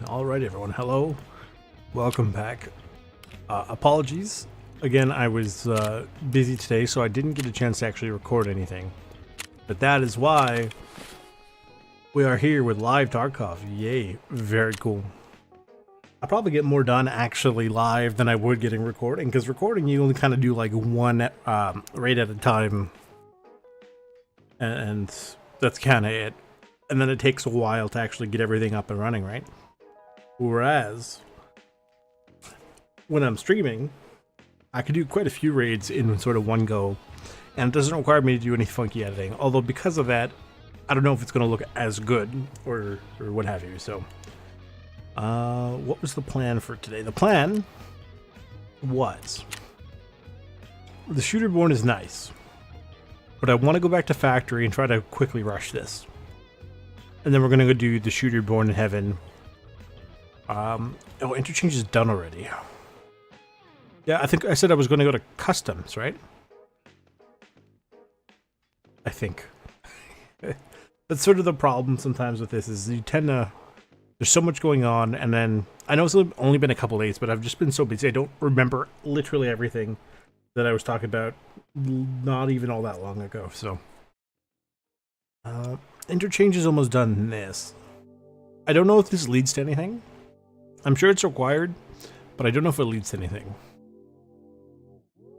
Alright everyone, hello. Welcome back. Apologies. Again, I was busy today, so I didn't get a chance to actually record anything. But that is why we are here with live Tarkov. Yay, very cool. I'll probably get more done actually live than I would getting recording, because recording you only kind of do like one raid at a time. And that's kind of it. And then it takes a while to actually get everything up and running, right? Whereas, when I'm streaming, I can do quite a few raids in sort of one go, and it doesn't require me to do any funky editing. Although because of that, I don't know if it's going to look as good or what have you. So, what was the plan for today? The plan was the shooter born is nice, but I want to go back to factory and try to quickly rush this, and then we're going to go do the shooter born in heaven. Oh, interchange is done already. Yeah, I think I said I was going to go to customs, right? I think. That's sort of the problem sometimes with this, is you tend to... There's so much going on, and then... I know it's only been a couple days, but I've just been so busy, I don't remember literally everything that I was talking about not even all that long ago, so... interchange is almost done in this. I don't know if this leads to anything. I'm sure it's required, but I don't know if it leads to anything.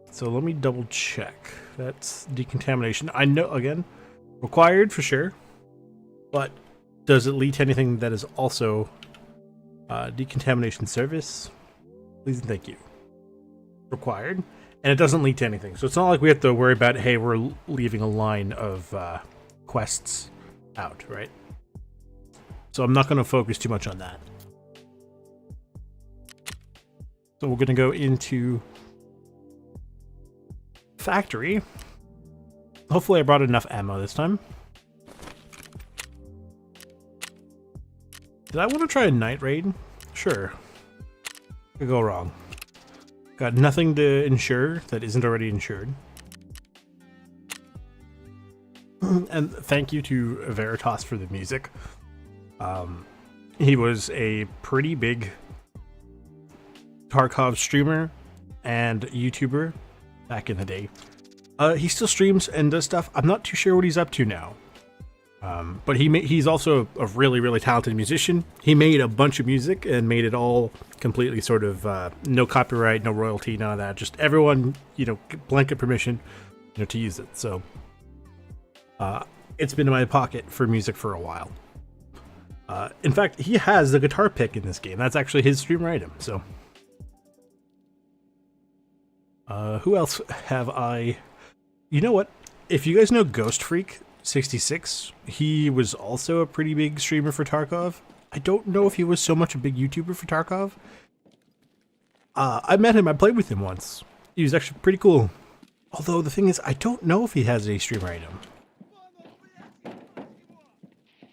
So let me double check. That's decontamination. I know, again, required for sure, but does it lead to anything that is also decontamination service? Please and thank you. Required, and it doesn't lead to anything. So it's not like we have to worry about, hey, we're leaving a line of quests out, right? So I'm not going to focus too much on that. So we're going to go into factory. Hopefully I brought enough ammo this time. Did I want to try a night raid? Sure. Could go wrong. Got nothing to insure that isn't already insured. And thank you to Veritas for the music. He was a pretty big Tarkov streamer and YouTuber back in the day. He still streams and does stuff. I'm not too sure what he's up to now. But he's also a really, really talented musician. He made a bunch of music and made it all completely sort of no copyright, no royalty, none of that. Just everyone, blanket permission, to use it. So it's been in my pocket for music for a while. In fact, he has the guitar pick in this game. That's actually his streamer item. So who else have I? You know what? If you guys know Ghost Freak 66, he was also a pretty big streamer for Tarkov. I don't know if he was so much a big YouTuber for Tarkov. I met him, I played with him once. He was actually pretty cool. Although the thing is, I don't know if he has a streamer item.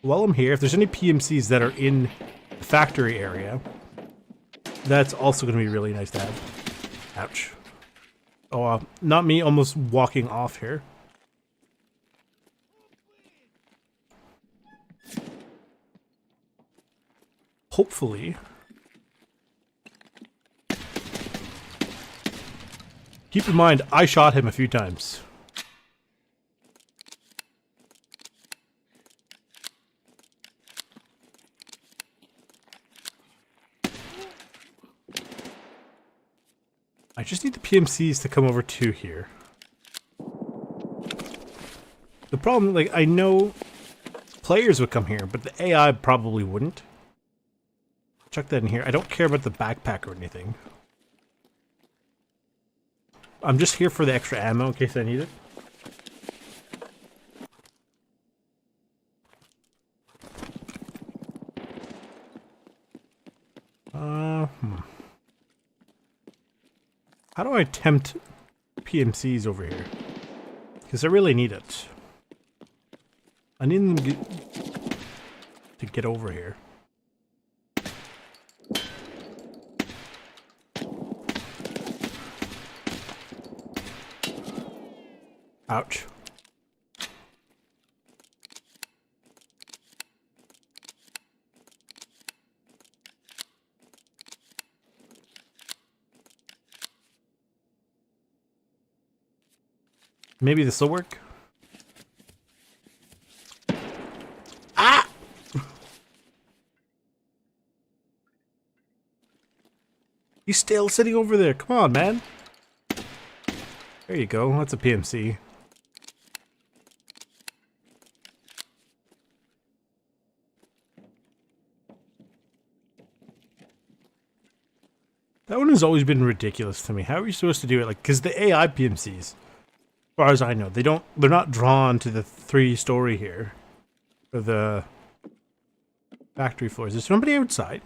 While I'm here, if there's any PMCs that are in the factory area, that's also going to be really nice to have. Ouch. Oh, not me almost walking off here. Hopefully. Keep in mind, I shot him a few times. I just need the PMCs to come over to here. The problem, I know players would come here, but the AI probably wouldn't. Chuck that in here. I don't care about the backpack or anything. I'm just here for the extra ammo in case I need it. How do I tempt PMCs over here? Because I really need it. I need them to get over here. Ouch. Maybe this will work. Ah! He's still sitting over there. Come on, man. There you go. That's a PMC. That one has always been ridiculous to me. How are you supposed to do it? Like, because the AI PMCs, as far as I know, they're not drawn to the 3-story here. Or the factory floors. Is there somebody outside?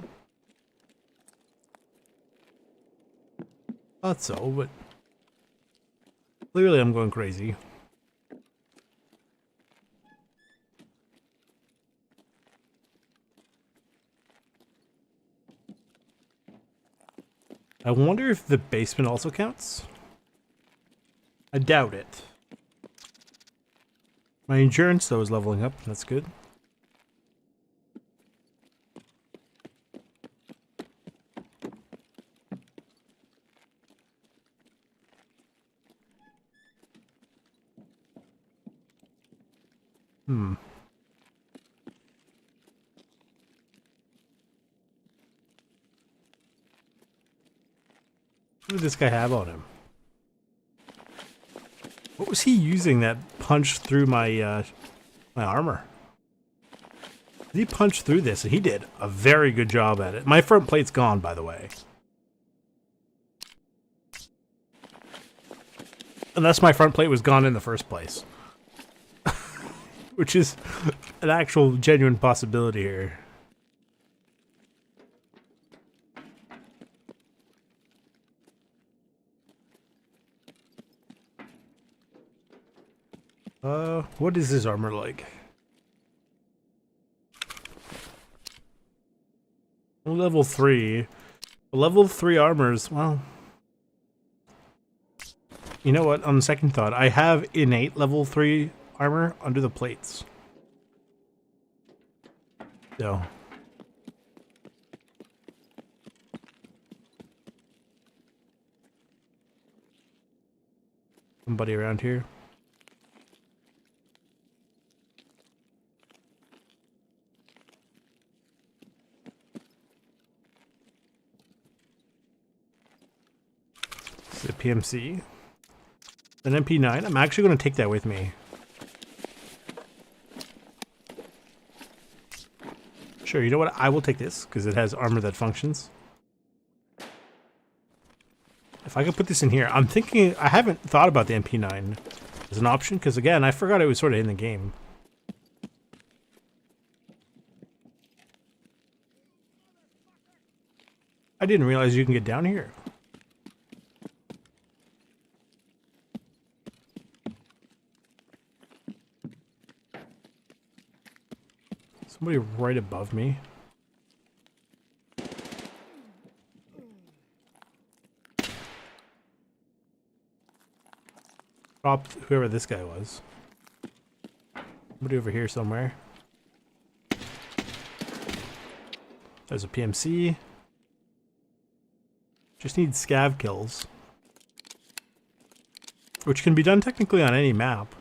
Thought so, but clearly I'm going crazy. I wonder if the basement also counts? I doubt it. My endurance, though, is leveling up. That's good. What did this guy have on him? What was he using that punched through my my armor? Did he punch through this? And he did a very good job at it. My front plate's gone, by the way. Unless my front plate was gone in the first place. Which is an actual genuine possibility here. What is his armor like? Level 3. Level 3 armors, well... You know what, on second thought, I have innate level 3 armor under the plates. So... Somebody around here? The PMC. An MP9. I'm actually going to take that with me. Sure, you know what? I will take this because it has armor that functions. If I could put this in here, I'm thinking, I haven't thought about the MP9 as an option because again, I forgot it was sort of in the game. I didn't realize you can get down here. Somebody right above me. Dropped whoever this guy was. Somebody over here somewhere. There's a PMC. Just need scav kills. Which can be done technically on any map.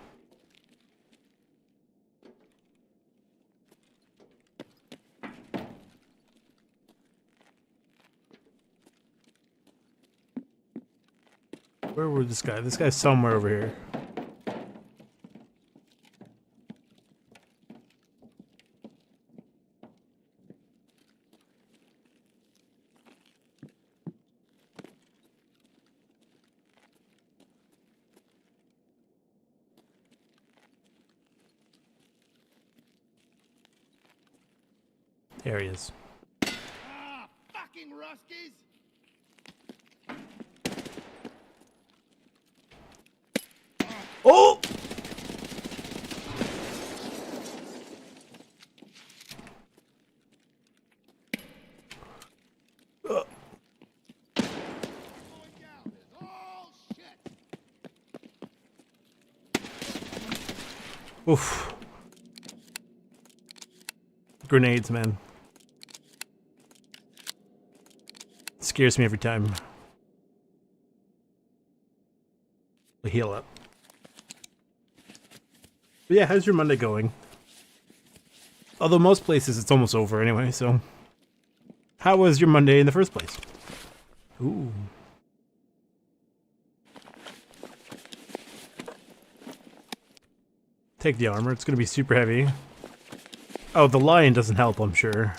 Where was this guy? This guy's somewhere over here. There he is. Ah, fucking Ruskies! Oh! Oof. Grenades, man. Scares me every time. Heal up. But yeah, how's your Monday going? Although most places it's almost over anyway, so. How was your Monday in the first place? Ooh. Take the armor, it's gonna be super heavy. Oh, the lion doesn't help, I'm sure.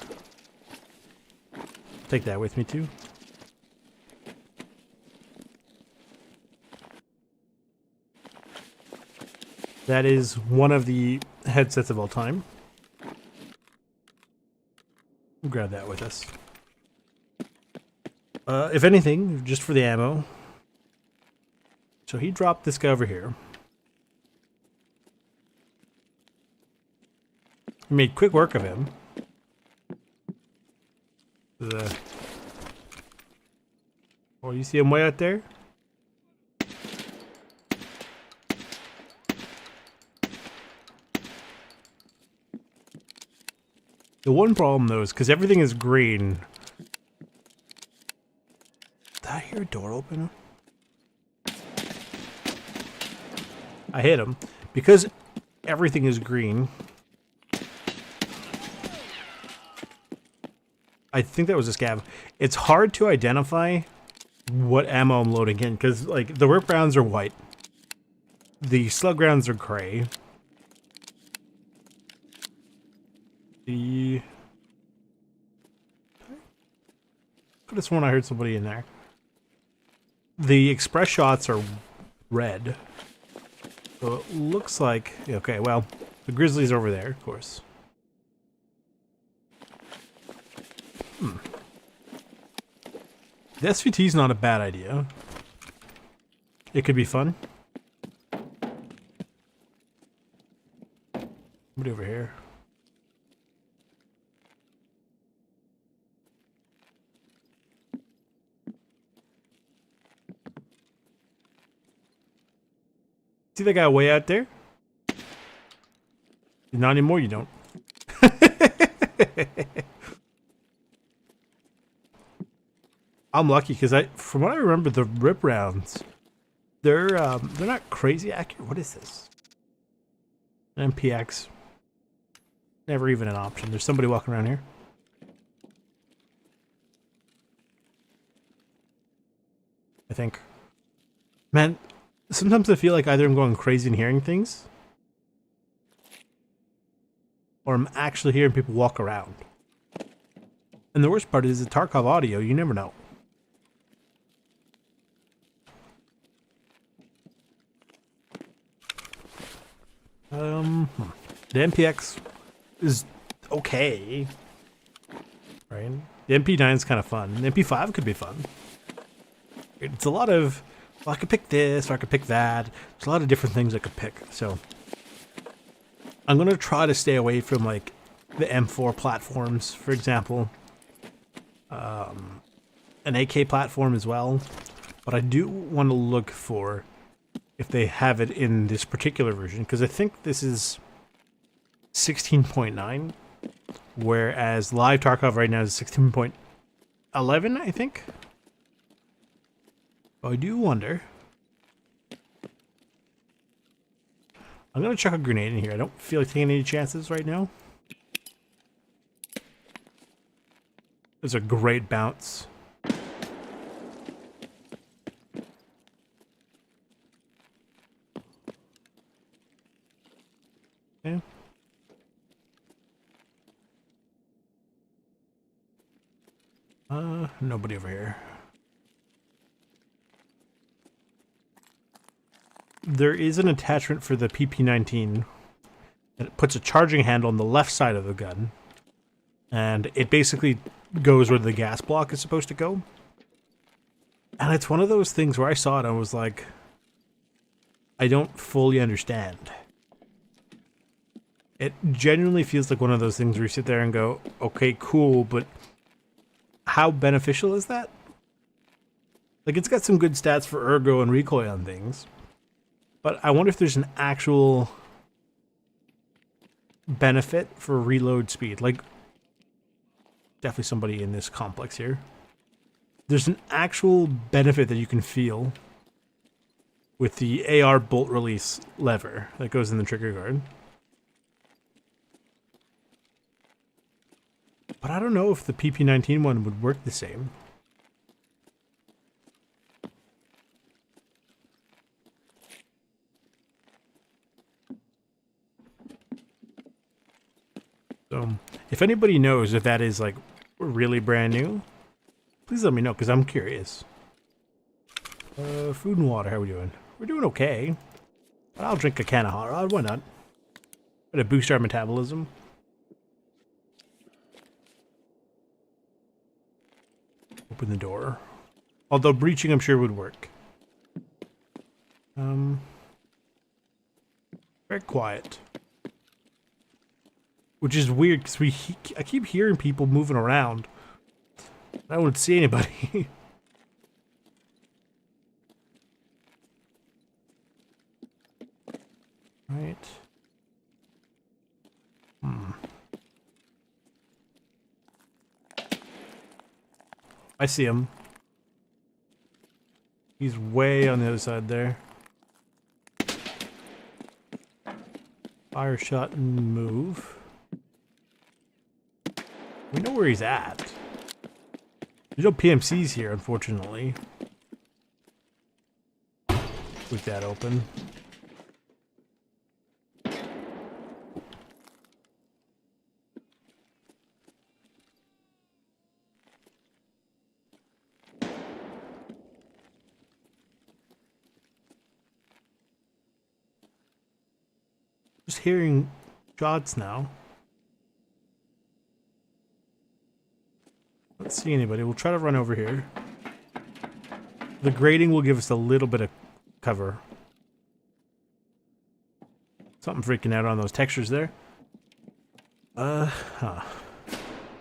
Take that with me too. That is one of the headsets of all time. We'll grab that with us. If anything, just for the ammo. So he dropped this guy over here. He made quick work of him. Oh, you see him way out there? The one problem though is because everything is green. Did I hear a door open? I hit him. Because everything is green. I think that was a scab. It's hard to identify what ammo I'm loading in because, like, the rip rounds are white. The slug rounds are gray. The... Could have sworn I heard somebody in there. The express shots are red. So it looks like... Okay, well, the grizzly's over there, of course. The SPT's not a bad idea. It could be fun. Somebody over here. See that guy way out there? Not anymore, you don't. I'm lucky because from what I remember, the rip rounds, they're not crazy accurate. What is this? An MPX. Never even an option. There's somebody walking around here. I think. Man, sometimes I feel like either I'm going crazy and hearing things, or I'm actually hearing people walk around. And the worst part is the Tarkov audio, you never know. The MPX is okay, right? The MP9 is kind of fun. The MP5 could be fun. It's a lot of, well, I could pick this, or I could pick that. There's a lot of different things I could pick, so I'm gonna try to stay away from like the M4 platforms, for example, an AK platform as well. But I do want to look for if they have it in this particular version, because I think this is 16.9, whereas live Tarkov right now is 16.11, I think. But I do wonder. I'm gonna chuck a grenade in here. I don't feel like taking any chances right now. There's a great bounce. Okay. Nobody over here. There is an attachment for the PP19 and it puts a charging handle on the left side of the gun, and it basically goes where the gas block is supposed to go. And it's one of those things where I saw it and I was like, I don't fully understand. It genuinely feels like one of those things where you sit there and go, okay, cool, but how beneficial is that? Like, it's got some good stats for ergo and recoil on things, but I wonder if there's an actual benefit for reload speed. Like, definitely somebody in this complex here. There's an actual benefit that you can feel with the AR bolt release lever that goes in the trigger guard. But I don't know if the PP19 one would work the same. So, if anybody knows if that is like really brand new, please let me know because I'm curious. Food and water, how are we doing? We're doing okay. I'll drink a can of hot rod, why not? Gonna boost our metabolism. Open the door. Although breaching I'm sure would work. Very quiet. Which is weird because I keep hearing people moving around. I don't see anybody. Right. I see him. He's way on the other side there. Fire shot and move. We know where he's at. There's no PMCs here, unfortunately. With that open. Just hearing shots now. Don't see anybody. We'll try to run over here. The grating will give us a little bit of cover. Something freaking out on those textures there. There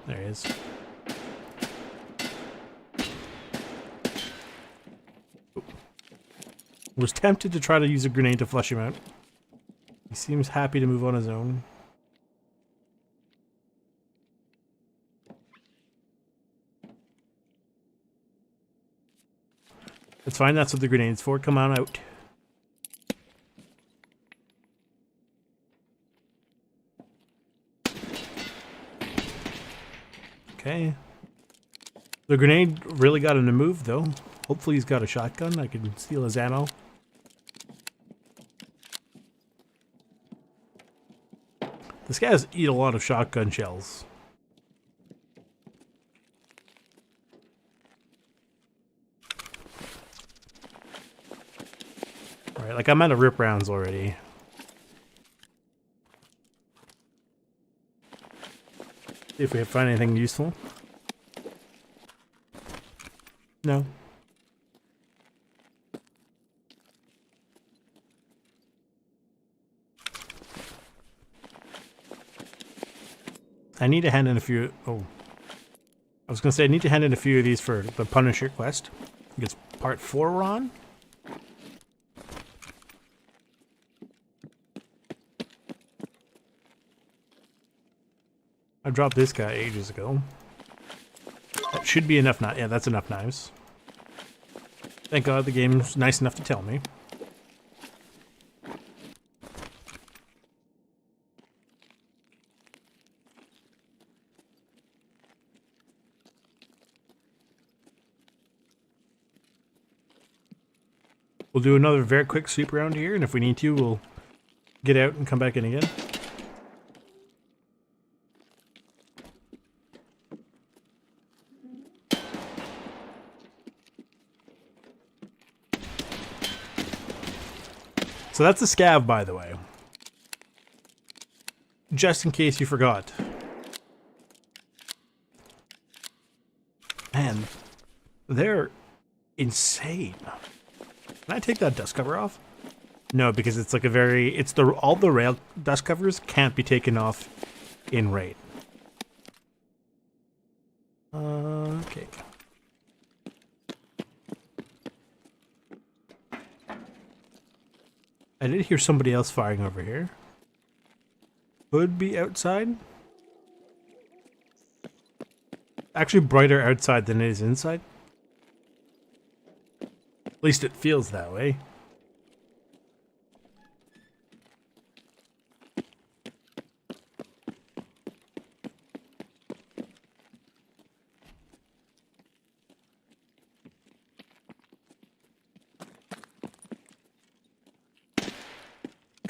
he is. Was tempted to try to use a grenade to flush him out. He seems happy to move on his own. That's fine, that's what the grenade's for. Come on out. Okay. The grenade really got him to move, though. Hopefully he's got a shotgun. I can steal his ammo. This guys eat a lot of shotgun shells. Alright, like I'm out of rip rounds already. See if we find anything useful. No. I need to hand in a few. Oh. I was gonna say I need to hand in a few of these for the Punisher quest. I guess part 4 we're on. I dropped this guy ages ago. That should be enough knives. Yeah, that's enough knives. Thank God the game's nice enough to tell me. We'll do another very quick sweep around here, and if we need to, we'll get out and come back in again. So that's a scav, by the way. Just in case you forgot. Man, they're insane. Can I take that dust cover off? No, because it's like a very... It's the all the rail dust covers can't be taken off in raid. Okay. I did hear somebody else firing over here. Could be outside. Actually brighter outside than it is inside. At least it feels that way.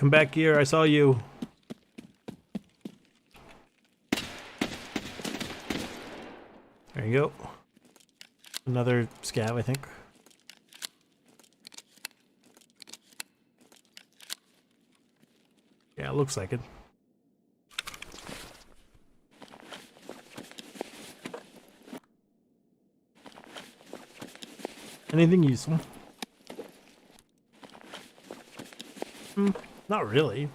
come back here. I saw you. There you go. Another scav, I think. Yeah, it looks like it. Anything useful? Not really.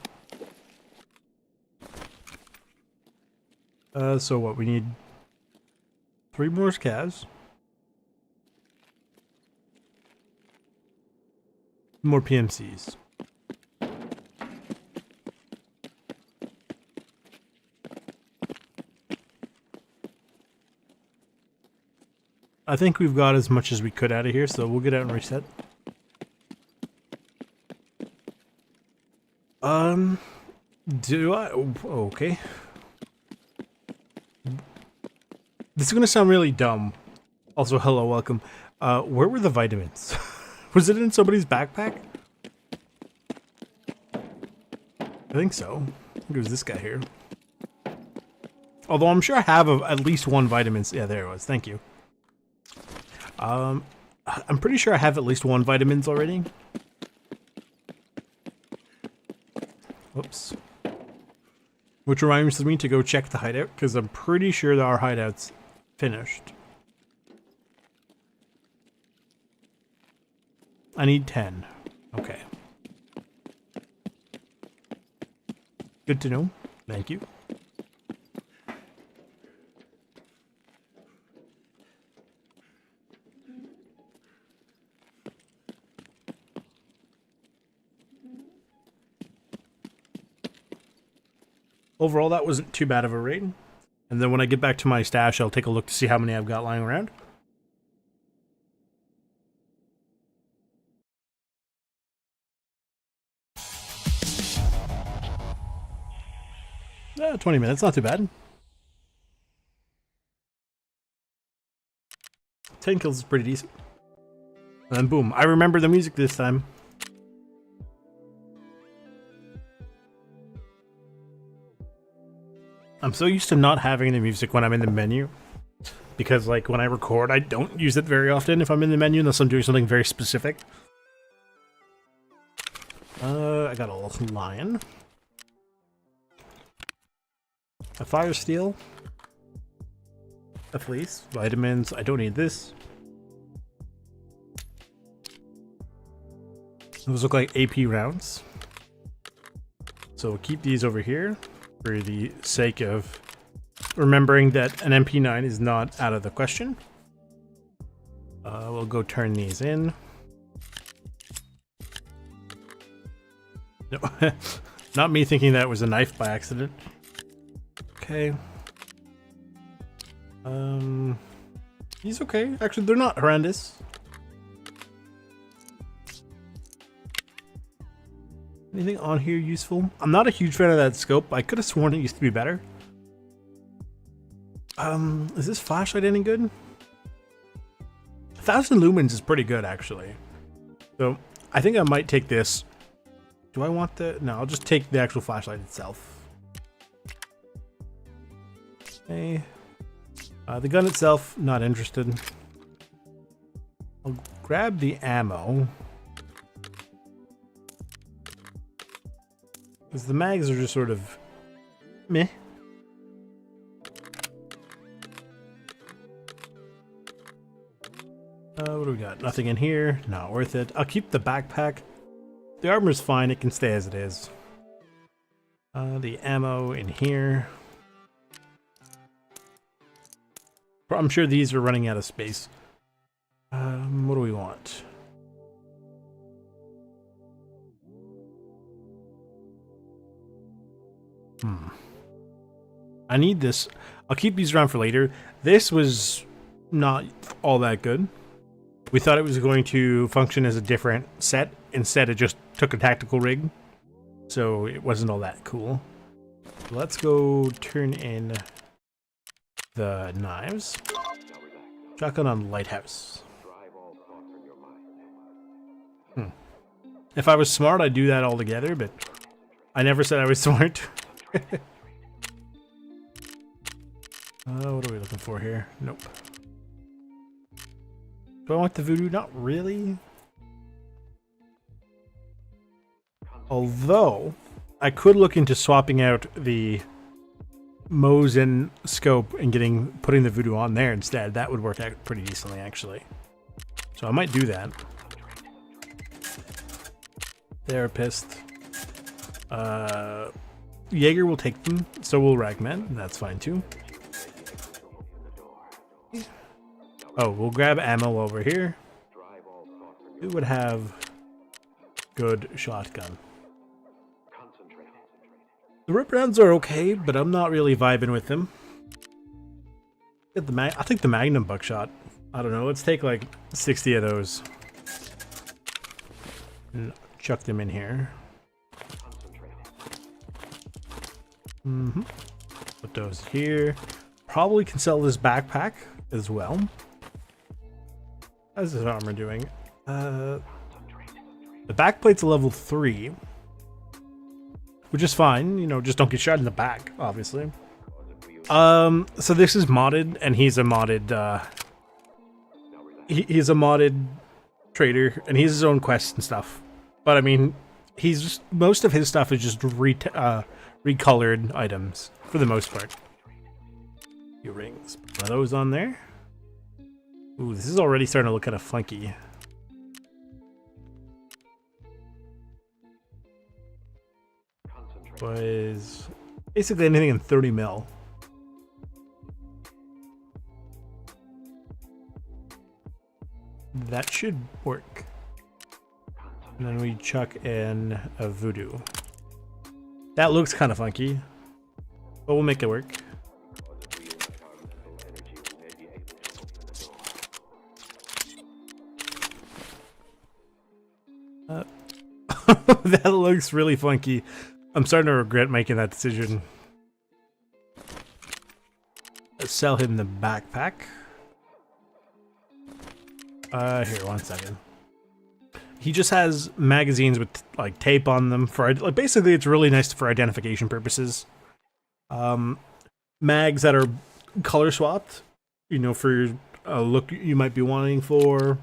So what, we need 3 more scavs. More PMCs. I think we've got as much as we could out of here, so we'll get out and reset. Do I? Okay. This is gonna sound really dumb. Also, hello, welcome. Where were the vitamins? Was it in somebody's backpack? I think so. I think it was this guy here. Although I'm sure I have at least 1 vitamins. Yeah, there it was. Thank you. I'm pretty sure I have at least 1 vitamins already. Whoops. Which reminds me to go check the hideout, because I'm pretty sure that our hideout's finished. I need 10. Okay. Good to know. Thank you. Overall, that wasn't too bad of a raid. And then when I get back to my stash, I'll take a look to see how many I've got lying around. 20 minutes, not too bad. 10 kills is pretty decent. And then boom, I remember the music this time. I'm so used to not having the music when I'm in the menu. Because like when I record, I don't use it very often if I'm in the menu unless I'm doing something very specific. I got a lion. A fire steel. A fleece. Vitamins. I don't need this. Those look like AP rounds. So we'll keep these over here for the sake of remembering that an MP9 is not out of the question. We'll go turn these in. No, not me thinking that was a knife by accident. Okay. He's okay. Actually, they're not horrendous. Anything on here useful? I'm not a huge fan of that scope. I could have sworn it used to be better. Is this flashlight any good? 1,000 lumens is pretty good, actually. So, I think I might take this. Do I want the... No, I'll just take the actual flashlight itself. Okay. The gun itself, not interested. I'll grab the ammo. Because the mags are just sort of... meh. What do we got? Nothing in here. Not worth it. I'll keep the backpack. The armor's fine. It can stay as it is. The ammo in here. I'm sure these are running out of space. What do we want? I need this. I'll keep these around for later. This was not all that good. We thought it was going to function as a different set. Instead, it just took a tactical rig. So it wasn't all that cool. Let's go turn in the knives. Shotgun on lighthouse. If I was smart, I'd do that all together, but I never said I was smart. What are we looking for here? Nope. Do I want the voodoo? Not really. Although, I could look into swapping out the Mosin scope and putting the voodoo on there instead. That would work out pretty decently, actually. So I might do that. Therapist. Jaeger will take them, so will Ragman. That's fine too. Oh, we'll grab ammo over here. Who would have good shotgun? The rip rounds are okay, but I'm not really vibing with them. Get the I think the Magnum buckshot. I don't know. Let's take like 60 of those and chuck them in here. Put those here. Probably can sell this backpack as well. How's this armor doing? The backplate's a level 3, which is fine. You know, just don't get shot in the back, obviously. So this is modded, and he's a modded. He's a modded trader, and he has his own quests and stuff. But I mean, most of his stuff is just recolored items for the most part. Few rings. Put one of those on there. Ooh, this is already starting to look kind of funky. Was basically anything in 30 mil. That should work. And then we chuck in a voodoo. That looks kind of funky, but we'll make it work. That looks really funky. I'm starting to regret making that decision. Let's sell him the backpack. Here, 1 second. He just has magazines with like tape on them for like basically it's really nice for identification purposes. Mags that are color swapped, you know, for a look you might be wanting for,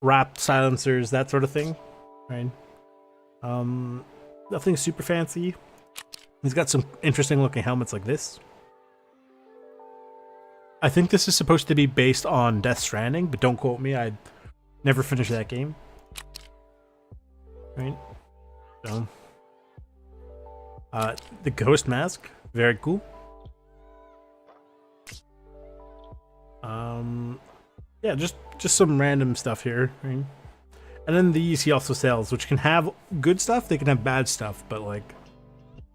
wrapped silencers, that sort of thing, right? Nothing super fancy. He's got some interesting looking helmets like this. I think this is supposed to be based on Death Stranding, but don't quote me. I never finished that game. Right? So, the ghost mask, very cool. Yeah, just some random stuff here, right? And then these he also sells, which can have good stuff, they can have bad stuff, but like,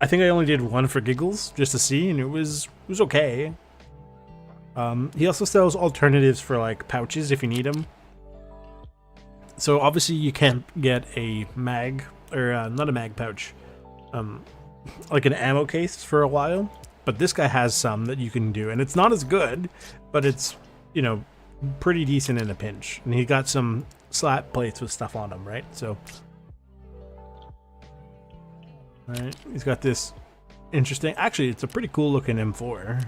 I think I only did one for giggles just to see, and it was okay. He also sells alternatives for like pouches if you need them. So obviously you can't get a mag, or not a mag pouch, like an ammo case for a while, but this guy has some that you can do, and it's not as good, but it's, you know, pretty decent in a pinch. And he got some slat plates with stuff on them, right? So, right, he's got this interesting, actually it's a pretty cool looking M4.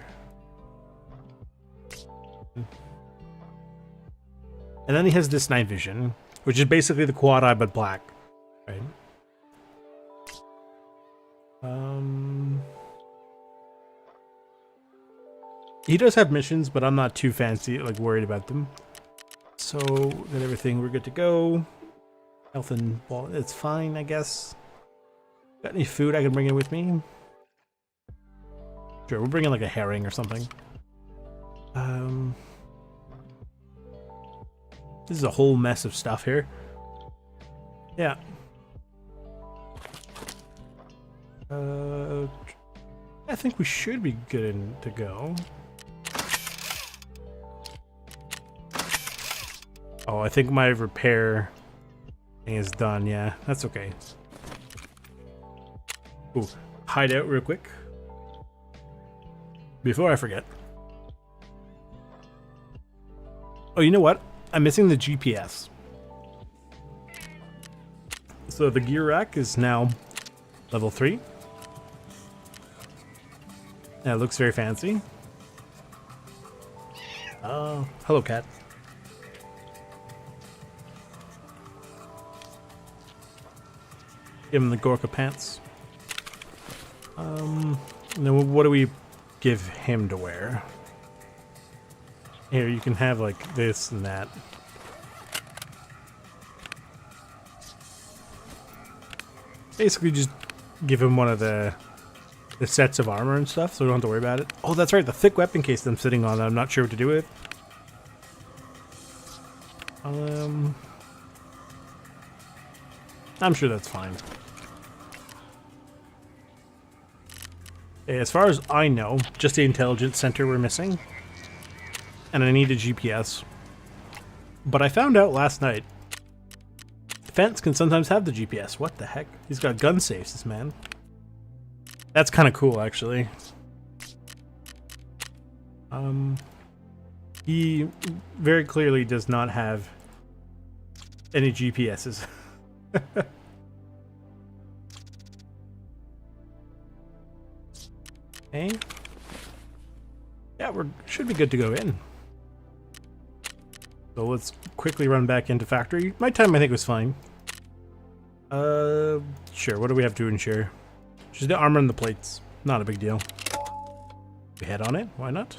And then he has this night vision, which is basically the quad eye but black, right? He does have missions, but I'm not too fancy, like worried about them. So then everything, we're good to go. Health and, well, it's fine, I guess. Got any food I can bring in with me? Sure, we'll bring in like a herring or something. This is a whole mess of stuff here. Yeah. I think we should be good to go. Oh, I think my repair thing is done. Yeah, that's okay. Ooh, hide out real quick before I forget. Oh, you know what? I'm missing the GPS. So the gear rack is now level 3. That looks very fancy. Oh, hello, cat. Give him the Gorka pants. And then what do we give him to wear? Here, you can have like this and that. Basically, just give him one of the sets of armor and stuff, so we don't have to worry about it. Oh, that's right, the thick weapon case that I'm sitting on that I'm not sure what to do with. I'm sure that's fine. As far as I know, just the intelligence center we're missing. And I need a GPS. But I found out last night, Defense can sometimes have the GPS. What the heck? He's got gun safes, this man. That's kind of cool, actually. He very clearly does not have any GPSs. Okay. Yeah, should be good to go in. So let's quickly run back into factory. My time, I think, was fine. Sure. What do we have to ensure? Just the armor and the plates. Not a big deal. We head on it. Why not?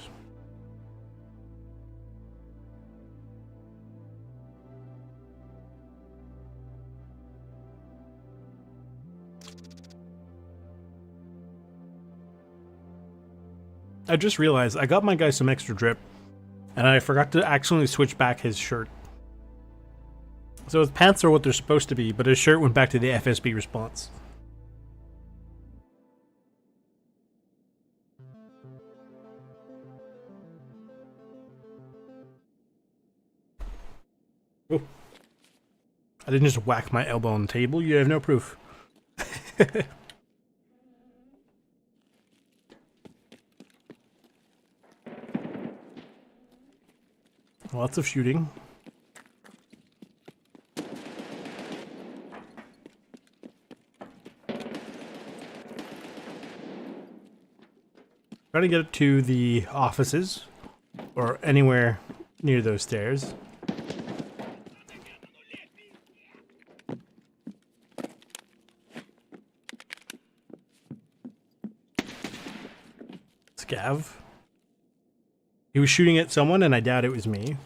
I just realized I got my guy some extra drip, and I forgot to accidentally switch back his shirt. So his pants are what they're supposed to be, but his shirt went back to the FSB response. Oh. I didn't just whack my elbow on the table. You have no proof. Lots of shooting. Try to get to the offices or anywhere near those stairs. Scav. He was shooting at someone, and I doubt it was me.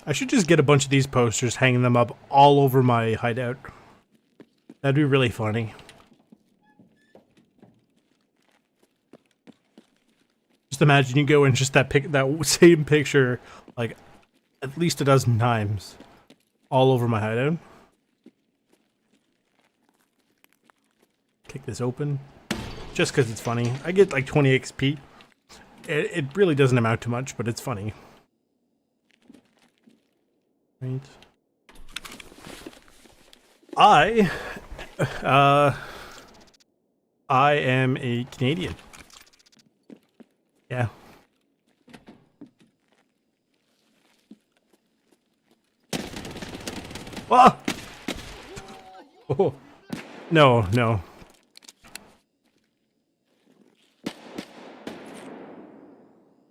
I should just get a bunch of these posters, hanging them up all over my hideout. That'd be really funny. Just imagine you go in just that same picture, like, at least a dozen times, all over my hideout. Kick this open. Just because it's funny. I get like 20 XP. It really doesn't amount to much, but it's funny. Right. I am a Canadian. Yeah. Ah! Oh. No, no.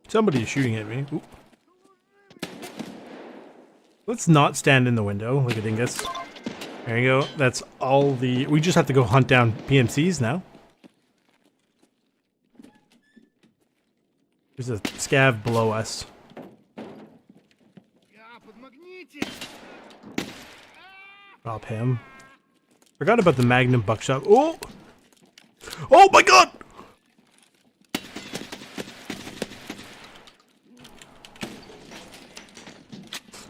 Somebody's shooting at me. Oop. Let's not stand in the window like a dingus. There you go. That's all the... We just have to go hunt down PMCs now. There's a scav below us. Drop him. Forgot about the Magnum buckshot. Oh! Oh my god!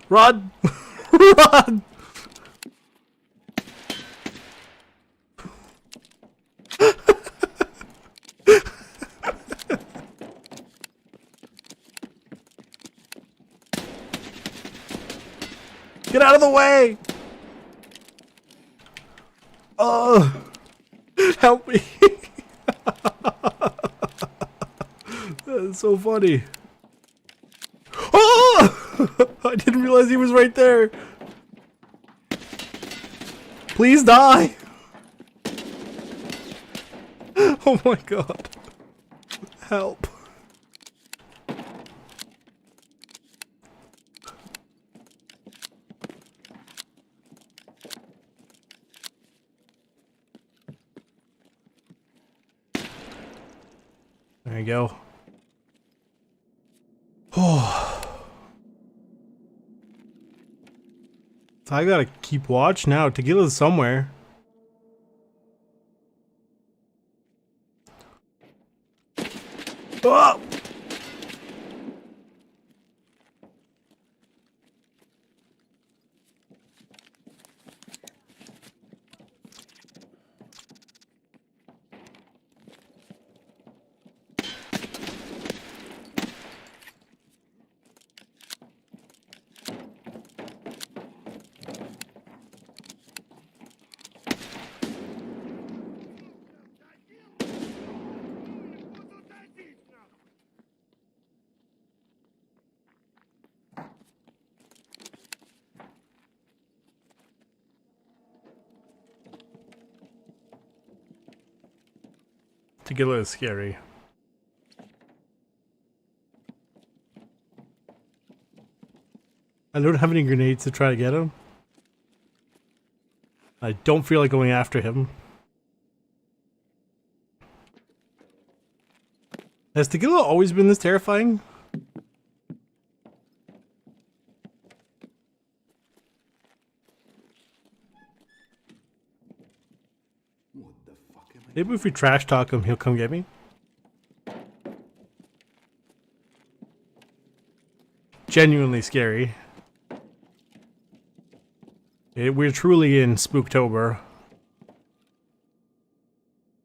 Run! Run! Get out of the way! Oh! Help me! That's so funny. Oh! I didn't realize he was right there. Oh my god. Help. There you go. Oh. So I gotta keep watch now. Tequila's somewhere. Oh! Tequila is scary. I don't have any grenades to try to get him. I don't feel like going after him. Has Tequila always been this terrifying? Maybe if we trash talk him, he'll come get me. Genuinely scary. We're truly in Spooktober.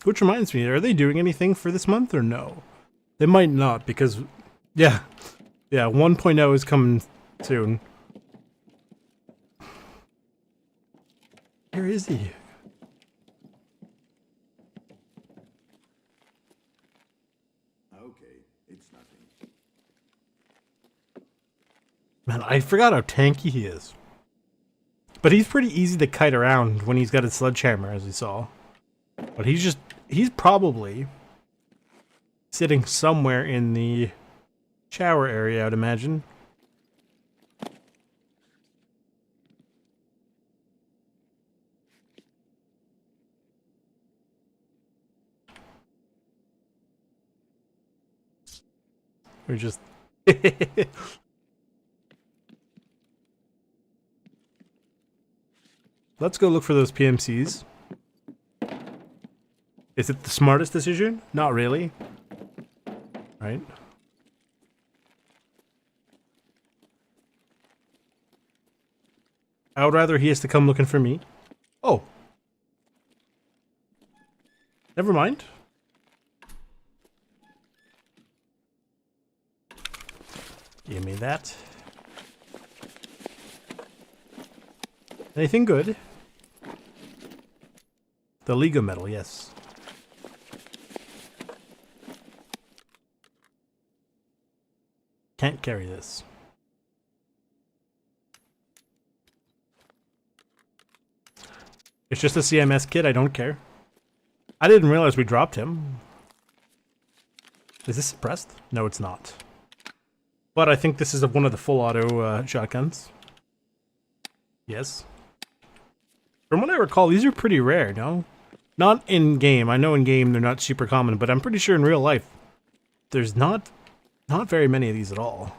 Which reminds me, are they doing anything for this month or no? They might not because, yeah, 1.0 is coming soon. Where is he? Man, I forgot how tanky he is. But he's pretty easy to kite around when he's got his sledgehammer, as we saw. But he's probably sitting somewhere in the shower area, I'd imagine. We're just... Let's go look for those PMCs. Is it the smartest decision? Not really. Right? I would rather he has to come looking for me. Oh. Never mind. Give me that. Anything good? The Liga medal, yes. Can't carry this. It's just a CMS kit, I don't care. I didn't realize we dropped him. Is this suppressed? No, it's not. But I think this is one of the full auto shotguns. Yes. From what I recall, these are pretty rare, no? Not in game. I know in game they're not super common, but I'm pretty sure in real life there's not very many of these at all.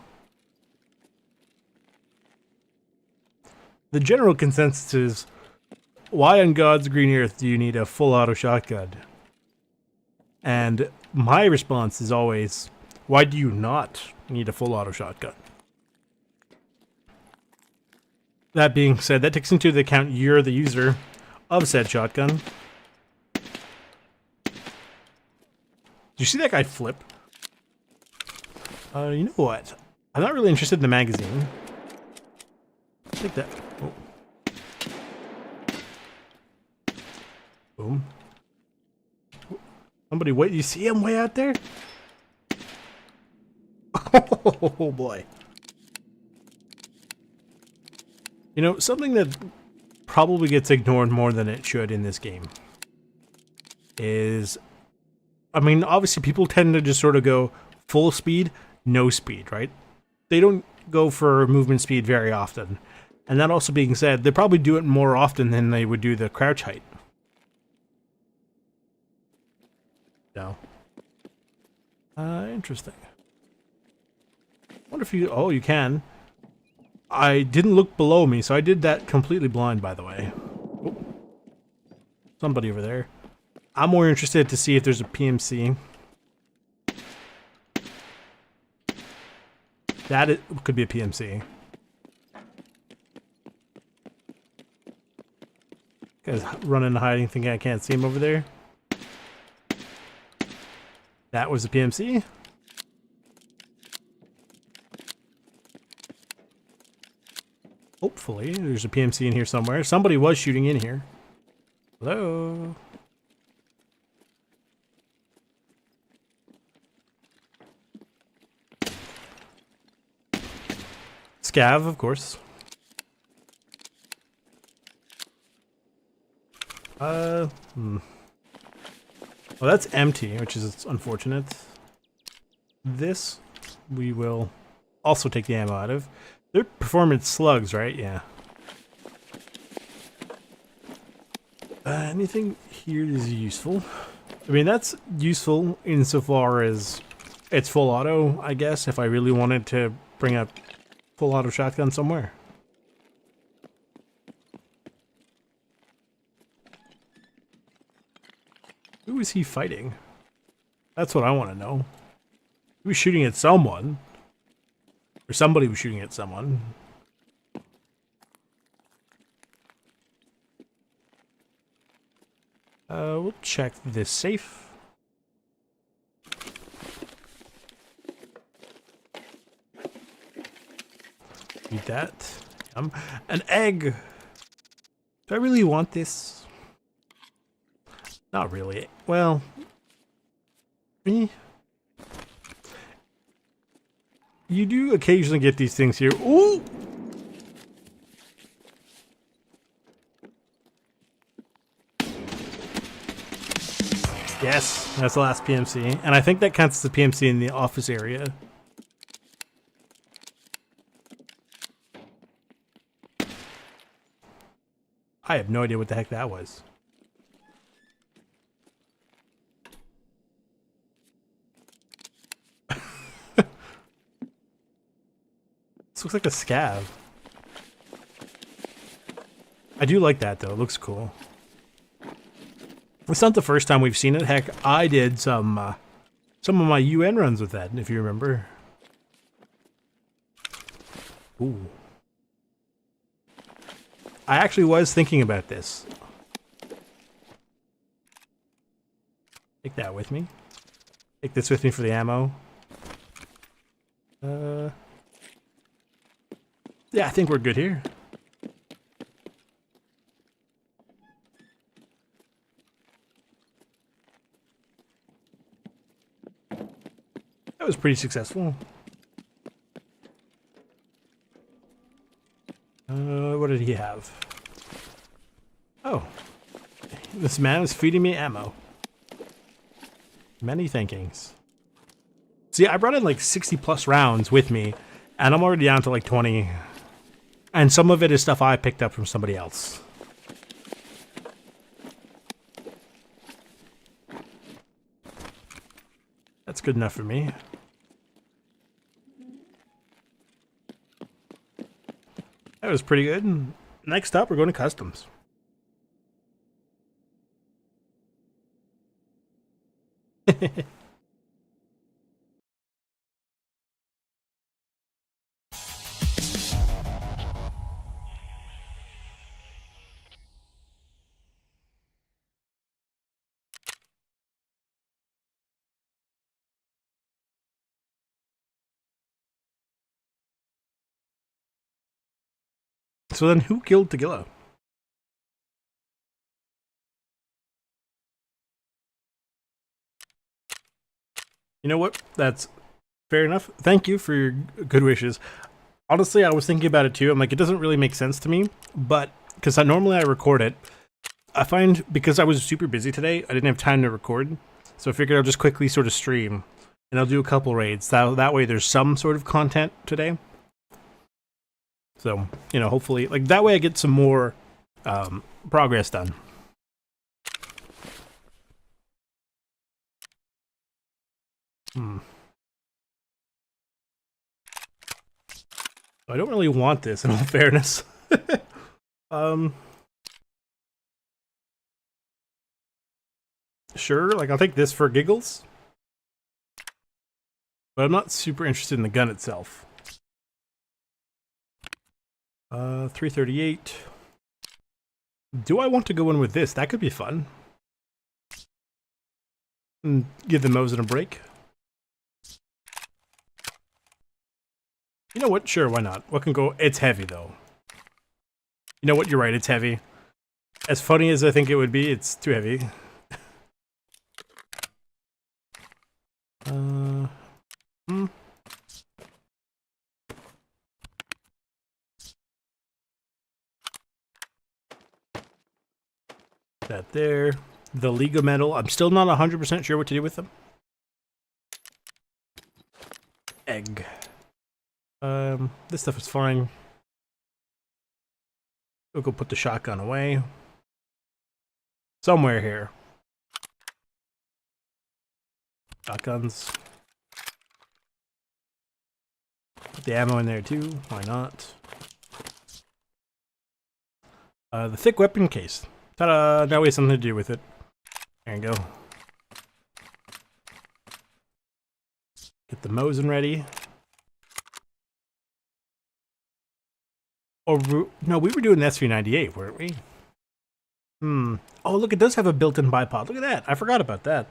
The general consensus is, why on God's green earth do you need a full auto shotgun? And my response is always, why do you not need a full auto shotgun? That being said, that takes into account you're the user of said shotgun. Did you see that guy flip? You know what? I'm not really interested in the magazine. Take that. Oh. Boom. Somebody wait, you see him way out there? Oh boy. You know, something that probably gets ignored more than it should in this game is I mean, obviously people tend to just sort of go full speed, no speed, right? They don't go for movement speed very often. And that also being said, they probably do it more often than they would do the crouch height. No. Interesting. Wonder if you... Oh, you can. I didn't look below me, so I did that completely blind, by the way. Oh. Somebody over there. I'm more interested to see if there's a PMC. That could be a PMC. Guys running and hiding, thinking I can't see him over there. That was a PMC. Hopefully, there's a PMC in here somewhere. Somebody was shooting in here. Hello? Scav, of course. Well, that's empty, which is unfortunate. This, we will also take the ammo out of. They're performance slugs, right? Yeah. Anything here is useful. I mean, that's useful insofar as it's full auto, I guess, if I really wanted to bring a full auto shotgun somewhere. Who is he fighting? That's what I want to know. He was shooting at someone. Or somebody was shooting at someone. We'll check this safe. Eat that. An egg! Do I really want this? Not really. Well... Me? You do occasionally get these things here. Ooh! Yes, that's the last PMC. And I think that counts as the PMC in the office area. I have no idea what the heck that was. This looks like a scav. I do like that though, it looks cool. It's not the first time we've seen it. Heck, I did some of my UN runs with that, if you remember. Ooh. I actually was thinking about this. Take that with me. Take this with me for the ammo. Yeah, I think we're good here. That was pretty successful. What did he have? Oh. This man is feeding me ammo. Many thankings. See, I brought in like 60 plus rounds with me, and I'm already down to like 20. And some of it is stuff I picked up from somebody else. That's good enough for me. That was pretty good. Next up, we're going to customs. So then who killed Tagilla? You know what? That's fair enough. Thank you for your good wishes. Honestly, I was thinking about it too. I'm like, it doesn't really make sense to me, but because normally I record it, I find because I was super busy today, I didn't have time to record. So I figured I'll just quickly sort of stream, and I'll do a couple raids. That way there's some sort of content today. So, you know, hopefully, like, that way I get some more progress done. I don't really want this, in all fairness. Sure, like, I'll take this for giggles. But I'm not super interested in the gun itself. 338. Do I want to go in with this? That could be fun. And give the Mosin a break. You know what? Sure, why not? What can go? It's heavy, though. You know what? You're right, it's heavy. As funny as I think it would be, it's too heavy. That there. The Liga medal. I'm still not 100% sure what to do with them. Egg. This stuff is fine. We'll go put the shotgun away. Somewhere here. Shotguns. Put the ammo in there too. Why not? The thick weapon case. Ta-da! Now we have something to do with it. There you go. Get the Mosin ready. Oh, no, we were doing the SV98, weren't we? Oh, look, it does have a built-in bipod. Look at that. I forgot about that.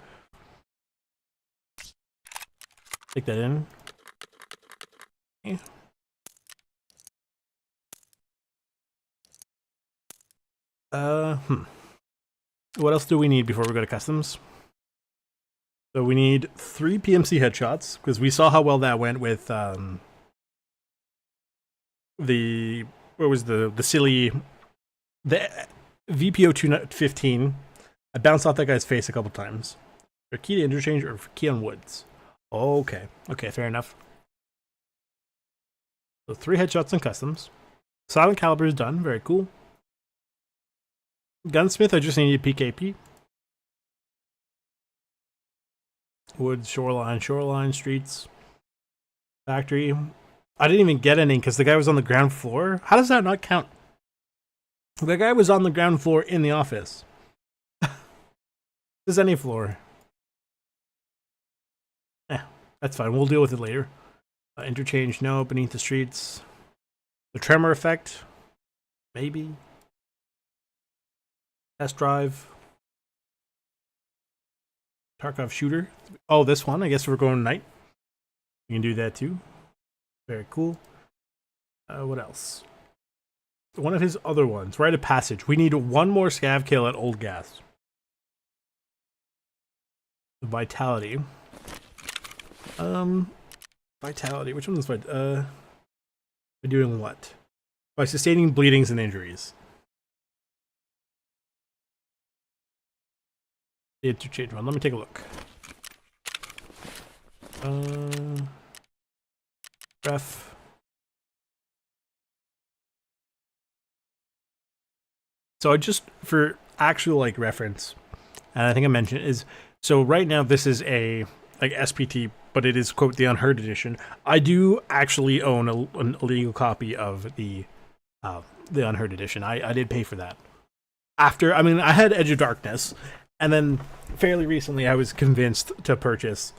Take that in. Okay. What else do we need before we go to customs? So we need 3 PMC headshots, because we saw how well that went with the silly VPO 215. I bounced off that guy's face a couple times. For key to interchange or for key on woods. Okay, fair enough. So 3 headshots and customs. Silent caliber is done. Very cool. Gunsmith, I just need a PKP. Woods, shoreline, streets, factory. I didn't even get any because the guy was on the ground floor. How does that not count? The guy was on the ground floor in the office. There's any floor. That's fine. We'll deal with it later. Interchange, no. Beneath the streets. The tremor effect, maybe. Test drive. Tarkov shooter. Oh, this one. I guess we're going night. We can do that too. Very cool. What else? One of his other ones. Rite of passage. We need 1 more scav kill at Old Gas. Vitality. Vitality. Which one is we're doing what? By sustaining bleedings and injuries. Interchange one. Let me take a look. Ref. So I just, for actual like reference, and I think I mentioned is, so right now this is a like SPT, but it is quote the unheard edition. I do actually own a legal copy of the unheard edition. I did pay for that. After, I mean, I had Edge of Darkness, and then fairly recently I was convinced to purchase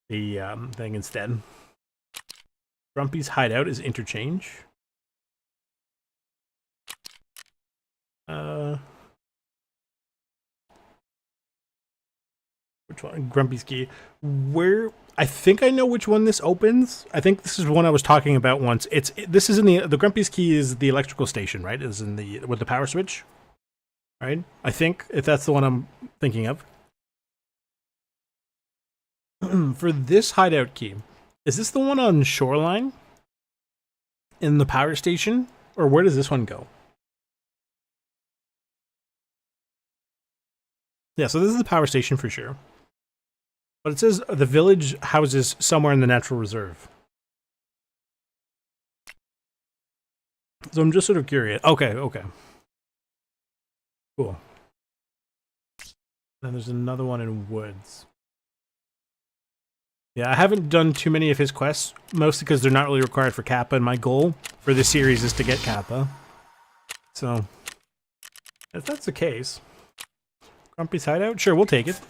the thing instead. Grumpy's hideout is interchange. Which one? Grumpy's key. Where? I think I know which one this opens. I think this is one I was talking about once. This is in the Grumpy's key is the electrical station, right? Is in the with the power switch, right? I think if that's the one I'm thinking of. For this hideout key, is this the one on Shoreline? In the power station? Or where does this one go? Yeah, so this is the power station for sure. But it says the village houses somewhere in the natural reserve. So I'm just sort of curious. Okay, okay. Cool. Then there's another one in woods. Yeah, I haven't done too many of his quests, mostly because they're not really required for Kappa, and my goal for this series is to get Kappa. So, if that's the case, Grumpy's hideout? Sure, we'll take it.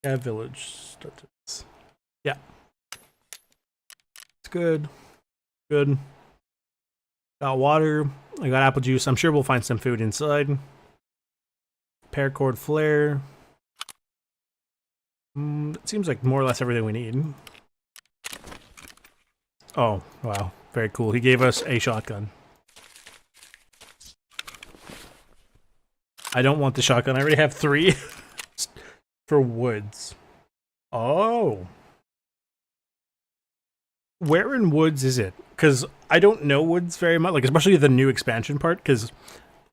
Yeah, village. Yeah. It's good. Good. Got water. I got apple juice. I'm sure we'll find some food inside. Paracord flare. It seems like more or less everything we need. Oh, wow. Very cool. He gave us a shotgun. I don't want the shotgun. I already have 3 for woods. Oh. Where in woods is it? Because I don't know woods very much, like especially the new expansion part, because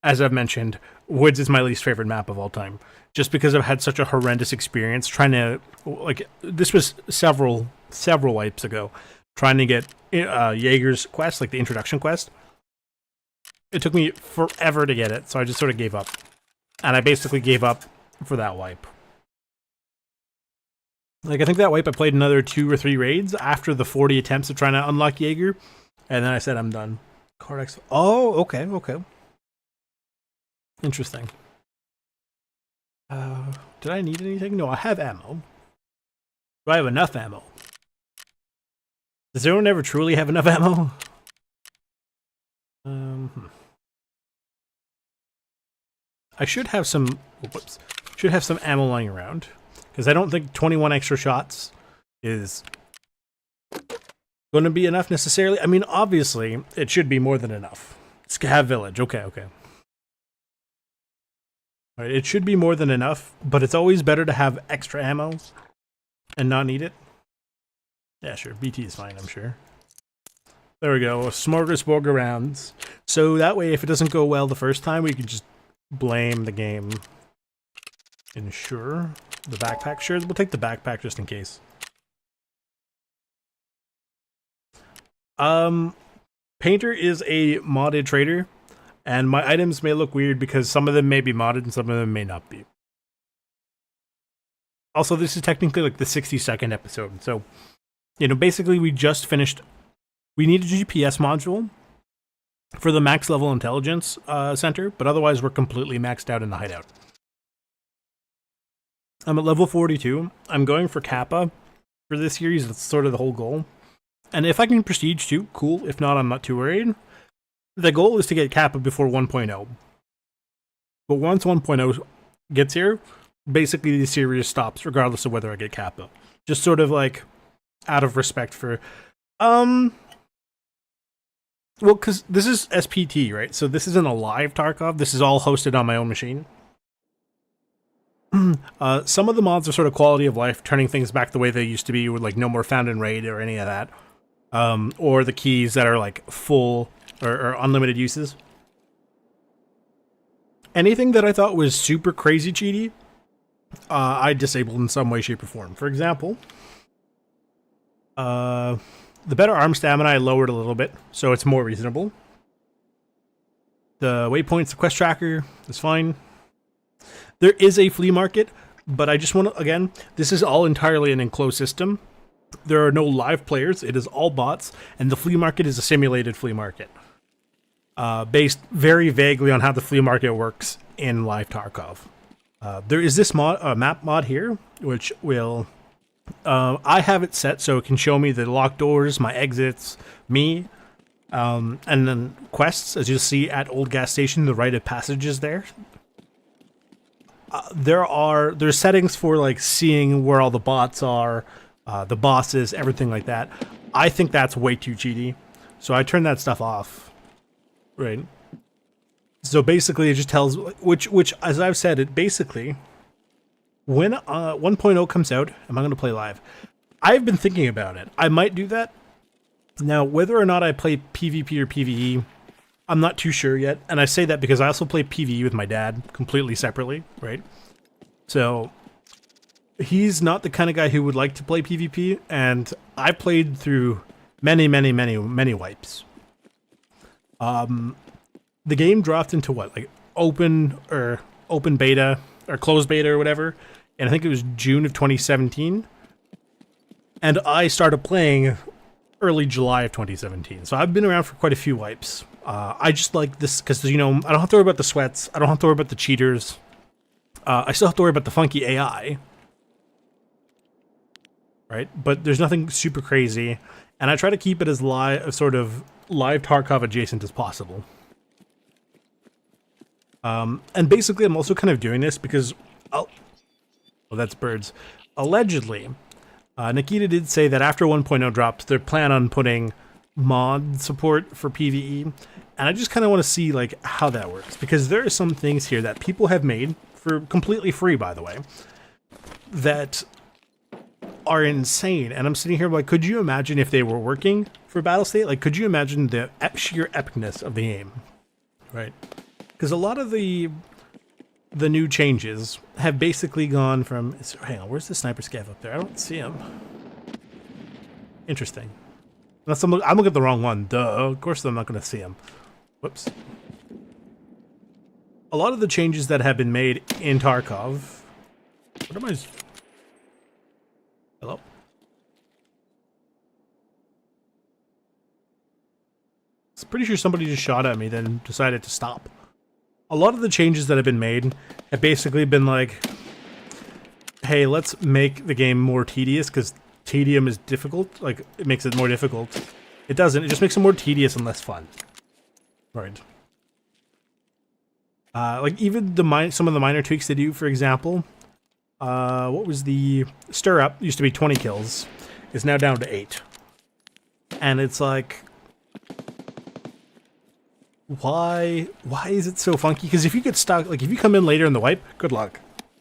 as I've mentioned, woods is my least favorite map of all time. Just because I've had such a horrendous experience trying to, like, this was several wipes ago, trying to get Jaeger's quest, like the introduction quest. It took me forever to get it, so I just sort of gave up. And I basically gave up for that wipe. Like, I think that wipe I played another 2 or 3 raids after the 40 attempts of trying to unlock Jaeger, and then I said I'm done. Cortex. Oh, okay, okay. Interesting. Did I need anything? No, I have ammo. Do I have enough ammo? Does anyone ever truly have enough ammo? I should have some. Whoops. Should have some ammo lying around, because I don't think 21 extra shots is going to be enough necessarily. I mean, obviously, it should be more than enough. Scav village. Okay, okay. All right, it should be more than enough, but it's always better to have extra ammo and not need it. Yeah, sure. BT is fine, I'm sure. There we go. A smorgasbord of rounds. So that way, if it doesn't go well the first time, we can just blame the game. Ensure the backpack. Sure, we'll take the backpack just in case. Painter is a modded trader, and my items may look weird because some of them may be modded and some of them may not be. Also, this is technically like the 60-second episode, so, you know, basically we just finished. We need a GPS module for the max level intelligence center, but otherwise we're completely maxed out in the hideout. I'm at level 42. I'm going for Kappa for this series. That's sort of the whole goal. And if I can prestige too, cool. If not, I'm not too worried. The goal is to get Kappa before 1.0. But once 1.0 gets here, basically the series stops regardless of whether I get Kappa. Just sort of like out of respect for... Well, because this is SPT, right? So this isn't a live Tarkov. This is all hosted on my own machine. Some of the mods are sort of quality of life, turning things back the way they used to be, with like no more found in raid or any of that. Or the keys that are like full or unlimited uses. Anything that I thought was super crazy cheaty, I disabled in some way, shape, or form. For example, the better arm stamina I lowered a little bit, so it's more reasonable. The waypoints, the quest tracker is fine. There is a flea market, but I just want to, again, this is all entirely an enclosed system. There are no live players, it is all bots, and the flea market is a simulated flea market. Based very vaguely on how the flea market works in live Tarkov. There is this map mod here, which will... I have it set so it can show me the locked doors, my exits, me, and then quests, as you'll see at Old Gas Station, the rite of passage is there. There's settings for like seeing where all the bots are, the bosses, everything like that. I think that's way too cheaty, so I turned that stuff off. Right. So basically, it just tells which as I've said, it basically when 1.0 comes out, am I going to play live? I've been thinking about it. I might do that. Now, whether or not I play PvP or PvE, I'm not too sure yet, and I say that because I also play PvE with my dad completely separately, right? So he's not the kind of guy who would like to play PvP, and I played through many wipes. The game dropped into what, like open beta or closed beta or whatever, and I think it was June of 2017. And I started playing early July of 2017. So I've been around for quite a few wipes. I just like this because, you know, I don't have to worry about the sweats. I don't have to worry about the cheaters. I still have to worry about the funky AI. Right? But there's nothing super crazy. And I try to keep it as sort of live Tarkov adjacent as possible. And basically I'm also kind of doing this because... Oh, that's birds. Allegedly, Nikita did say that after 1.0 drops, they plan on putting mod support for PvE, and I just kind of want to see like how that works, because there are some things here that people have made for completely free, by the way, that are insane. And I'm sitting here like, could you imagine if they were working for Battle State? Like, could you imagine the sheer epicness of the game, right? Because a lot of the new changes have basically gone from... Hang on, where's the sniper scav up there? I don't see him. Interesting. Unless I'm looking at the wrong one. Duh. Of course I'm not going to see him. Whoops. A lot of the changes that have been made in Tarkov... What am I... Hello? I'm pretty sure somebody just shot at me, then decided to stop. A lot of the changes that have been made have basically been like, hey, let's make the game more tedious, because tedium is difficult. Like, it makes it more difficult. It doesn't. It just makes it more tedious and less fun. Right. Like, even some of the minor tweaks they do, for example. What was the... Stir Up used to be 20 kills. It's now down to 8. And it's like... Why is it so funky? Because if you get stuck, like if you come in later in the wipe, good luck.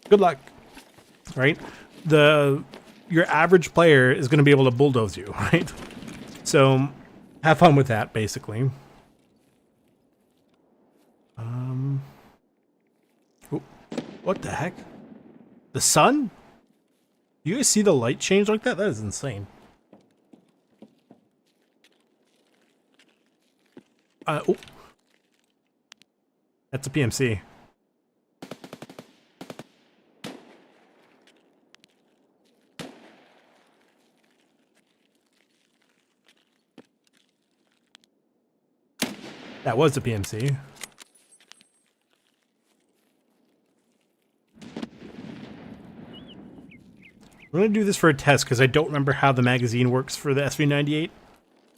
Good luck. Right? Your average player is going to be able to bulldoze you, right? So have fun with that, basically. Oh, what the heck? The sun? You guys see the light change like that? That is insane. Oh. That's a PMC. That was a PMC. We're going to do this for a test because I don't remember how the magazine works for the SV98.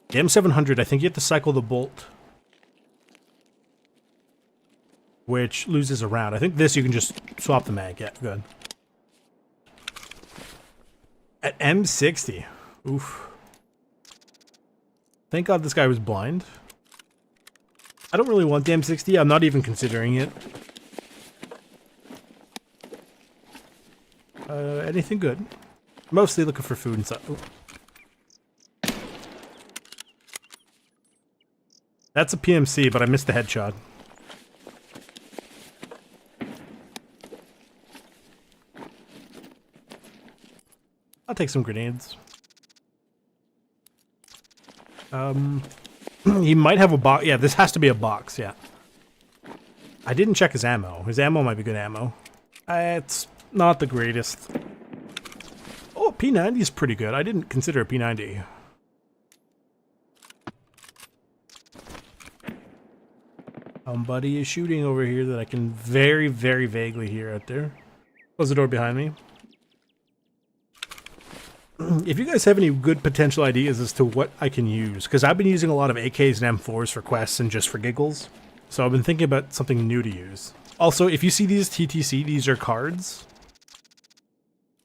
The M700, I think you have to cycle the bolt, which loses a round. I think this you can just swap the mag. Yeah, good. At M60. Oof. Thank God this guy was blind. I don't really want the M60. I'm not even considering it. Anything good? Mostly looking for food and stuff. Ooh. That's a PMC, but I missed the headshot. I'll take some grenades. He might have a box. Yeah, this has to be a box, yeah. I didn't check his ammo. His ammo might be good ammo. It's not the greatest. Oh, P90 is pretty good. I didn't consider a P90. Somebody is shooting over here that I can very vaguely hear out there. Close the door behind me. If you guys have any good potential ideas as to what I can use, because I've been using a lot of AKs and M4s for quests and just for giggles, so I've been thinking about something new to use. Also, if you see these TTC, these are cards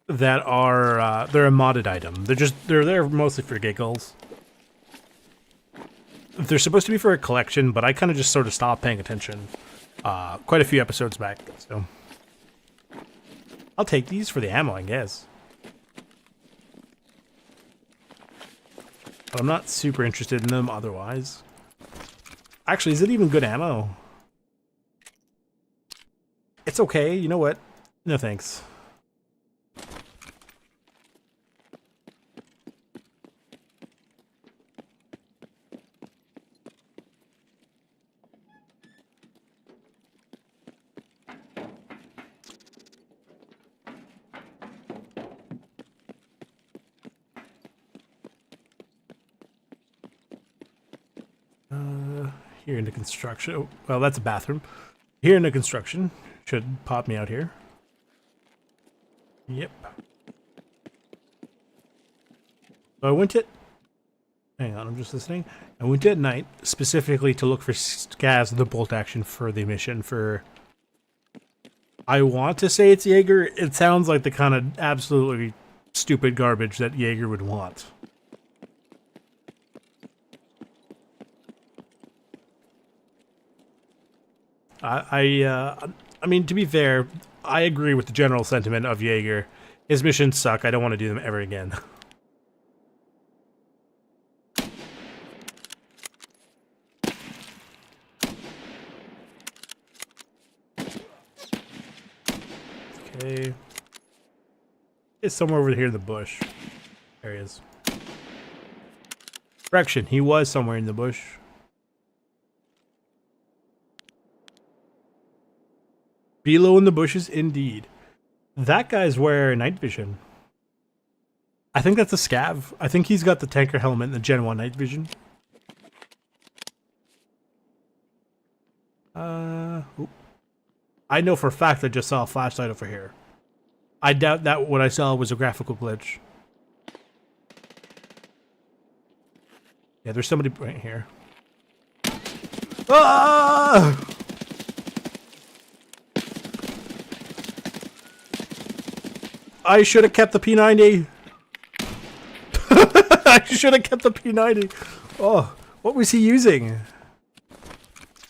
that are they're a modded item. They're there mostly for giggles. They're supposed to be for a collection, but I kind of just sort of stopped paying attention quite a few episodes back. So I'll take these for the ammo, I guess. But I'm not super interested in them otherwise. Actually, is it even good ammo? It's okay. You know what? No thanks. Here in the construction. Oh, well, that's a bathroom. Here in the construction. Should pop me out here. Yep. So I went it. Hang on, I'm just listening. I went at night specifically to look for scavs, the bolt action for the mission. For I want to say it's Jaeger. It sounds like the kind of absolutely stupid garbage that Jaeger would want. I mean, to be fair, I agree with the general sentiment of Jaeger. His missions suck. I don't want to do them ever again. Okay. It's somewhere over here in the bush. There he is. Correction, he was somewhere in the bush. Below in the bushes, indeed. That guy's wearing night vision. I think that's a scav. I think he's got the tanker helmet and the Gen 1 night vision. Oop. I know for a fact I just saw a flashlight over here. I doubt that what I saw was a graphical glitch. Yeah, there's somebody right here. Ah! I should have kept the P90. I should have kept the P90. Oh, what was he using?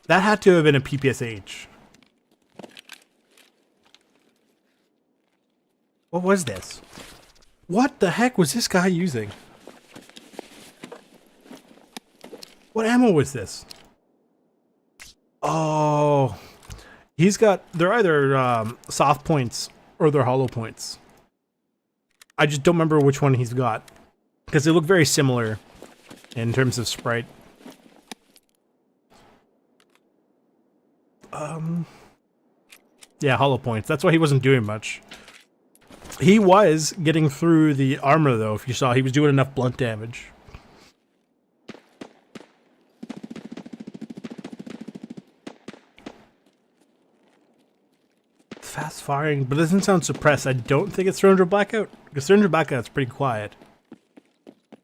That had to have been a PPSH. What was this? What the heck was this guy using? What ammo was this? Oh, he's got, they're either soft points or they're hollow points. I just don't remember which one he's got, because they look very similar in terms of sprite. Yeah, hollow points. That's why he wasn't doing much. He was getting through the armor, though. If you saw, he was doing enough blunt damage. Fast firing, but it doesn't sound suppressed. I don't think it's 300 Blackout, because 300 Blackout's pretty quiet.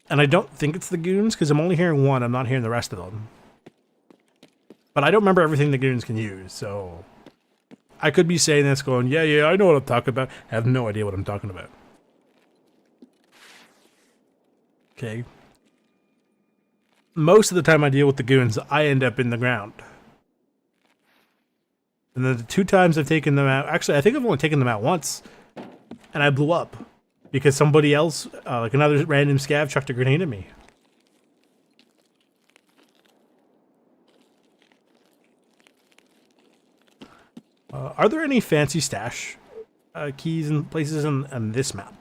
And I don't think it's the goons, because I'm only hearing one. I'm not hearing the rest of them. But I don't remember everything the goons can use, so I could be saying this going, yeah, I know what I'm talking about. I have no idea what I'm talking about. Okay. Most of the time I deal with the goons, I end up in the ground. And then the 2 times I've taken them out, actually, I think I've only taken them out once, and I blew up because somebody else, like another random scav, chucked a grenade at me. Are there any fancy stash keys and places on this map?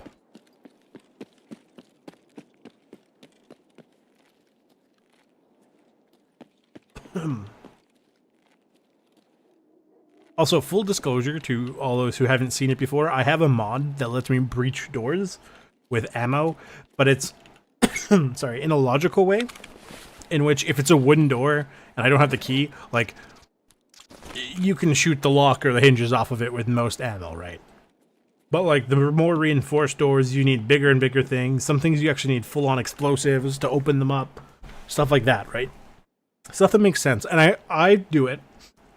Also, full disclosure to all those who haven't seen it before, I have a mod that lets me breach doors with ammo, but it's, sorry, in a logical way, in which if it's a wooden door and I don't have the key, like, you can shoot the lock or the hinges off of it with most ammo, right? But like the more reinforced doors, you need bigger and bigger things. Some things you actually need full-on explosives to open them up. Stuff like that, right? Stuff that makes sense. And I do it.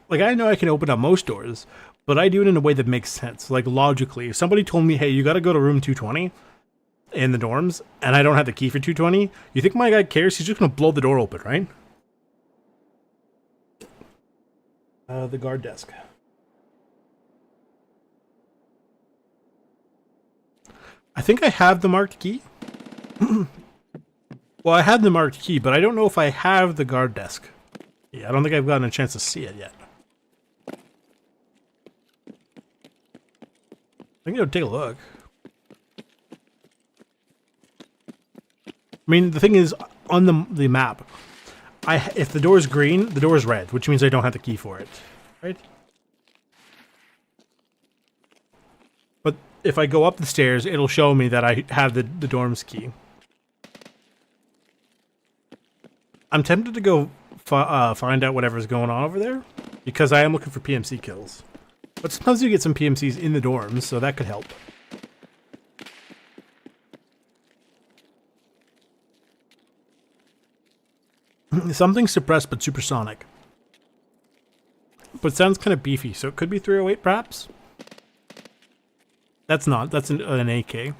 Like, I know I can open up most doors, but I do it in a way that makes sense. Like, logically. If somebody told me, hey, you gotta go to room 220 in the dorms, and I don't have the key for 220, you think my guy cares? He's just gonna blow the door open, right? The guard desk. I think I have the marked key. Well, I have the marked key, but I don't know if I have the guard desk. Yeah. key. I don't think I've gotten a chance to see it yet. I can go take a look. I mean, the thing is, on the map, if the door is green, the door is red, which means I don't have the key for it, right? But if I go up the stairs, it'll show me that I have the dorm's key. I'm tempted to go find out whatever's going on over there, because I am looking for PMC kills. But sometimes you get some PMCs in the dorms, so that could help. Something suppressed but supersonic. But sounds kind of beefy, so it could be 308 perhaps? That's not, that's an AK.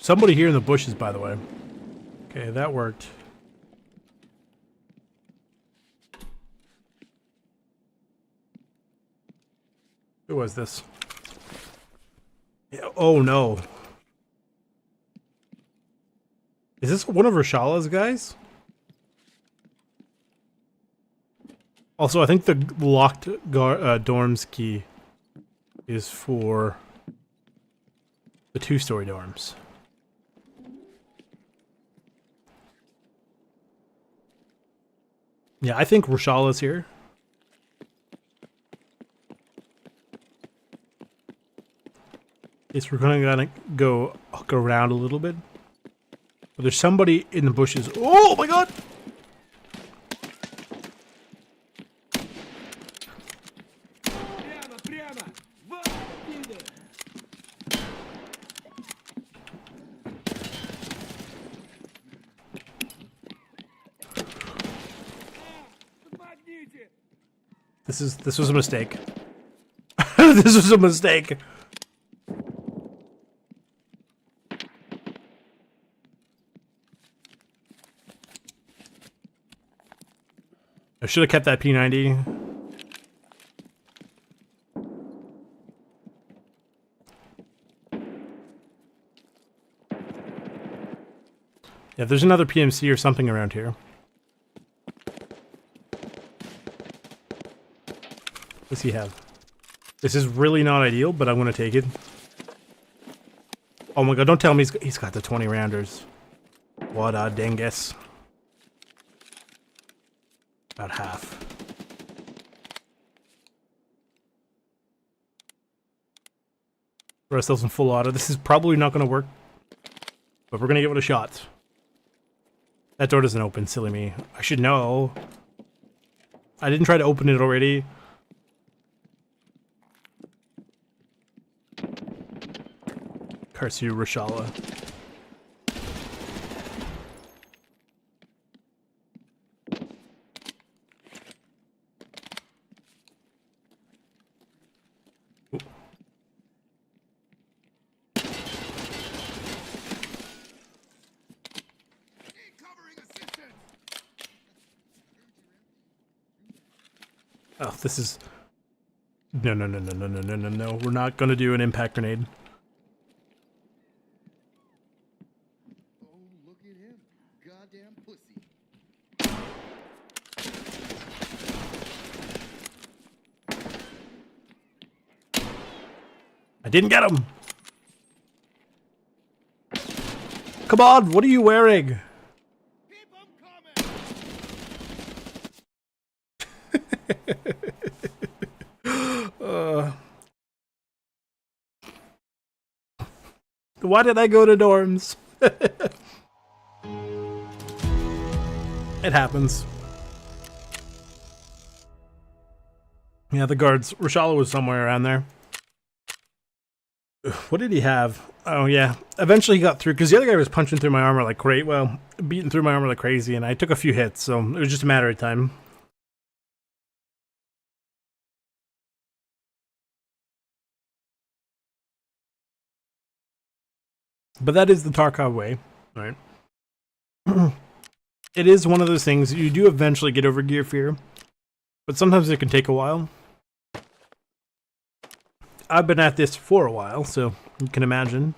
Somebody here in the bushes, by the way. Okay, that worked. Who was this? Yeah, oh no. Is this one of Rashala's guys? Also, I think the locked dorms key is for the 2-story dorms. Yeah, I think Rashala's here. Guess we're gonna go around a little bit. But there's somebody in the bushes. Oh my god! This was a mistake. This was a mistake. I should have kept that P90. Yeah, there's another PMC or something around here. What's he have? This is really not ideal, but I'm going to take it. Oh my god, don't tell me he's got the 20 rounders. What a dingus. About half. Put ourselves in full auto. This is probably not going to work, but we're going to give it a shot. That door doesn't open, silly me. I should know. I didn't try to open it already. Curse you, Rashala. Oh, this is... No. We're not gonna do an impact grenade. Oh, look at him. Goddamn pussy. I didn't get him! Come on, what are you wearing? Keep him coming. Why did I go to dorms? It happens. Yeah, the guards. Rashala was somewhere around there. What did he have? Oh, yeah. Eventually he got through, because the other guy was punching through my armor like crazy. Well, beating through my armor like crazy, and I took a few hits, so it was just a matter of time. But that is the Tarkov way, right? It is one of those things you do eventually get over gear fear, but sometimes it can take a while. I've been at this for a while, so you can imagine.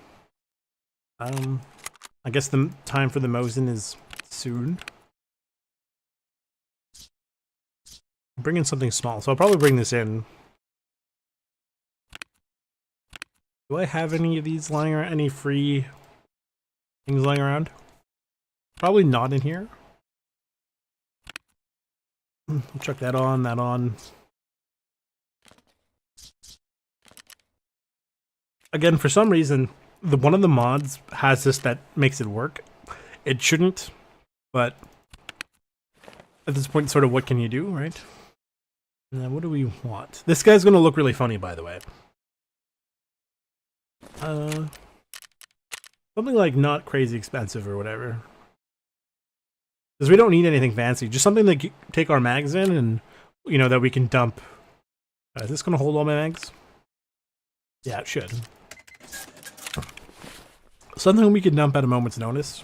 I guess the time for the Mosin is soon. I'm bringing something small, so I'll probably bring this in. Do I have any of these lying around? Any free things lying around? Probably not in here. Chuck that on, that on. Again, for some reason, one of the mods has this that makes it work. It shouldn't, but at this point, sort of what can you do, right? Now, what do we want? This guy's going to look really funny, by the way. Something like not crazy expensive or whatever. Because we don't need anything fancy. Just something to take our mags in and, you know, that we can dump. Is this going to hold all my mags? Yeah, it should. Something we can dump at a moment's notice.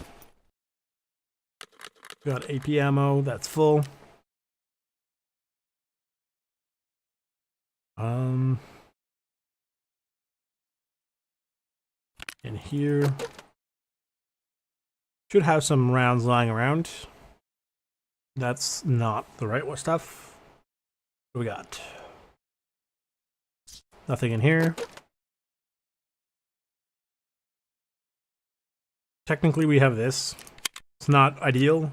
Got AP ammo, that's full. In here. Should have some rounds lying around. That's not the right stuff. What do we got? Nothing in here. Technically we have this. It's not ideal.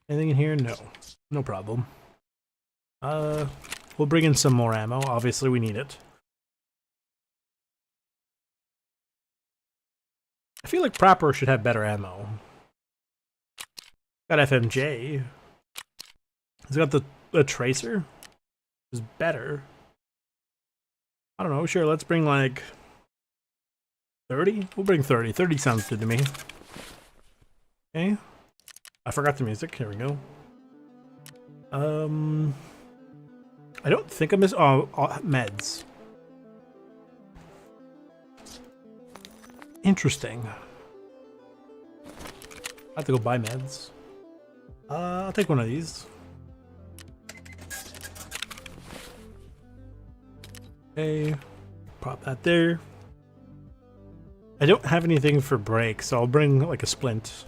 Anything in here? No. No problem. We'll bring in some more ammo. Obviously we need it. I feel like Proper should have better ammo. Got FMJ. He's got the Tracer. Is better. I don't know, sure, let's bring like 30? We'll bring 30. 30 sounds good to me. Okay. I forgot the music. Here we go. I don't think I missed meds. Interesting. I have to go buy meds. I'll take one of these. Okay, pop that there. I don't have anything for break, so I'll bring like a splint.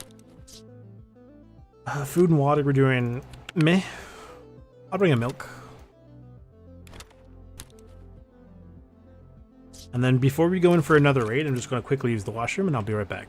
Food and water, we're doing meh. I'll bring a milk. And then before we go in for another raid, I'm just going to quickly use the washroom and I'll be right back.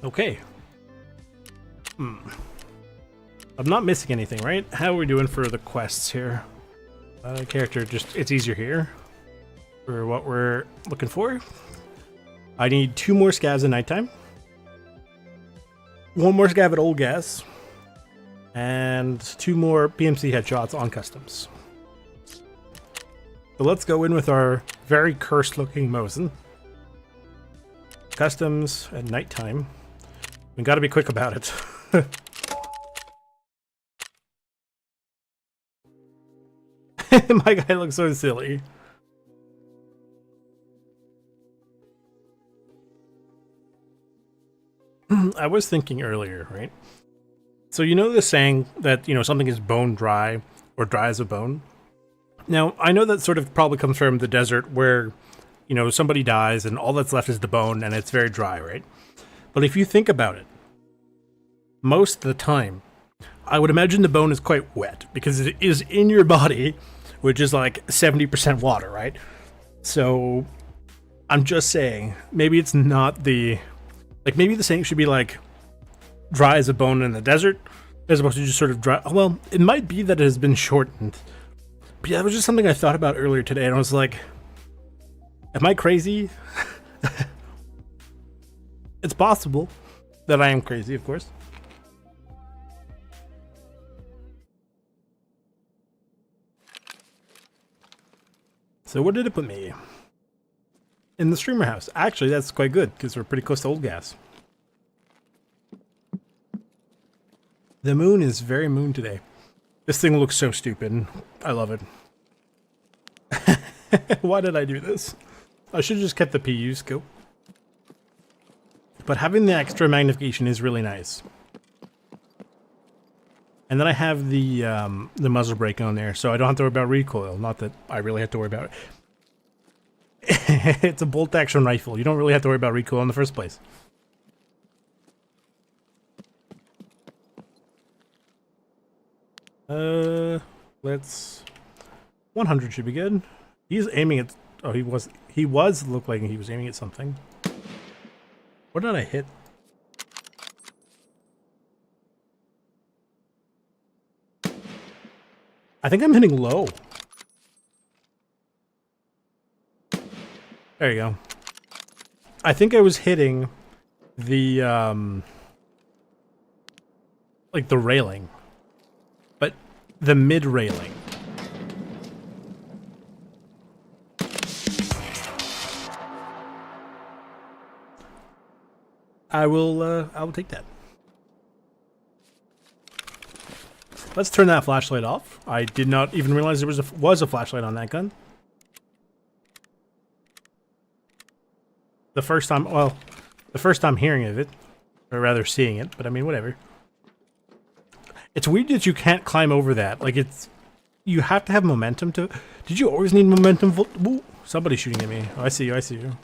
Okay. I'm not missing anything, right? How are we doing for the quests here? Character, just, it's easier here for what we're looking for. I need 2 more scavs at nighttime. 1 more scav at old gas. And 2 more PMC headshots on customs. So let's go in with our very cursed looking Mosin. Customs at nighttime. We gotta be quick about it. My guy looks so silly. I was thinking earlier, right? So you know the saying that, something is bone dry or dry as a bone? Now, I know that sort of probably comes from the desert where, somebody dies and all that's left is the bone and it's very dry, right? But if you think about it, most of the time, I would imagine the bone is quite wet because it is in your body, which is like 70% water, right? So I'm just saying, maybe it's not maybe the saying should be like dry as a bone in the desert as opposed to just sort of dry. Well, it might be that it has been shortened. But yeah, it was just something I thought about earlier today, and I was like, am I crazy? It's possible that I am crazy, of course. So what did it put me? In the streamer house. Actually, that's quite good, because we're pretty close to old gas. The moon is very moon today. This thing looks so stupid. I love it. Why did I do this? I should have just kept the PU scope. But having the extra magnification is really nice. And then I have the muzzle brake on there, so I don't have to worry about recoil. Not that I really have to worry about it. It's a bolt action rifle. You don't really have to worry about recoil in the first place. Let's 100 should be good. He's aiming at he was looked like he was aiming at something. What did I hit? I think I'm hitting low. There you go. I think I was hitting the like the railing, but the mid railing. I will take that. Let's turn that flashlight off. I did not even realize there was a flashlight on that gun. The first time hearing of it, or rather seeing it, but I mean, whatever. It's weird that you can't climb over that. Like, you have to have momentum to... Did you always need momentum? Ooh, somebody's shooting at me. Oh, I see you, I see you.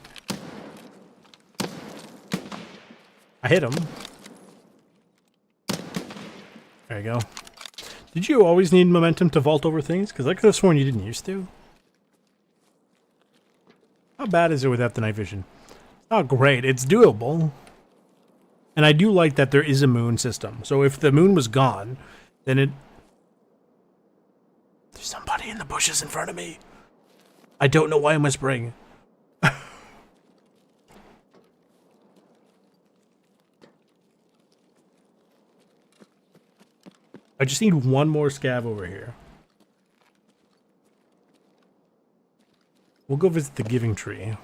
I hit him. There you go. Did you always need momentum to vault over things? Because I could have sworn you didn't used to. How bad is it without the night vision? Not great. It's doable. And I do like that there is a moon system. So if the moon was gone, then it... There's somebody in the bushes in front of me. I don't know why I'm whispering. I just need one more scav over here. We'll go visit the Giving Tree.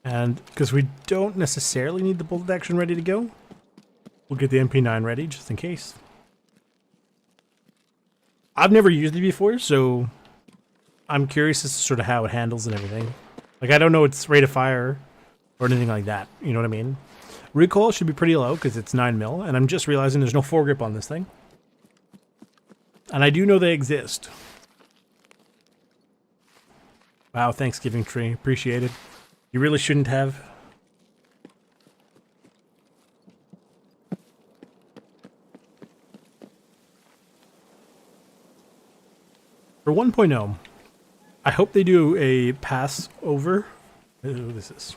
And because we don't necessarily need the bolt action ready to go, we'll get the MP9 ready just in case. I've never used it before, so I'm curious as to sort of how it handles and everything. Like, I don't know its rate of fire or anything like that. You know what I mean? Recoil should be pretty low because it's 9mm, and I'm just realizing there's no foregrip on this thing. And I do know they exist. Wow, thanks, Giving Tree. Appreciate it. You really shouldn't have. For 1.0, I hope they do a pass over. Ooh, this is...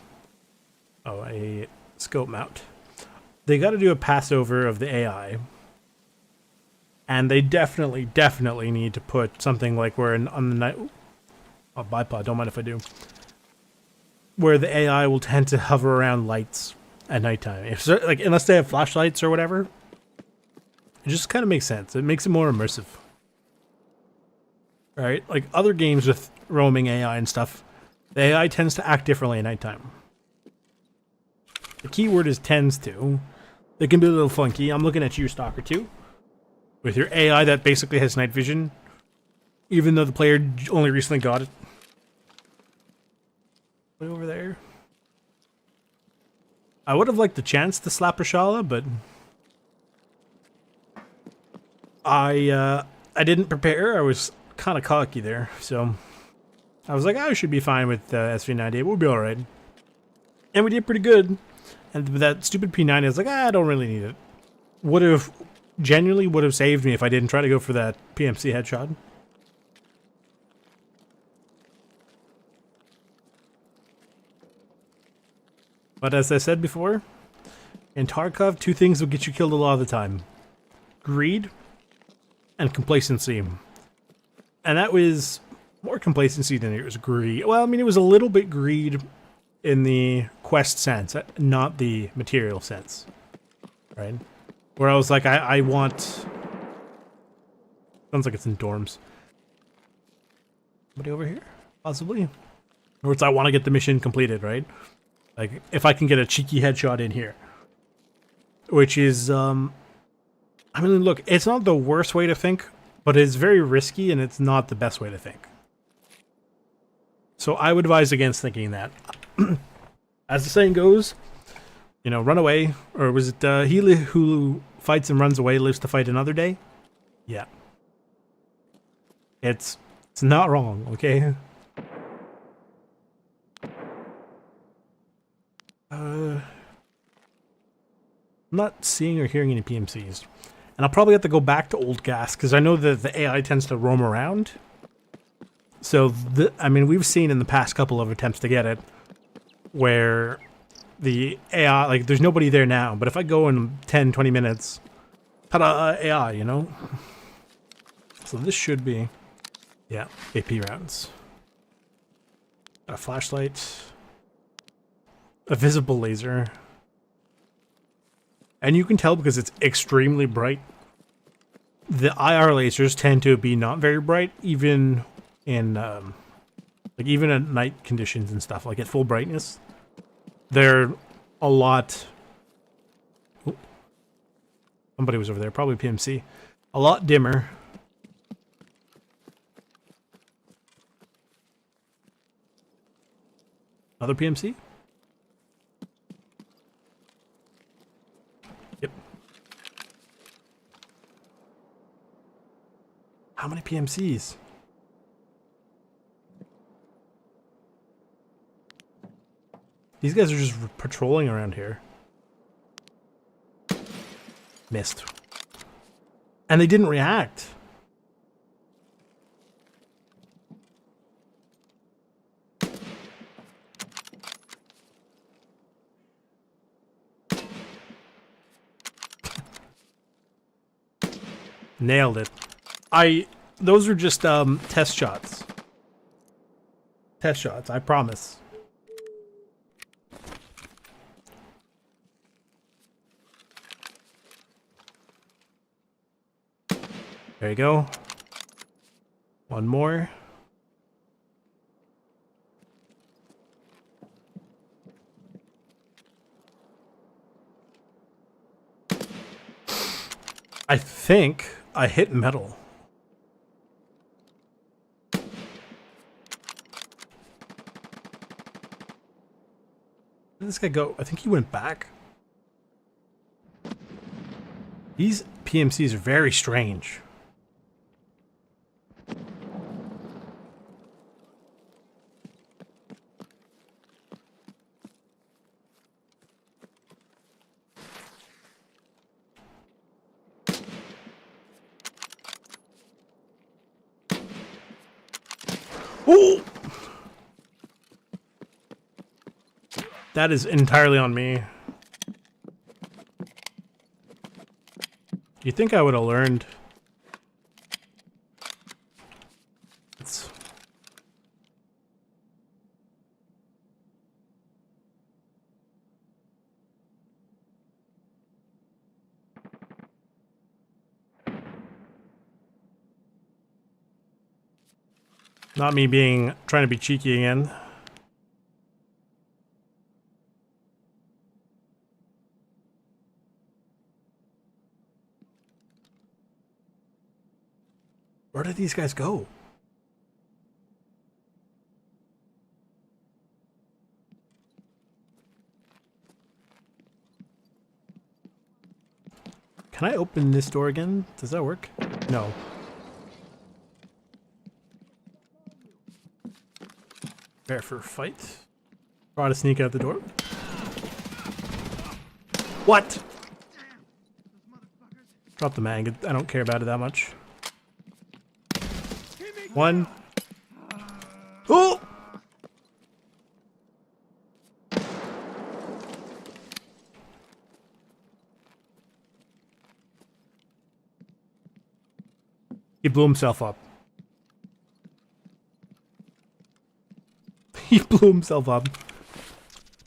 Oh, a scope mount. They got to do a passover of the AI. And they definitely need to put something like where on the night... Oh, bipod, don't mind if I do. Where the AI will tend to hover around lights at nighttime. If like, unless they have flashlights or whatever. It just kind of makes sense. It makes it more immersive. Right? Like other games with roaming AI and stuff, the AI tends to act differently at nighttime. The keyword is tends to. They can be a little funky. I'm looking at you, Stalker 2. With your AI that basically has night vision. Even though the player only recently got it. Way over there. I would have liked the chance to slap Rashala, but I didn't prepare. I was kind of cocky there, so I was like, I should be fine with SV98. We'll be all right, and we did pretty good. And with that stupid P90, I was like, I don't really need it. Genuinely would have saved me if I didn't try to go for that PMC headshot. But as I said before, in Tarkov, two things will get you killed a lot of the time. Greed and complacency. And that was more complacency than it was greed. Well, I mean, it was a little bit greed in the quest sense, not the material sense. Right? Where I was like, I want... Sounds like it's in dorms. Somebody over here? Possibly? Or it's I want to get the mission completed, right? Like, if I can get a cheeky headshot in here. Which is, I mean, look, it's not the worst way to think, but it's very risky and it's not the best way to think. So I would advise against thinking that. As the saying goes, you know, run away. Or was it, he who fights and runs away lives to fight another day? Yeah. It's not wrong, okay? I'm not seeing or hearing any PMCs. And I'll probably have to go back to old gas, because I know that the AI tends to roam around. So, I mean, we've seen in the past couple of attempts to get it, where the AI, like, there's nobody there now, but if I go in 10, 20 minutes, ta-da, AI, you know? So this should be, yeah, AP rounds. Got a flashlight. A visible laser. And you can tell because it's extremely bright. The IR lasers tend to be not very bright, even in like even at night conditions and stuff, like at full brightness. They're a lot. Oh, somebody was over there, probably PMC. A lot dimmer. Another PMC? Yep. How many PMCs? These guys are just patrolling around here. Missed. And they didn't react. Nailed it. Those are just test shots. Test shots, I promise. There you go. One more. I think I hit metal. Where did this guy go? I think he went back. These PMCs are very strange. Ooh! That is entirely on me. You think I would have learned? It's... Not me trying to be cheeky again. Where did these guys go? Can I open this door again? Does that work? No. Prepare for a fight. Try to sneak out the door. What? Drop the mag. I don't care about it that much. One. Oh! He blew himself up. He blew himself up.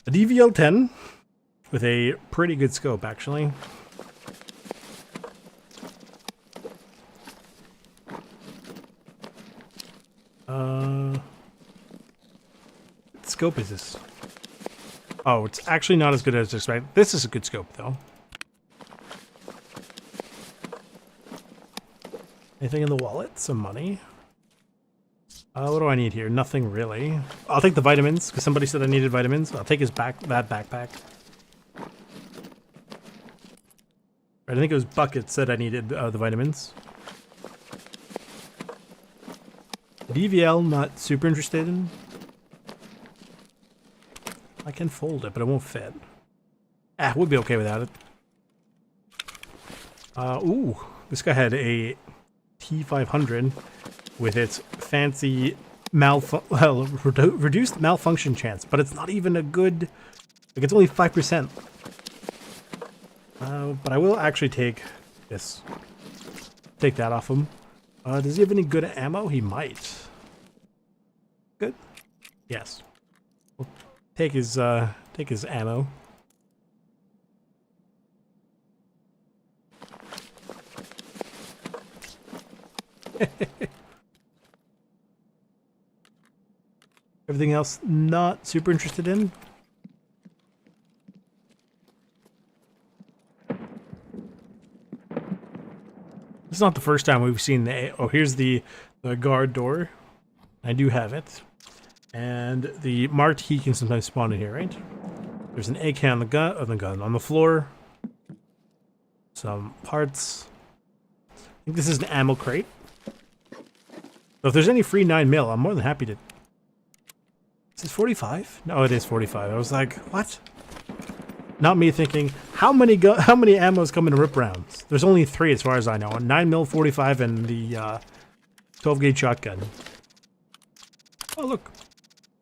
A DVL-10 with a pretty good scope, actually. What scope is this? Oh, it's actually not as good as expected. This is a good scope, though. Anything in the wallet? Some money. What do I need here? Nothing really. I'll take the vitamins, because somebody said I needed vitamins. I'll take that backpack. I think it was Bucket said I needed the vitamins. DVL, not super interested in. I can fold it, but it won't fit. Ah, we'll be okay without it. Ooh, this guy had a T500 with its fancy reduced malfunction chance, but it's not even a good, like it's only 5%. But I will actually take this. Take that off him. Does he have any good ammo? He might. Good. Yes. We'll take his ammo. Everything else not super interested in. It's not the first time we've seen the... Oh, here's the guard door. I do have it. And the marked key can sometimes spawn in here, right? There's an AK on the gun, on the floor. Some parts. I think this is an ammo crate. So if there's any free 9mm, I'm more than happy to... Is this 45? No, it is 45. I was like, what? Not me thinking, how many ammos come in rip rounds? There's only 3 as far as I know. 9mm, 45, and the 12 gauge shotgun. Oh look,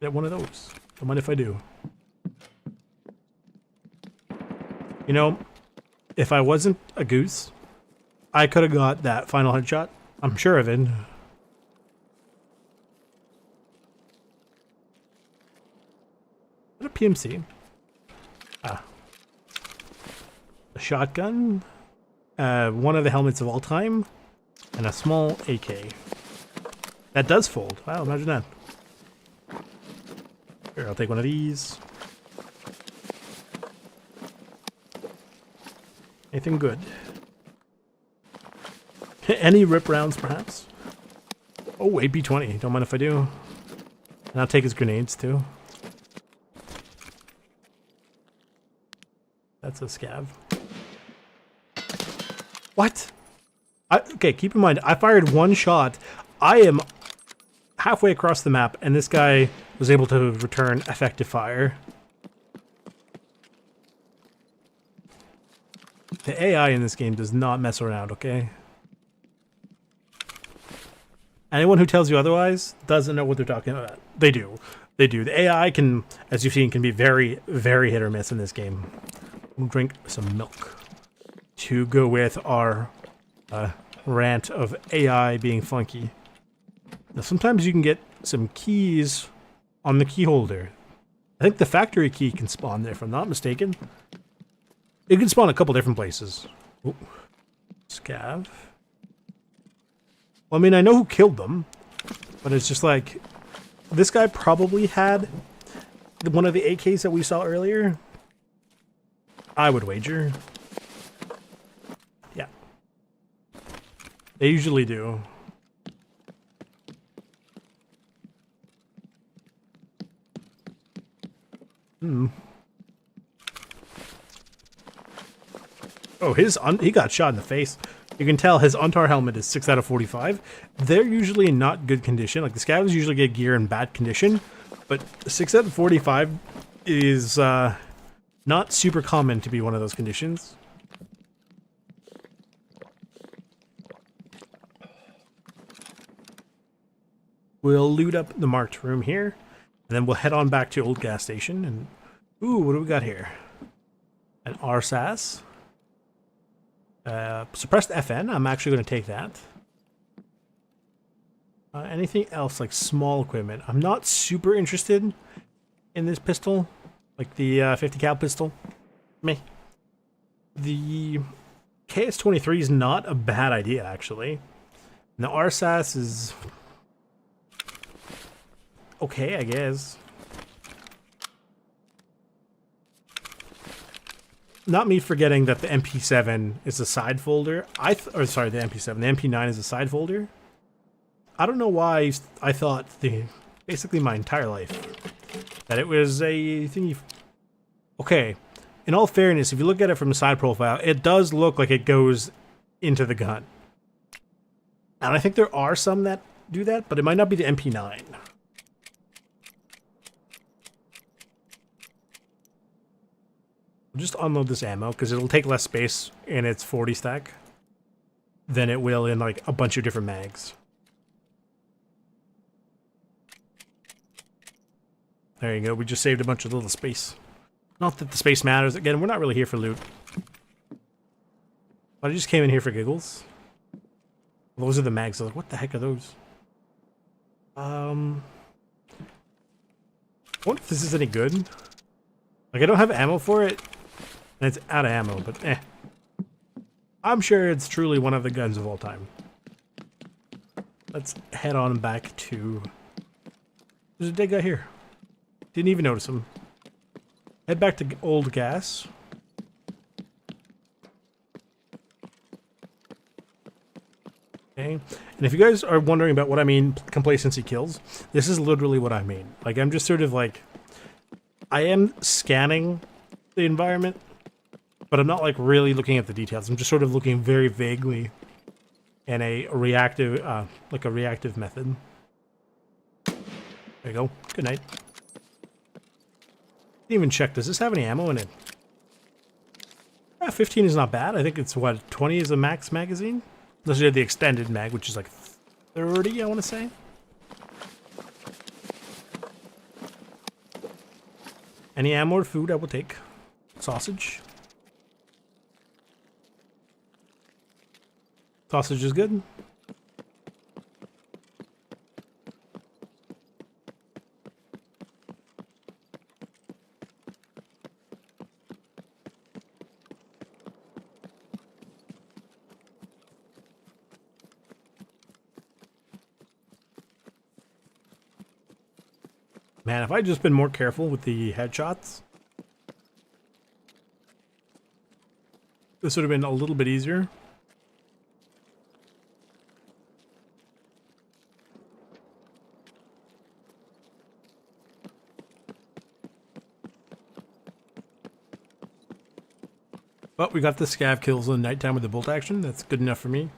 get one of those. Don't mind if I do. You know, if I wasn't a goose, I could have got that final headshot. I'm sure of it. What a PMC. Ah. A shotgun, one of the helmets of all time, and a small AK. That does fold. Wow, imagine that. Here, I'll take one of these. Anything good? Any rip rounds, perhaps? Oh, AP-20. Don't mind if I do. And I'll take his grenades, too. That's a scav. What? Okay, keep in mind, I fired one shot. I am halfway across the map, and this guy was able to return effective fire. The AI in this game does not mess around, okay? Anyone who tells you otherwise doesn't know what they're talking about. They do. They do. The AI can, as you've seen, can be very, very hit or miss in this game. We'll drink some milk to go with our rant of AI being funky. Now, sometimes you can get some keys on the key holder. I think the factory key can spawn there, if I'm not mistaken. It can spawn a couple different places. Ooh. Scav. Well, I mean, I know who killed them, but it's just like, this guy probably had one of the AKs that we saw earlier. I would wager. Yeah. They usually do. Oh, he got shot in the face. You can tell his Untar helmet is 6 out of 45. They're usually in not good condition. Like, the scavs usually get gear in bad condition, but 6 out of 45 is not super common to be one of those conditions. We'll loot up the marked room here, and then we'll head on back to old gas station. And ooh, what do we got here? An RSAS. Suppressed FN. I'm actually going to take that. Anything else like small equipment? I'm not super interested in this pistol, like the 50 cal pistol. Meh. The KS-23 is not a bad idea actually. And the RSAS is okay, I guess. Not me forgetting that the MP7 is a side folder. Or sorry, the MP7. The MP9 is a side folder. I don't know why I thought basically my entire life that it was a thingy. Okay, in all fairness, if you look at it from the side profile, it does look like it goes into the gun. And I think there are some that do that, but it might not be the MP9. Just unload this ammo because it'll take less space in its 40 stack than it will in like a bunch of different mags. There you go. We just saved a bunch of little space. Not that the space matters. Again, we're not really here for loot. But I just came in here for giggles. Those are the mags. I was like, what the heck are those? I wonder if this is any good. Like, I don't have ammo for it. And it's out of ammo, but eh. I'm sure it's truly one of the guns of all time. Let's head on back to... There's a dead guy here. Didn't even notice him. Head back to old gas. Okay. And if you guys are wondering about what I mean, complacency kills, this is literally what I mean. Like, I'm just sort of like... I am scanning the environment, but I'm not like really looking at the details. I'm just sort of looking very vaguely in a reactive, like a reactive method. There you go. Good night. Didn't even check. Does this have any ammo in it? 15 is not bad. I think it's what, 20 is a max magazine? Unless you have the extended mag, which is like 30, I want to say. Any ammo or food I will take. Sausage. Sausage is good. Man, if I'd just been more careful with the headshots, this would have been a little bit easier. But we got the scav kills in nighttime with the bolt action. That's good enough for me.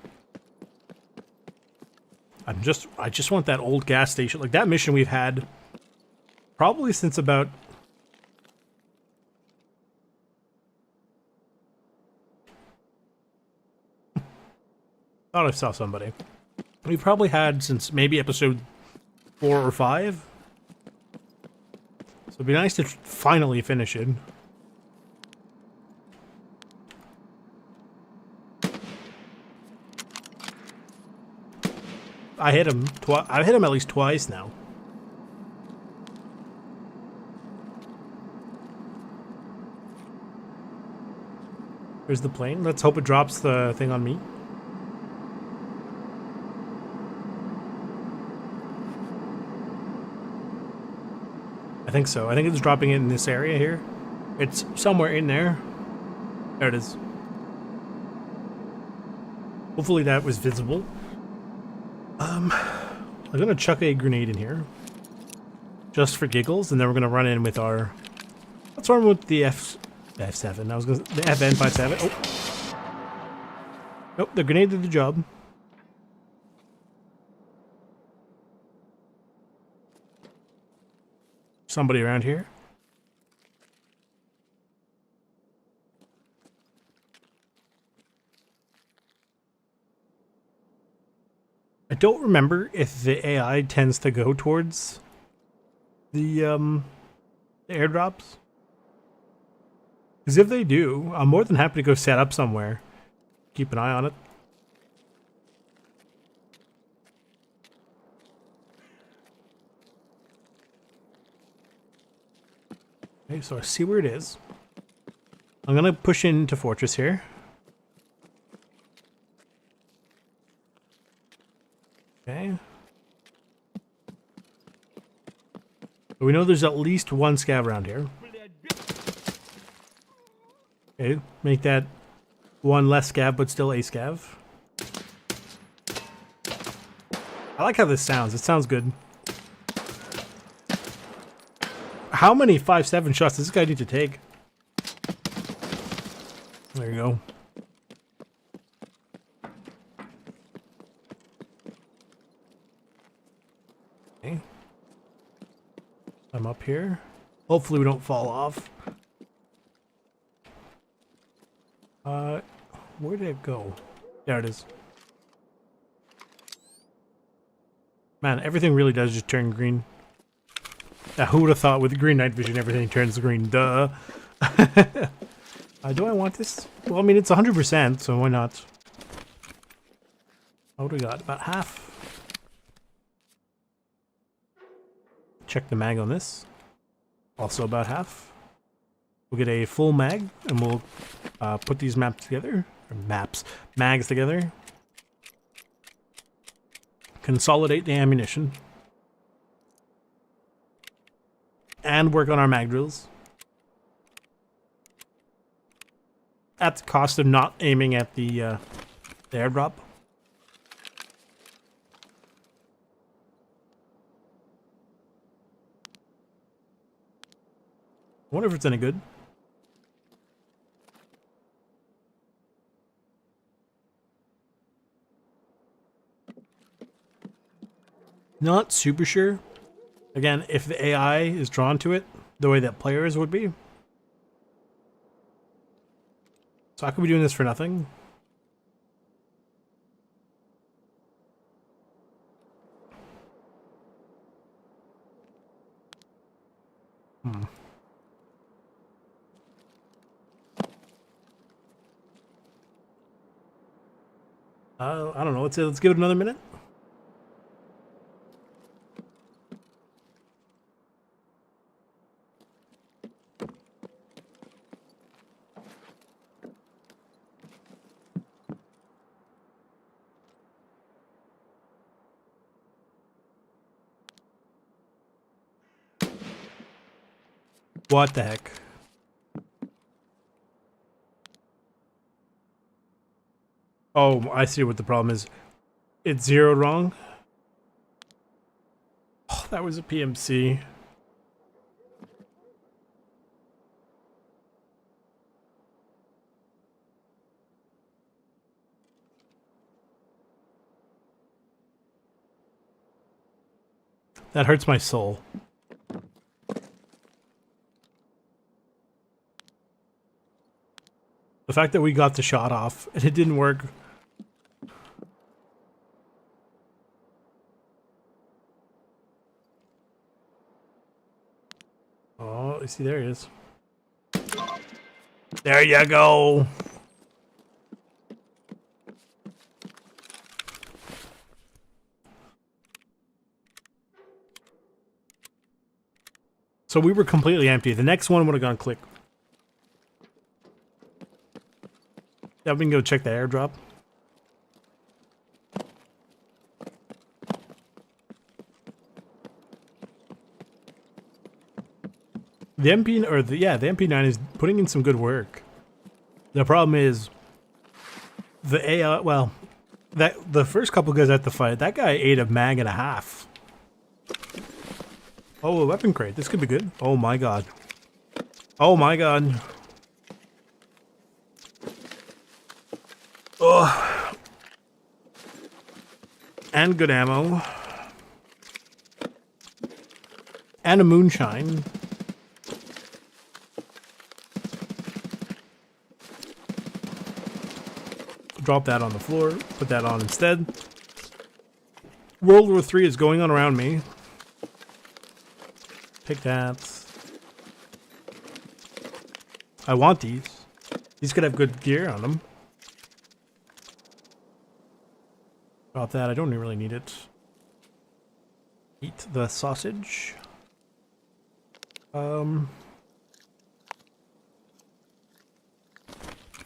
I just want that old gas station. Like, that mission we've had probably since about... Thought I saw somebody. We've probably had since maybe episode 4 or 5. So it'd be nice to finally finish it. I hit him I've hit him at least twice now. Here's the plane. Let's hope it drops the thing on me. I think so. I think it's dropping it in this area here. It's somewhere in there. There it is. Hopefully that was visible. I'm gonna chuck a grenade in here. Just for giggles, and then we're gonna run in with our... Let's run with the F7. I was gonna... The FN57. Oh! Nope, the grenade did the job. Somebody around here? I don't remember if the AI tends to go towards the airdrops. Because if they do, I'm more than happy to go set up somewhere. Keep an eye on it. Okay, so I see where it is. I'm gonna push into Fortress here. Okay. So we know there's at least one scav around here. Okay, make that one less scav, but still a scav. I like how this sounds. It sounds good. How many 5.7 shots does this guy need to take? There you go. Okay. I'm up here. Hopefully we don't fall off. Where did it go? There it is. Man, everything really does just turn green. Who would have thought with green night vision everything turns green? Duh. Do I want this? Well, I mean, it's 100%, so why not? What do we got? About half. Check the mag on this. Also about half. We'll get a full mag, and we'll put these maps together. Or mags together. Consolidate the ammunition. And work on our mag drills. At the cost of not aiming at the airdrop. I wonder if it's any good. Not super sure. Again, if the AI is drawn to it the way that players would be. So I could be doing this for nothing. I don't know. Let's give it another minute. What the heck? Oh, I see what the problem is. It's zeroed wrong. Oh, that was a PMC. That hurts my soul. The fact that we got the shot off and it didn't work. Oh, you see, there he is. There you go. So we were completely empty. The next one would have gone click. Yeah, we can go check the airdrop. The MP9 is putting in some good work. The problem is the AI. Well, the first couple guys at the fight, that guy ate a mag and a half. Oh, a weapon crate. This could be good. Oh my god. Oh my god. Oh, And good ammo. And a moonshine. Drop that on the floor. Put that on instead. World War III is going on around me. Pick that. I want these. These could have good gear on them. Drop that. I don't really need it. Eat the sausage. We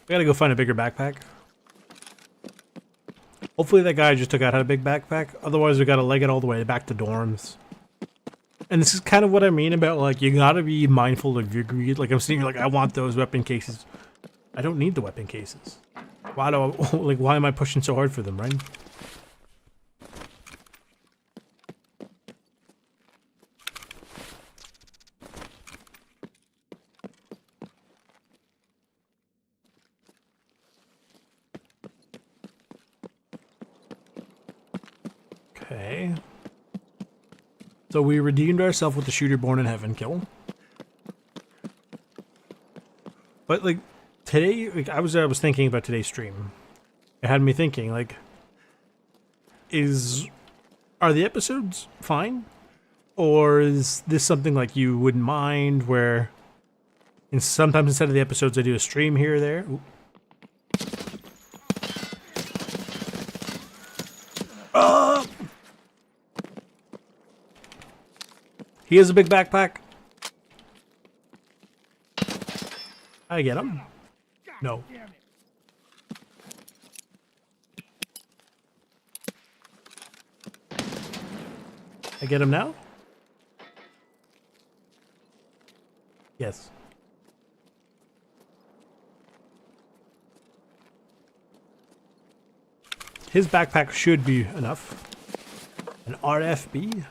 gotta go find a bigger backpack. Hopefully that guy just took out a big backpack. Otherwise we gotta leg it all the way back to dorms. And this is kind of what I mean about, like, you gotta be mindful of your greed. Like, I'm sitting here like, I want those weapon cases. I don't need the weapon cases. Why am I pushing so hard for them, right? Okay. So we redeemed ourselves with the shooter born in heaven kill. But like today, like, I was thinking about today's stream. It had me thinking, like, are the episodes fine? Or is this something like you wouldn't mind where sometimes instead of the episodes I do a stream here or there? Ooh. He has a big backpack. I get him. No. I get him now? Yes. His backpack should be enough. An RFB?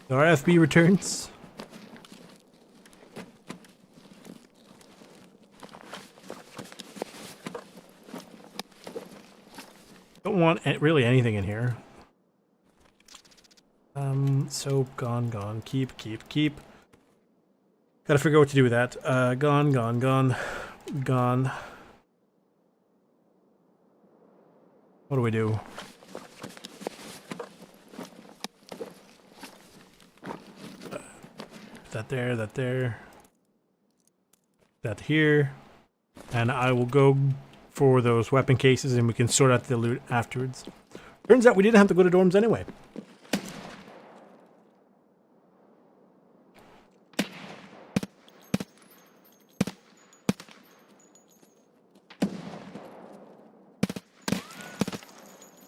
The RFB returns. Don't want really anything in here. Soap, gone. Keep. Gotta figure out what to do with that. Gone. What do we do? That there. That here. And I will go for those weapon cases and we can sort out the loot afterwards. Turns out we didn't have to go to dorms anyway.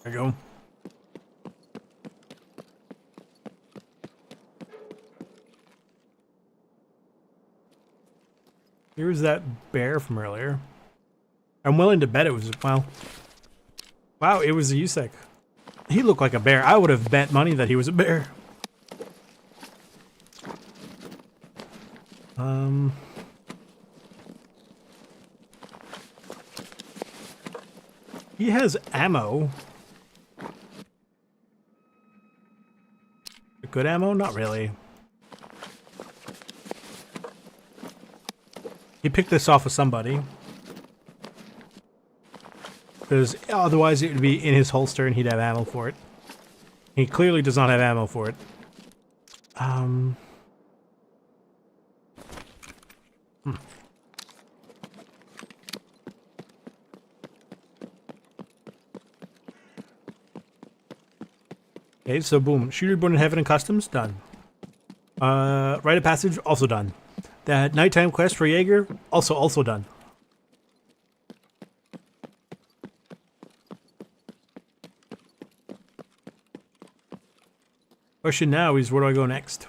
There we go. Here's that bear from earlier. I'm willing to bet it was, wow, it was a USEC. He looked like a bear. I would have bet money that he was a bear. He has ammo. Good ammo? Not really. He picked this off of somebody. Because otherwise it would be in his holster and he'd have ammo for it. He clearly does not have ammo for it. Okay, so boom. Shooter Born in Heaven and Customs, done. Rite of Passage, also done. That nighttime quest for Jaeger, also done. Question now is, where do I go next?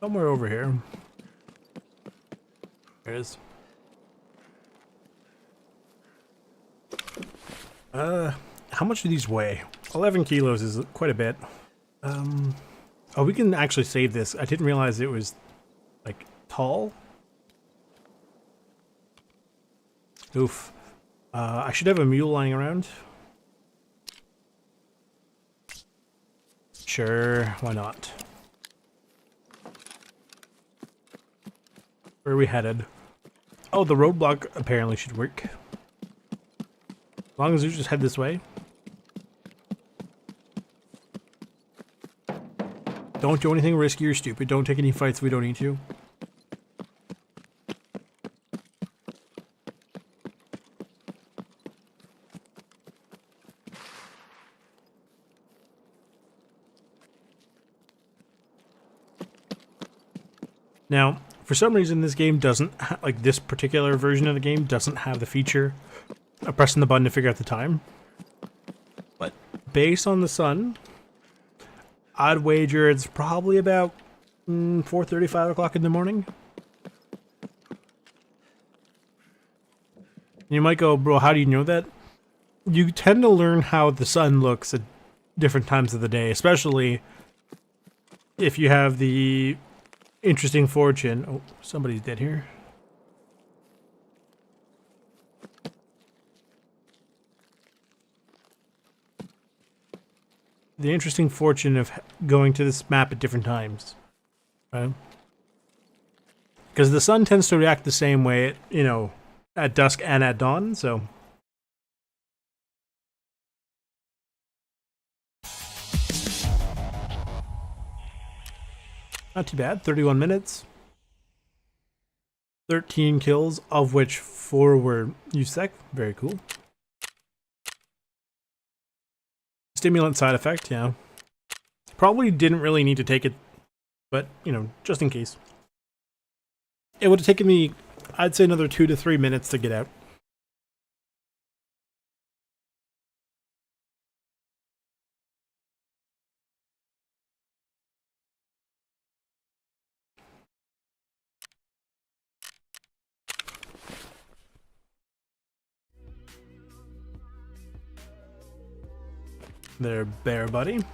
Somewhere over here. There it is. How much do these weigh? 11 kilos is quite a bit. Oh, we can actually save this. I didn't realize it was, like, tall. Oof. I should have a mule lying around. Sure, why not? Where are we headed? Oh, the roadblock apparently should work. As long as we just head this way. Don't do anything risky or stupid. Don't take any fights we don't need to. Now, for some reason, this game doesn't, like this particular version of the game doesn't have the feature of pressing the button to figure out the time. But based on the sun, I'd wager it's probably about 4:30, 5 o'clock in the morning. You might go, bro, how do you know that? You tend to learn how the sun looks at different times of the day, especially if you have the interesting fortune. Oh, somebody's dead here. The interesting fortune of going to this map at different times. Right? Because the sun tends to react the same way, you know, at dusk and at dawn, so. Not too bad. 31 minutes. 13 kills, of which 4 were USEC. Very cool. Stimulant side effect, yeah. Probably didn't really need to take it, but, you know, just in case. It would have taken me, I'd say, another 2 to 3 minutes to get out. Their bear buddy.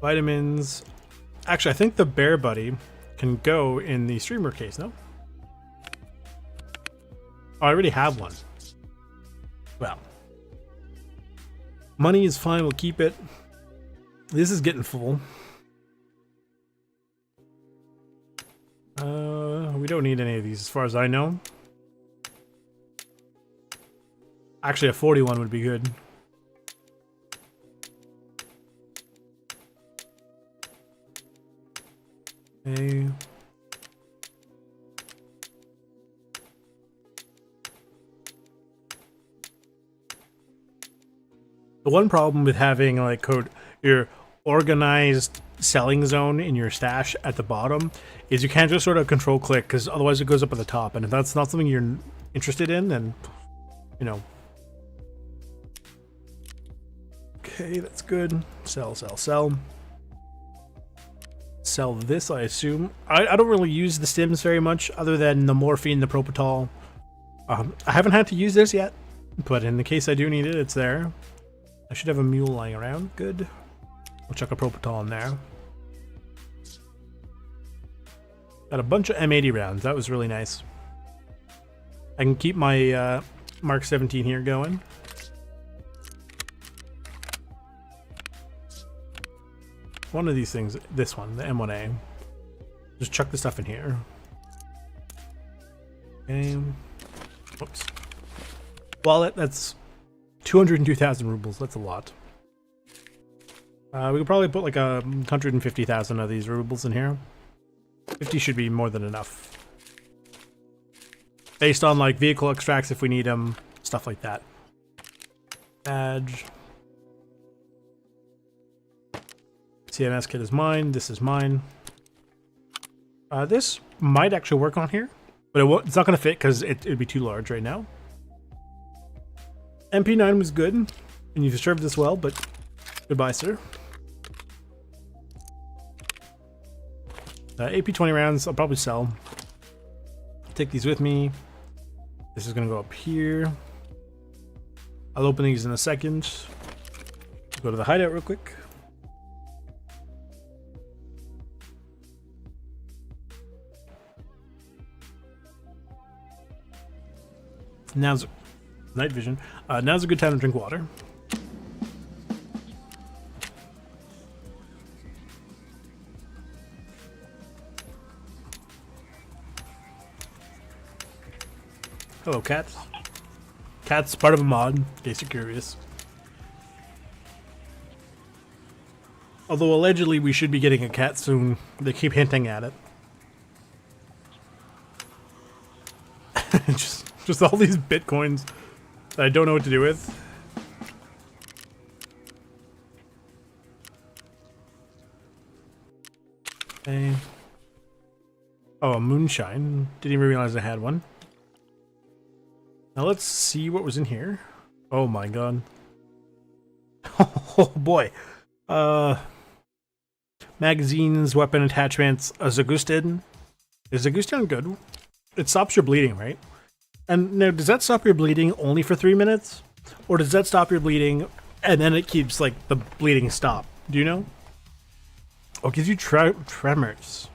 Vitamins. Actually, I think the bear buddy can go in the streamer case, no? Oh, I already have one. Well. Money is fine, we'll keep it. This is getting full. We don't need any of these as far as I know. Actually, a 41 would be good. Okay. The one problem with having like your organized selling zone in your stash at the bottom is you can't just sort of control click, because otherwise it goes up at the top, and if that's not something you're interested in, then you know. Okay, that's good. Sell, sell, sell. Sell this, I assume. I don't really use the stims very much, other than the morphine, the propofol. I haven't had to use this yet, but in the case I do need it, it's there. I should have a mule lying around. Good. I'll chuck a propofol in there. Got a bunch of M80 rounds. That was really nice. I can keep my Mark 17 here going. One of these things, this one, the M1A. Just chuck the stuff in here. Okay. Whoops. Wallet, that's 202,000 rubles. That's a lot. We could probably put like 150,000 of these rubles in here. 50 should be more than enough. Based on like vehicle extracts if we need them, stuff like that. Badge. CMS kit is mine. This is mine. This might actually work on here, but it's not going to fit because it'd be too large right now. MP9 was good, and you've served this well, but goodbye, sir. AP20 rounds, I'll probably sell. Take these with me. This is going to go up here. I'll open these in a second. Go to the hideout real quick. Now's night vision. Now's a good time to drink water. Hello, cats. Cat's part of a mod, in case you're curious. Although allegedly we should be getting a cat soon. They keep hinting at it. just all these bitcoins that I don't know what to do with. Okay. Oh, a moonshine. Didn't even realize I had one. Now let's see what was in here. Oh my god. Oh boy. Magazines, weapon attachments, a Zagustin. Is Zagustin good? It stops your bleeding, right? And now, does that stop your bleeding only for 3 minutes? Or does that stop your bleeding and then it keeps, like, the bleeding stop? Do you know? Oh, it gives you tremors.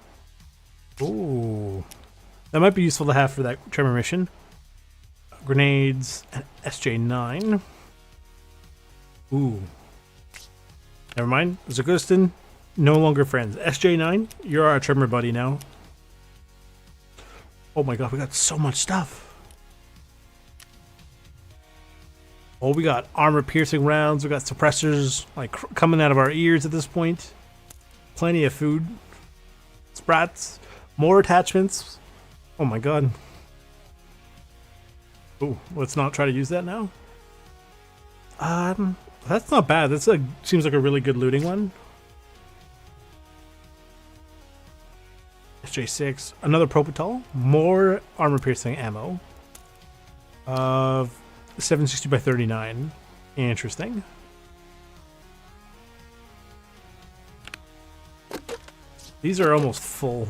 Ooh. That might be useful to have for that tremor mission. Grenades, and SJ9. Ooh. Never mind. Zagustin, no longer friends. SJ9, you're our tremor buddy now. Oh my god, we got so much stuff. Oh, we got armor-piercing rounds. We got suppressors like coming out of our ears at this point. Plenty of food. Sprats. More attachments. Oh my god. Ooh, let's not try to use that now. That's not bad. That's seems like a really good looting one. SJ6, another Propital, more armor-piercing ammo. 760 by 39. Interesting. These are almost full.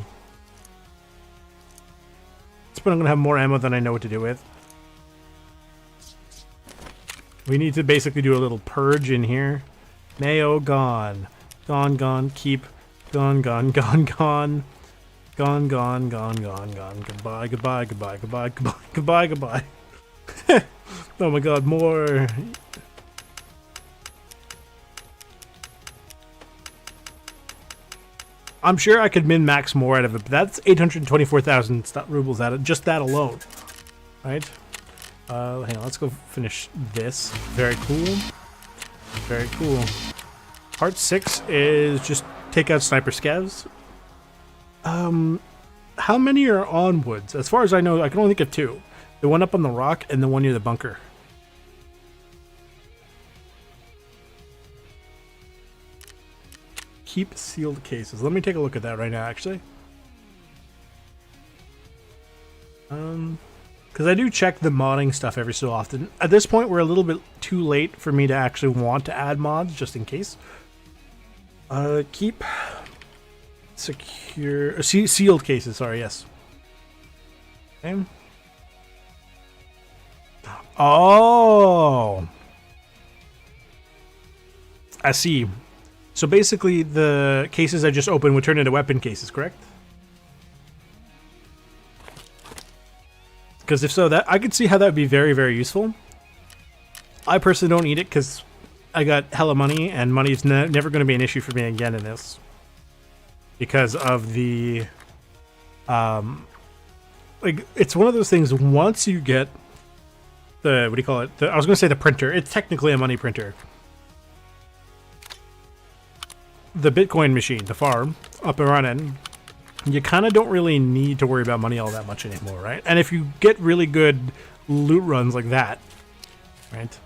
But I'm gonna have more ammo than I know what to do with. We need to basically do a little purge in here. Mayo gone. Gone, gone, keep. Gone, gone, gone, gone. Gone, gone, gone, gone, gone. Goodbye, goodbye, goodbye, goodbye, goodbye, goodbye, goodbye. Oh my god, more. I'm sure I could min-max more out of it, but that's 824,000 rubles out of just that alone. Right? Hang on, let's go finish this. Very cool. Very cool. Part 6 is just take out sniper scavs. How many are on woods? As far as I know, I can only think of 2. The one up on the rock and the one near the bunker. Keep sealed cases. Let me take a look at that right now, actually. Because I do check the modding stuff every so often. At this point, we're a little bit too late for me to actually want to add mods, just in case. Keep secure... sealed cases, sorry, yes. Okay. Oh! I see. So basically, the cases I just opened would turn into weapon cases, correct? Because if so, that I could see how that would be very, very useful. I personally don't need it because I got hella money, and money is never going to be an issue for me again in this. Because of the... like, it's one of those things, once you get the... What do you call it? I was going to say the printer. It's technically a money printer. The Bitcoin machine, the farm, up and running, you kind of don't really need to worry about money all that much anymore, right? And if you get really good loot runs like that, right?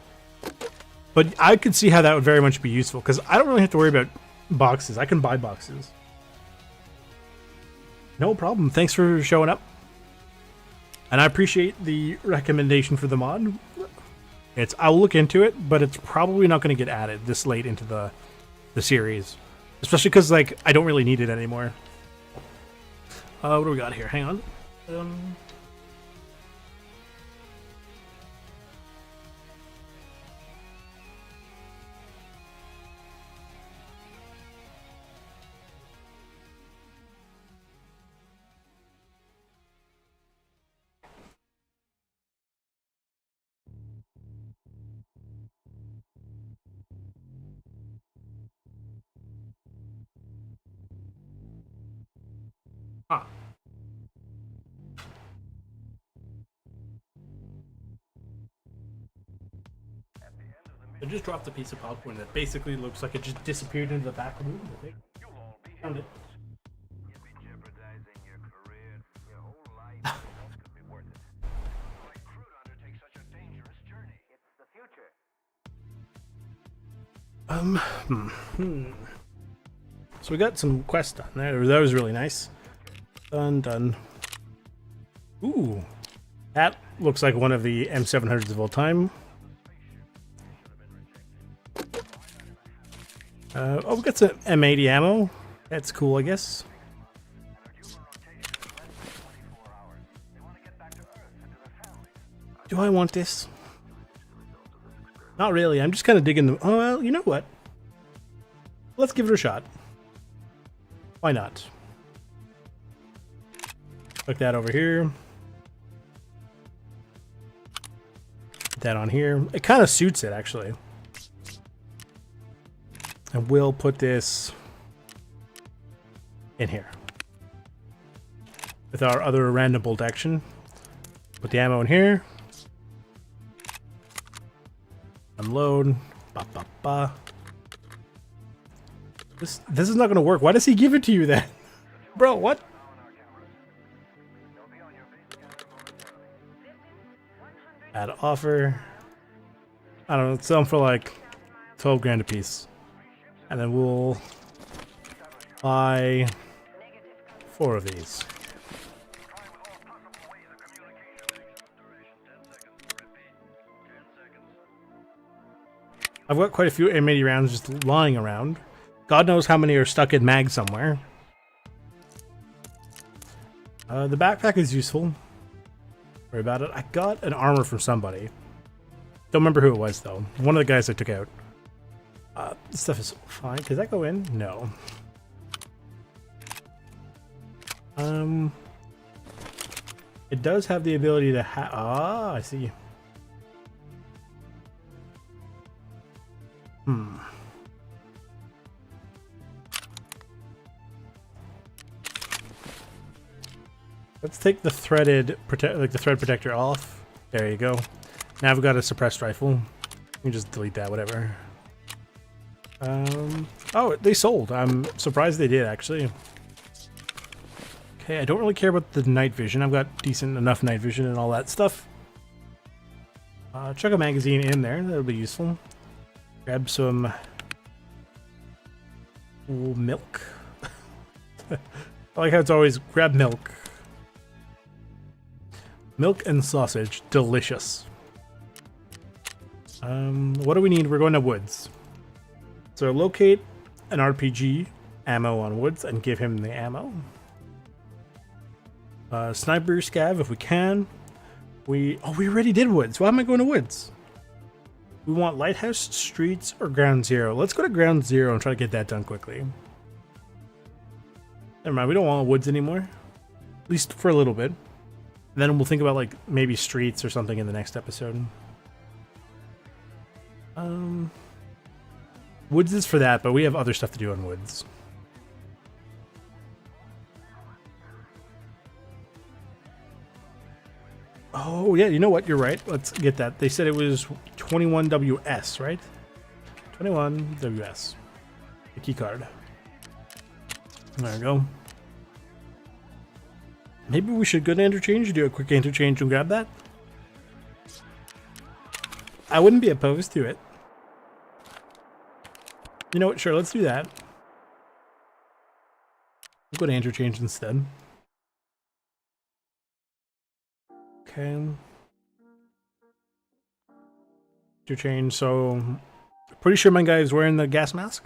But I could see how that would very much be useful, because I don't really have to worry about boxes. I can buy boxes. No problem. Thanks for showing up. And I appreciate the recommendation for the mod. I'll look into it, but it's probably not going to get added this late into the series. Especially because, like, I don't really need it anymore. What do we got here? Hang on. Huh. I just dropped a piece of popcorn that basically looks like it just disappeared into the back room. I think. Found it. So we got some quests done there. That was really nice. Done. Ooh, that looks like one of the M700s of all time. Oh, we got some M80 ammo. That's cool, I guess. Do I want this? Not really. I'm just kind of digging the... Oh, well, you know what? Let's give it a shot. Why not? Put that over here. Put that on here. It kind of suits it, actually. And we'll put this in here. With our other random bolt action. Put the ammo in here. Unload. Ba, ba, ba. This is not gonna work. Why does he give it to you then? Bro, what? Add offer. I don't know, sell them for like 12 grand a piece. And then we'll buy 4 of these. I've got quite a few M80 rounds just lying around. God knows how many are stuck in mag somewhere. The backpack is useful. Don't worry about it. I got an armor from somebody. Don't remember who it was though. One of the guys I took out. This stuff is fine. Does that go in? No. It does have the ability to I see. Let's take the threaded the thread protector off. There you go. Now I've got a suppressed rifle. You can just delete that, whatever. Oh, they sold. I'm surprised they did, actually. Okay, I don't really care about the night vision. I've got decent enough night vision and all that stuff. Chuck a magazine in there. That'll be useful. Grab some milk. I like how it's always grab milk. Milk and sausage. Delicious. What do we need? We're going to Woods. So locate an RPG ammo on Woods and give him the ammo. Sniper scav if we can. We already did Woods. Why am I going to Woods? We want Lighthouse, Streets, or Ground Zero. Let's go to Ground Zero and try to get that done quickly. Never mind, we don't want Woods anymore. At least for a little bit. And then we'll think about like maybe Streets or something in the next episode. Woods is for that, but we have other stuff to do on Woods. Oh, yeah, you know what? You're right. Let's get that. They said it was 21WS, right? 21WS. The key card. There we go. Maybe we should go to interchange, do a quick interchange and grab that. I wouldn't be opposed to it. You know what? Sure, let's do that. We'll go to interchange instead. Okay. Interchange, so... Pretty sure my guy is wearing the gas mask.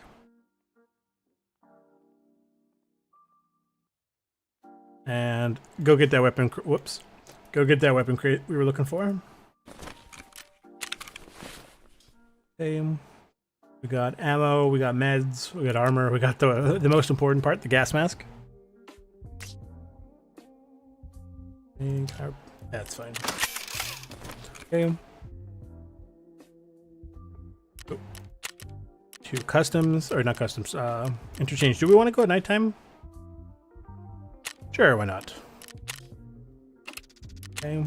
And go get that weapon... Whoops. Go get that weapon crate we were looking for. Okay. We got ammo, we got meds, we got armor, we got the most important part, the gas mask. That's fine. Okay. To customs, or not customs, interchange. Do we want to go at nighttime? Sure, why not? Okay.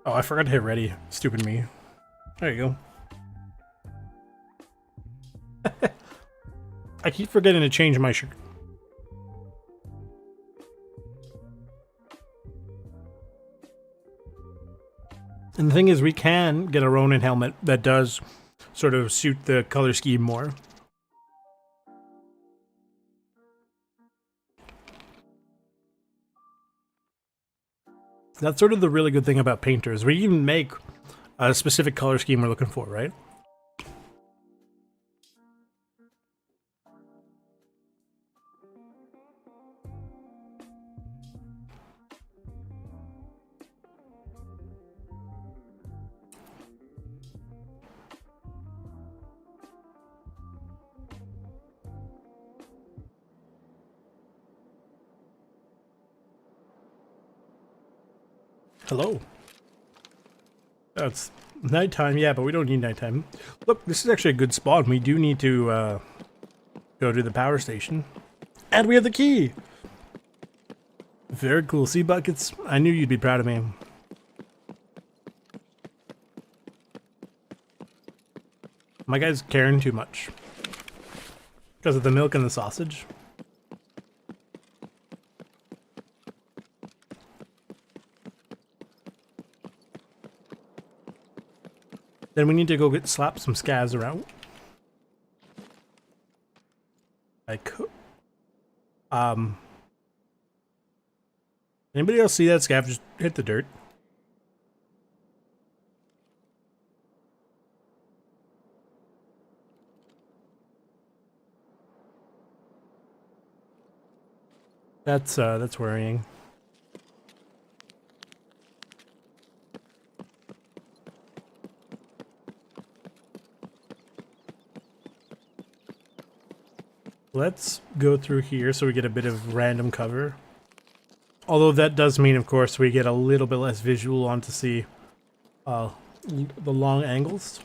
Oh, I forgot to hit ready. Stupid me. There you go. I keep forgetting to change my shirt. And the thing is, we can get a Ronin helmet that does sort of suit the color scheme more. That's sort of the really good thing about painters. We can make a specific color scheme we're looking for, right? Hello. It's nighttime, yeah, but we don't need nighttime. Look, this is actually a good spot. We do need to go to the power station. And we have the key! Very cool. See, Buckets? I knew you'd be proud of me. My guy's caring too much. Because of the milk and the sausage. Then we need to go slap some scavs around. Like, anybody else see that scav just hit the dirt? That's worrying. Let's go through here so we get a bit of random cover. Although that does mean, of course, we get a little bit less visual on to see the long angles.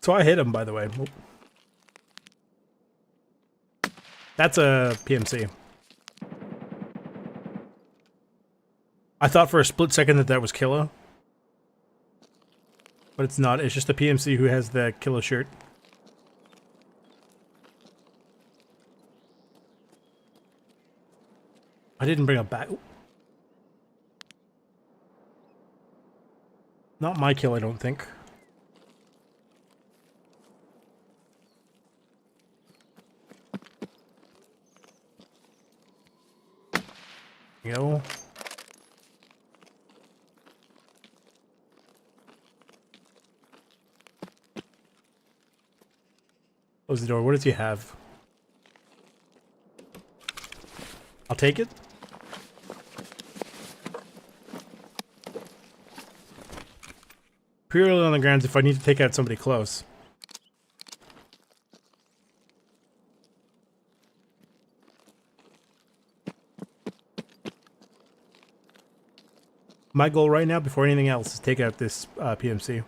So I hit him, by the way. That's a PMC. I thought for a split second that was Killa. But it's not. It's just a PMC who has the Killa shirt. I didn't bring a back. Not my kill, I don't think. You know. Close the door. What does he have? I'll take it. Purely on the grounds if I need to take out somebody close. My goal right now, before anything else, is take out this PMC.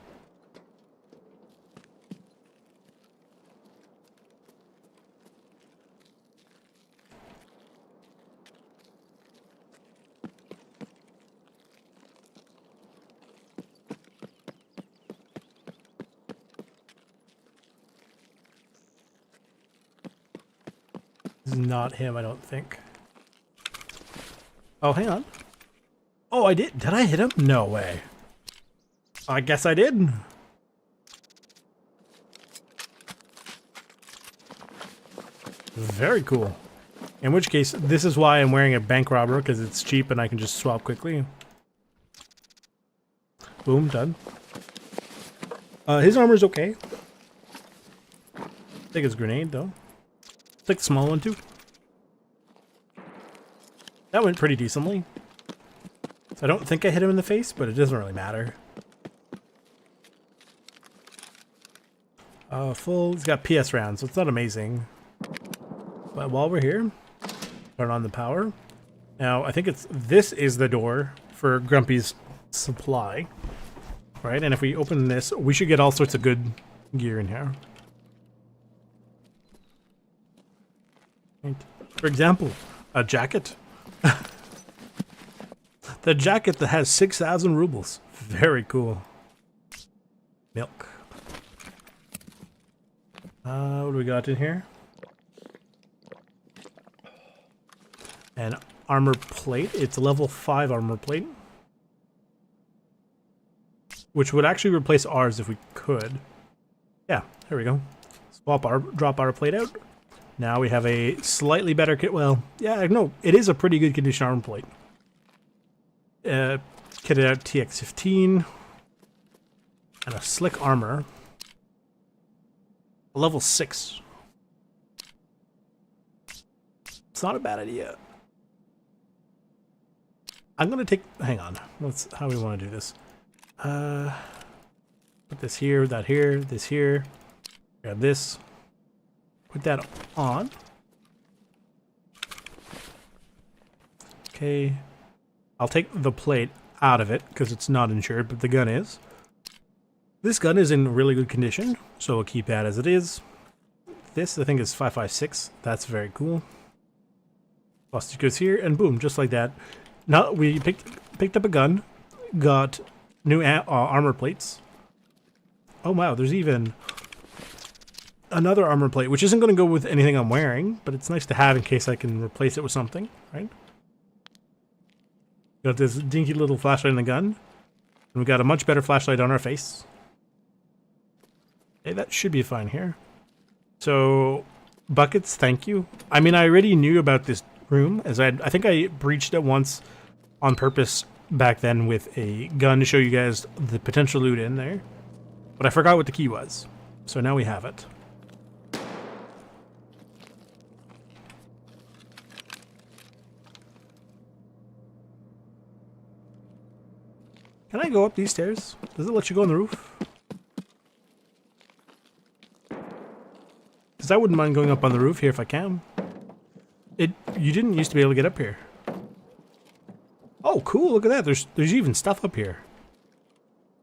This is not him, I don't think. Oh, hang on. Oh, I did. Did I hit him? No way. I guess I did. Very cool. In which case, this is why I'm wearing a bank robber, because it's cheap and I can just swap quickly. Boom, done. His armor's okay. Take his grenade, though. Take the small one, too. That went pretty decently. So I don't think I hit him in the face, but it doesn't really matter. Full. He's got PS rounds, so it's not amazing. But while we're here, turn on the power. Now, I think this is the door for Grumpy's supply. Right, and if we open this, we should get all sorts of good gear in here. Right. For example, a jacket. The jacket that has 6,000 rubles. Very cool. Milk. What do we got in here? An armor plate. It's a level 5 armor plate. Which would actually replace ours if we could. Yeah, there we go. Drop our plate out. Now we have a slightly better kit. Well, yeah, no, it is a pretty good condition armor plate. Kitted out TX15. And a slick armor. Level 6. It's not a bad idea. I'm gonna take. Hang on. How do we want to do this? Put this here, that here, this here. Grab this. Put that on. Okay. I'll take the plate out of it because it's not insured, but the gun is. This gun is in really good condition, so we'll keep that as it is. This, I think, is 5.56. That's very cool. Hostage goes here, and boom, just like that. Now we picked up a gun, got new armor plates. Oh wow, there's even another armor plate, which isn't going to go with anything I'm wearing, but it's nice to have in case I can replace it with something, right? Got this dinky little flashlight in the gun, and we got a much better flashlight on our face. Okay, that should be fine here. So, buckets, thank you. I mean, I already knew about this room, as I think I breached it once on purpose back then with a gun to show you guys the potential loot in there. But I forgot what the key was. So now we have it. Can I go up these stairs? Does it let you go on the roof? Because I wouldn't mind going up on the roof here if I can. You didn't used to be able to get up here. Oh, cool! Look at that. There's even stuff up here,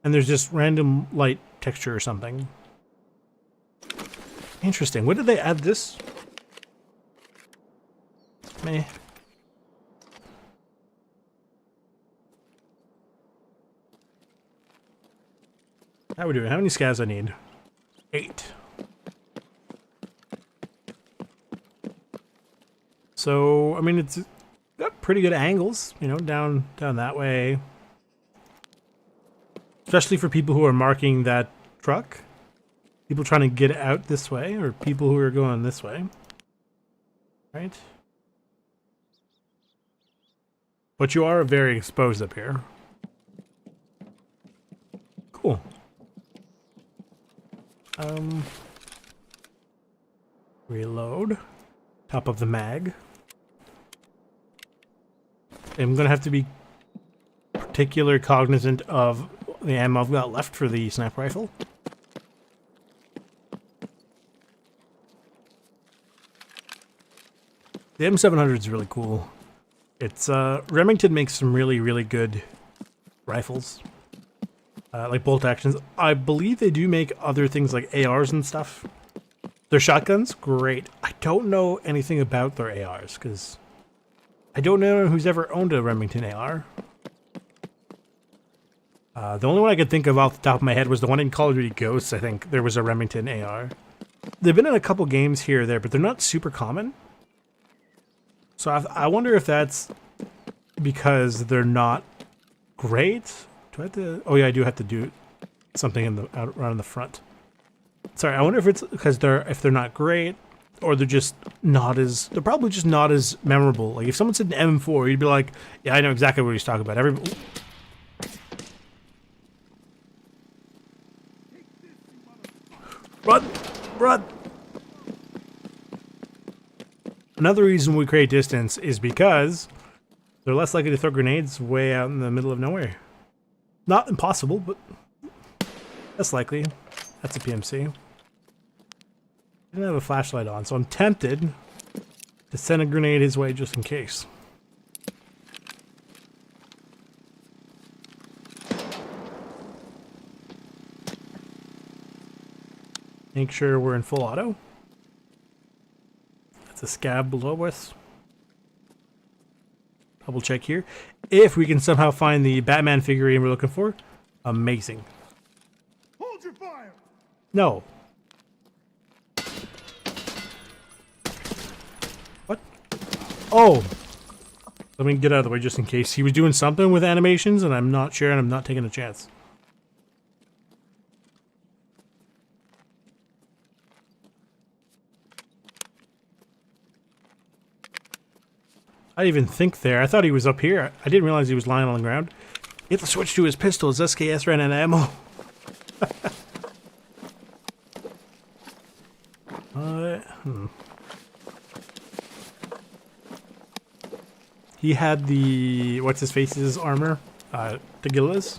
and there's just random light texture or something. Interesting. When did they add this? Meh. How we doing? How many scavs I need? 8. So, I mean, it's got pretty good angles, you know, down that way. Especially for people who are marking that truck. People trying to get out this way, or people who are going this way. Right? But you are very exposed up here. Cool. Reload. Top of the mag. I'm gonna have to be particularly cognizant of the ammo I've got left for the sniper rifle. The M700 is really cool. It's Remington makes some really good rifles, like bolt actions. I believe they do make other things like ARs and stuff. Their shotguns, great. I don't know anything about their ARs because I don't know who's ever owned a Remington AR. The only one I could think of off the top of my head was the one in Call of Duty Ghosts. I think there was a Remington AR. They've been in a couple games here or there, but they're not super common. So I wonder if that's because they're not great. Do I have to? Oh yeah, I do have to do something in the around in the front. Sorry, I wonder if it's because if they're not great, or they're just not as. They're probably just not as memorable. Like if someone said an M4, you'd be like, yeah, I know exactly what he's talking about. Run! Another reason we create distance is because They're less likely to throw grenades way out in the middle of nowhere. Not impossible, but less likely. That's a PMC. Didn't have a flashlight on, so I'm tempted to send a grenade his way just in case. Make sure we're in full auto. That's a scab below us. Double check here. If we can somehow find the Batman figurine we're looking for, amazing. Hold your fire! No. What? Oh! Let me get out of the way just in case. He was doing something with animations and I'm not sure and I'm not taking a chance. I didn't even think there. I thought he was up here. I didn't realize he was lying on the ground. He had to switch to his pistol. His SKS ran out of ammo. He had the... what's his face's armor? Tagilla's.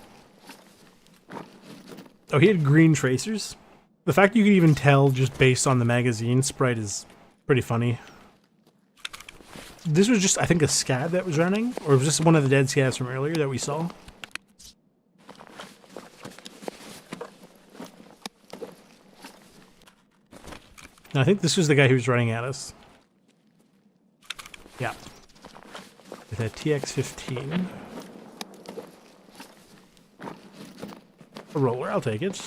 Oh, he had green tracers. The fact you could even tell just based on the magazine sprite is pretty funny. This was just, I think, a scab that was running, or was this one of the dead scabs from earlier that we saw? No, I think this was the guy who was running at us. Yeah. With a TX-15. A roller, I'll take it.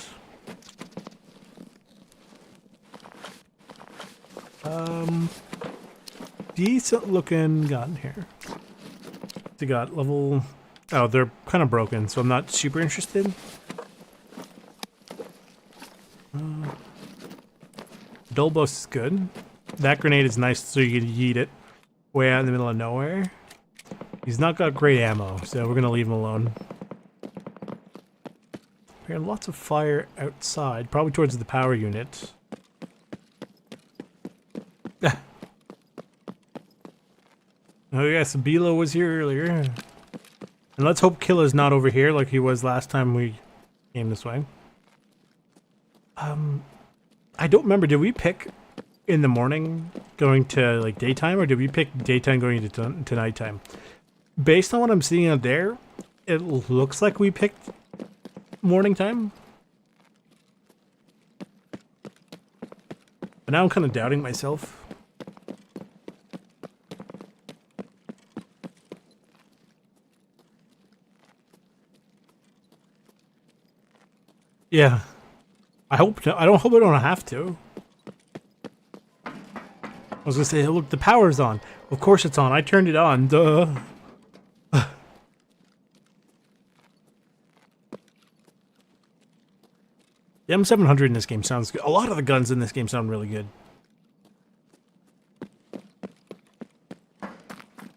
Decent looking gun here. They got level... oh, they're kind of broken, so I'm not super interested. Dolbos is good. That grenade is nice so you can yeet it way out in the middle of nowhere. He's not got great ammo, so we're gonna leave him alone. We have lots of fire outside, probably towards the power unit. Oh yes, Bilo was here earlier. And let's hope Killer's not over here like he was last time we came this way. I don't remember, did we pick in the morning going to like daytime or did we pick daytime going to nighttime? Based on what I'm seeing out there, it looks like we picked morning time. But now I'm kind of doubting myself. Yeah. I hope I don't have to. I was gonna say, look, the power's on. Of course it's on. I turned it on. Duh. The M700 in this game sounds good. A lot of the guns in this game sound really good.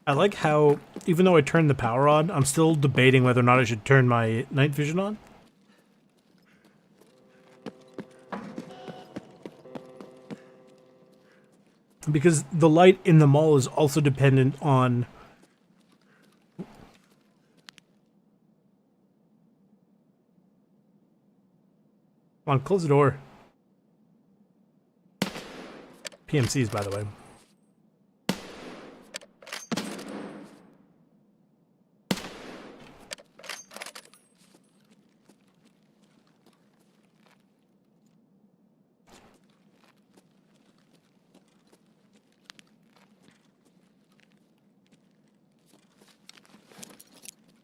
I like how, even though I turned the power on, I'm still debating whether or not I should turn my night vision on. Because the light in the mall is also dependent on... Come on, close the door. PMCs, by the way.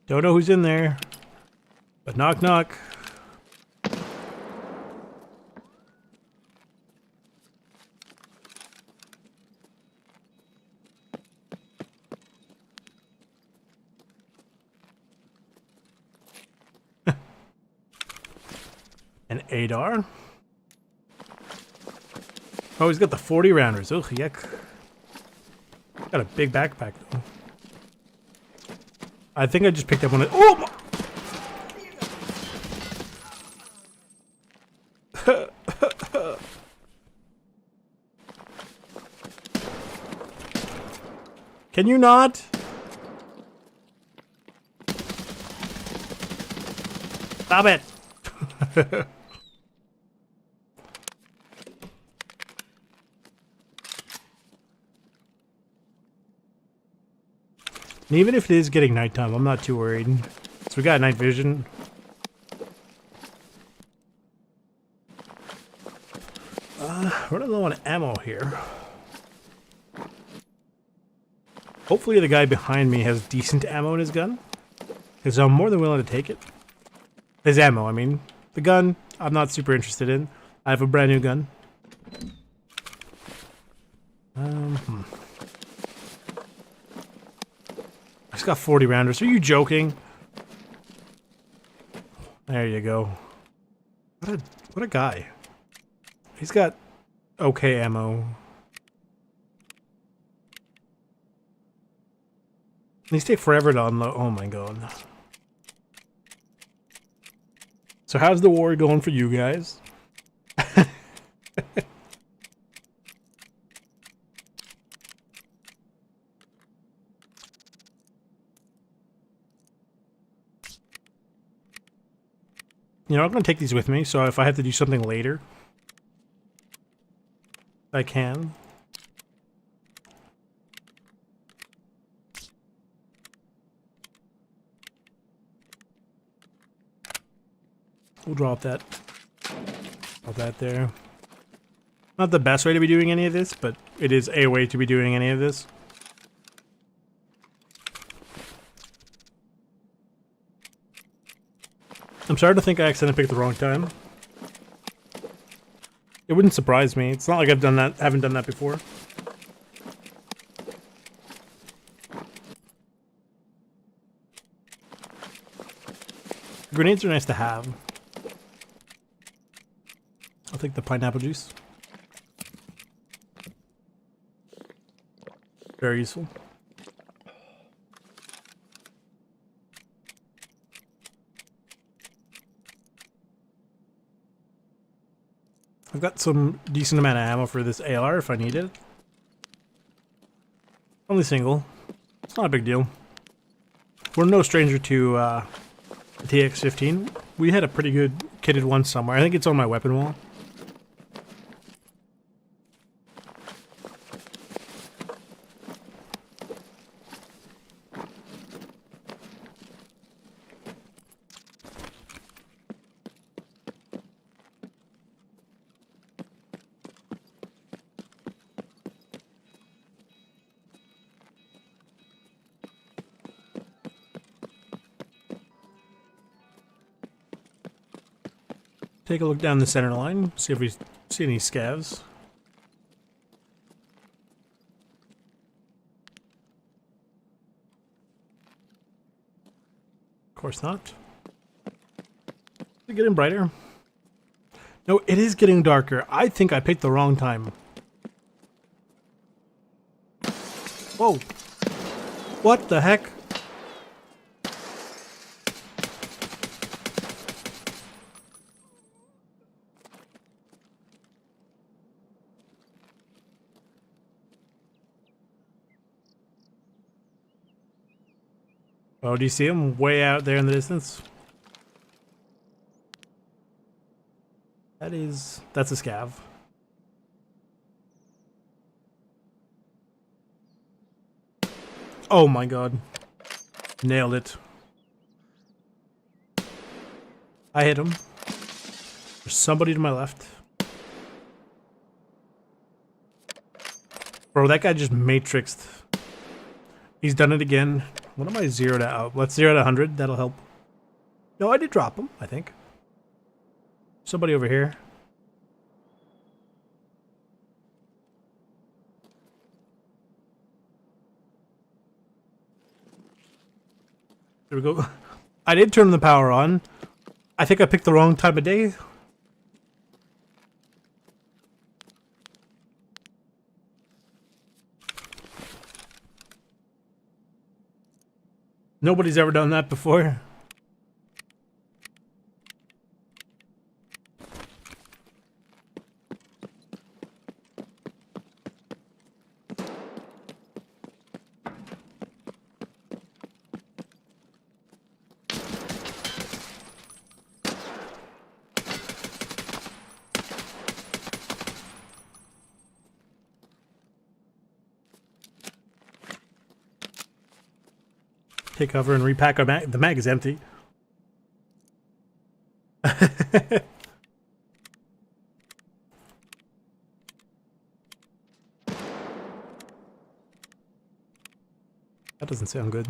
Don't know who's in there, but knock knock. An ADAR. Oh, he's got the 40 rounders. Ugh, yuck. Got a big backpack though. I think I just picked up one of... oh! Can you not? Stop it! And even if it is getting nighttime, I'm not too worried. So we got night vision. Running low on ammo here. Hopefully the guy behind me has decent ammo in his gun. Because I'm more than willing to take it. His ammo, I mean. The gun, I'm not super interested in. I have a brand new gun. I just got 40 rounders. Are you joking? There you go. What a guy. He's got okay ammo. These take forever to unload. Oh my god. So how's the war going for you guys? You know, I'm going to take these with me, so if I have to do something later, I can. We'll drop that. Drop that there. Not the best way to be doing any of this, but it is a way to be doing any of this. I'm starting to think I accidentally picked the wrong time. It wouldn't surprise me. It's not like I've done that, haven't done that before. Grenades are nice to have. I'll take the pineapple juice. Very useful. I've got some decent amount of ammo for this AR if I need it. Only single. It's not a big deal. We're no stranger to the TX-15. We had a pretty good kitted one somewhere. I think it's on my weapon wall. Take a look down the center line, see if we see any scavs. Of course not. Is it getting brighter? No, it is getting darker. I think I picked the wrong time. Whoa. What the heck? Oh, do you see him way out there in the distance? That's a scav. Oh my god. Nailed it. I hit him. There's somebody to my left. Bro, that guy just matrixed. He's done it again. What am I zeroed out? Let's zero to 100. That'll help. No, I did drop him, I think. Somebody over here. There we go. I did turn the power on. I think I picked the wrong time of day. Nobody's ever done that before. Take cover and repack our mag. The mag is empty. That doesn't sound good.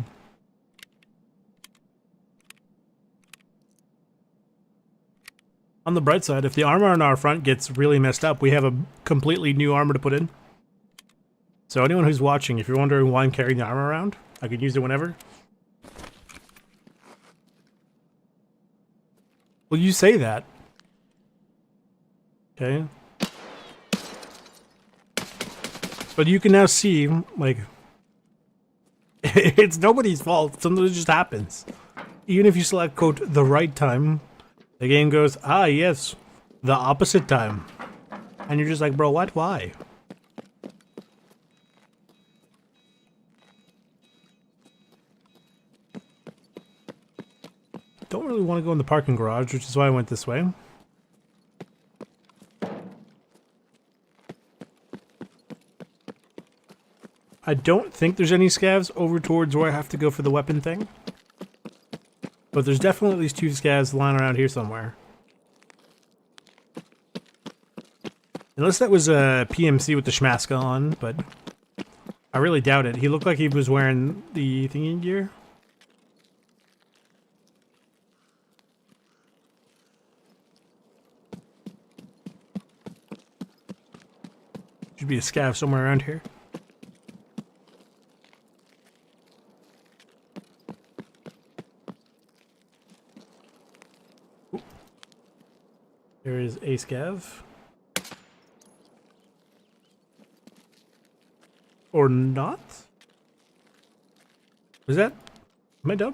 On the bright side, if the armor on our front gets really messed up, we have a completely new armor to put in. So anyone who's watching, if you're wondering why I'm carrying the armor around, I could use it whenever. Well, you say that. Okay. But you can now see, like, it's nobody's fault. Something just happens. Even if you select, quote, the right time, the game goes, ah, yes, the opposite time. And you're just like, bro, what? Why? Don't really want to go in the parking garage, which is why I went this way. I don't think there's any scavs over towards where I have to go for the weapon thing. But there's definitely at least 2 scavs lying around here somewhere. Unless that was a PMC with the Schmaska on, but I really doubt it. He looked like he was wearing the thingy gear. Should be a scav somewhere around here. Ooh. There is a scav. Or not? Was that? Am I dumb?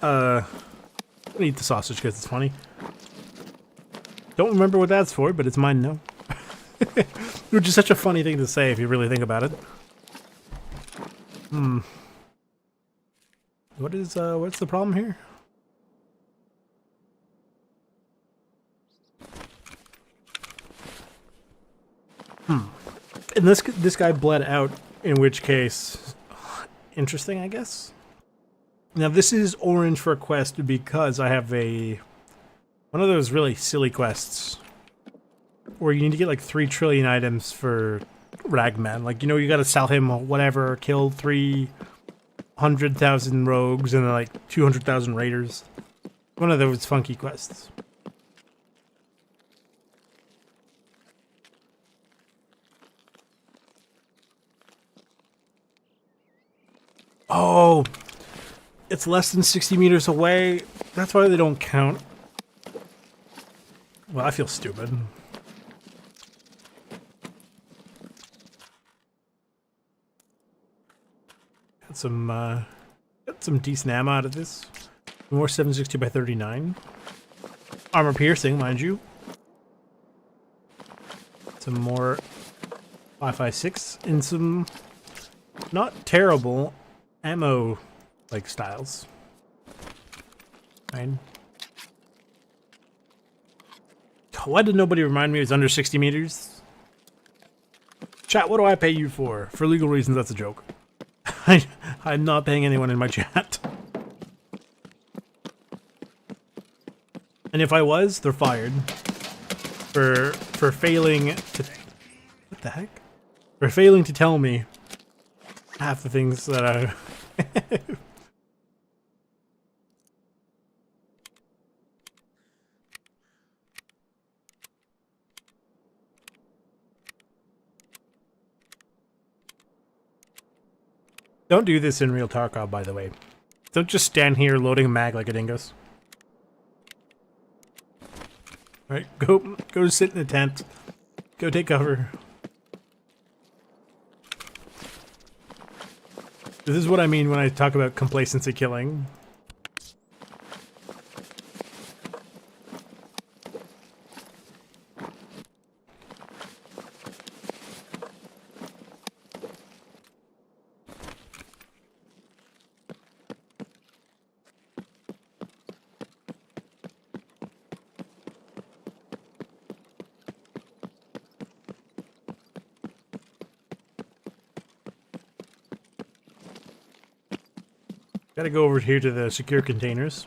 I'm gonna eat the sausage because it's funny. Don't remember what that's for, but it's mine now. Which is such a funny thing to say if you really think about it. What's the problem here? And this guy bled out, in which case, interesting, I guess. Now this is orange for a quest because I have one of those really silly quests where you need to get like 3 trillion items for Ragman. Like, you know, you gotta sell him whatever, kill 300,000 rogues and like 200,000 raiders. One of those funky quests. Oh, it's less than 60 meters away. That's why they don't count. Well, I feel stupid. Got some decent ammo out of this. More 760 by 39. Armor piercing, mind you. Some more 5.56 and some not terrible ammo like styles. Fine. Why did nobody remind me it was under 60 meters? Chat, what do I pay you for? For legal reasons, that's a joke. I'm not paying anyone in my chat. And if I was, they're fired. For failing to... What the heck? For failing to tell me half the things that I... Don't do this in real Tarkov, by the way. Don't just stand here loading a mag like a dingus. Alright, go sit in the tent. Go take cover. This is what I mean when I talk about complacency killing. Gotta go over here to the secure containers.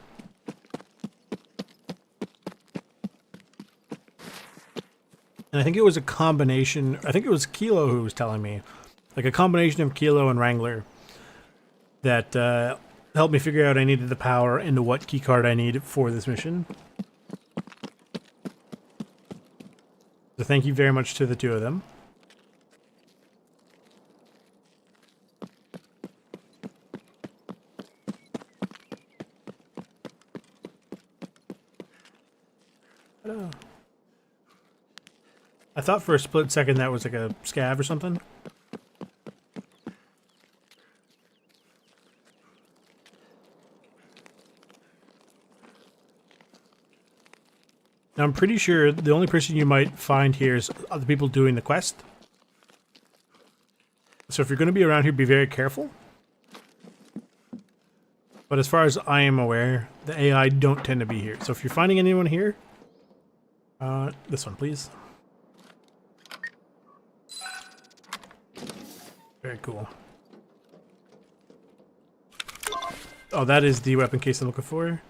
And I think it was a combination, I think it was Kilo who was telling me, like a combination of Kilo and Wrangler that helped me figure out I needed the power and what keycard I needed for this mission. So thank you very much to the two of them. I thought for a split second that was like a scav or something. Now I'm pretty sure the only person you might find here is other people doing the quest. So if you're going to be around here, be very careful. But as far as I am aware, the AI don't tend to be here. So if you're finding anyone here, this one, please. Very cool. Oh, that is the weapon case I'm looking for.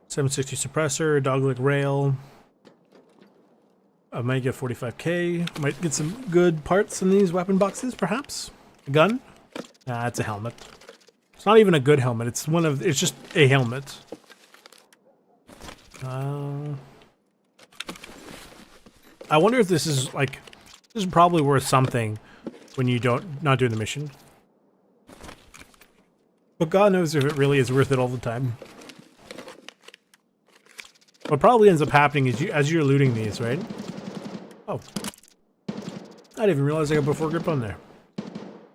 760 suppressor, dogleg rail. I might get 45k. Might get some good parts in these weapon boxes, perhaps. A gun? Nah, it's a helmet. It's not even a good helmet. It's one of. It's just a helmet. I wonder if this is like. This is probably worth something when you not doing the mission. But God knows if it really is worth it all the time. What probably ends up happening is as you're looting these, right? Oh. I didn't even realize I got before grip on there.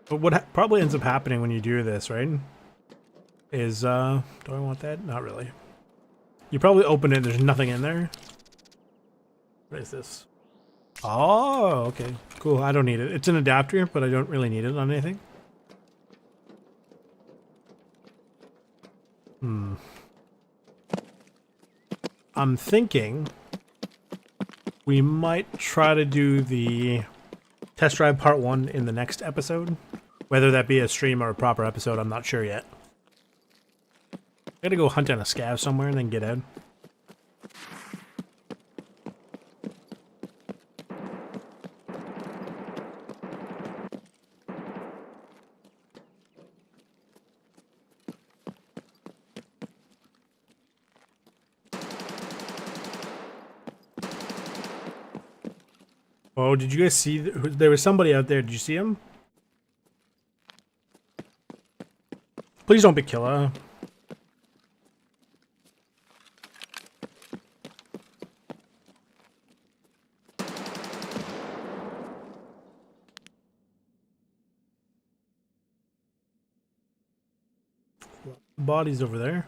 But what probably ends up happening when you do this, right? Is, do I want that? Not really. You probably open it, there's nothing in there. What is this? Oh, okay. Cool, I don't need it. It's an adapter, but I don't really need it on anything. I'm thinking we might try to do the test drive part 1 in the next episode. Whether that be a stream or a proper episode, I'm not sure yet. I gotta go hunt down a scav somewhere and then get out. Oh, did you guys see? There was somebody out there. Did you see him? Please don't be killer. Bodies over there.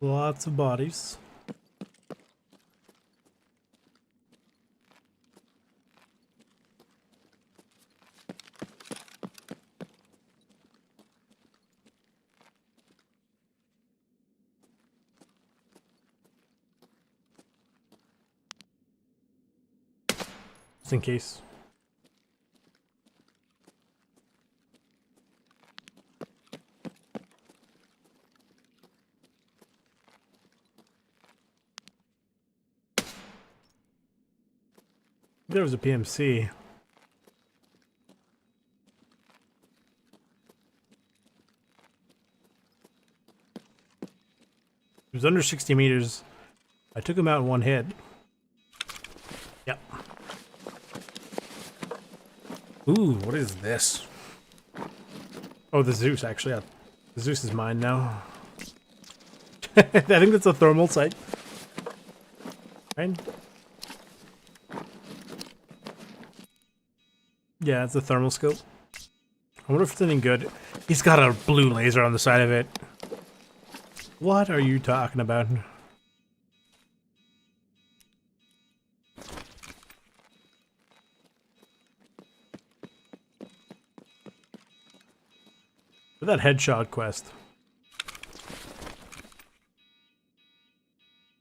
Lots of bodies. Just in case. There was a PMC. It was under 60 meters. I took him out in one hit. Yep. Ooh, what is this? Oh, the Zeus, actually. Yeah. The Zeus is mine now. I think that's a thermal sight. Right? Yeah, it's a thermal scope. I wonder if it's anything good. He's got a blue laser on the side of it. What are you talking about? For that headshot quest.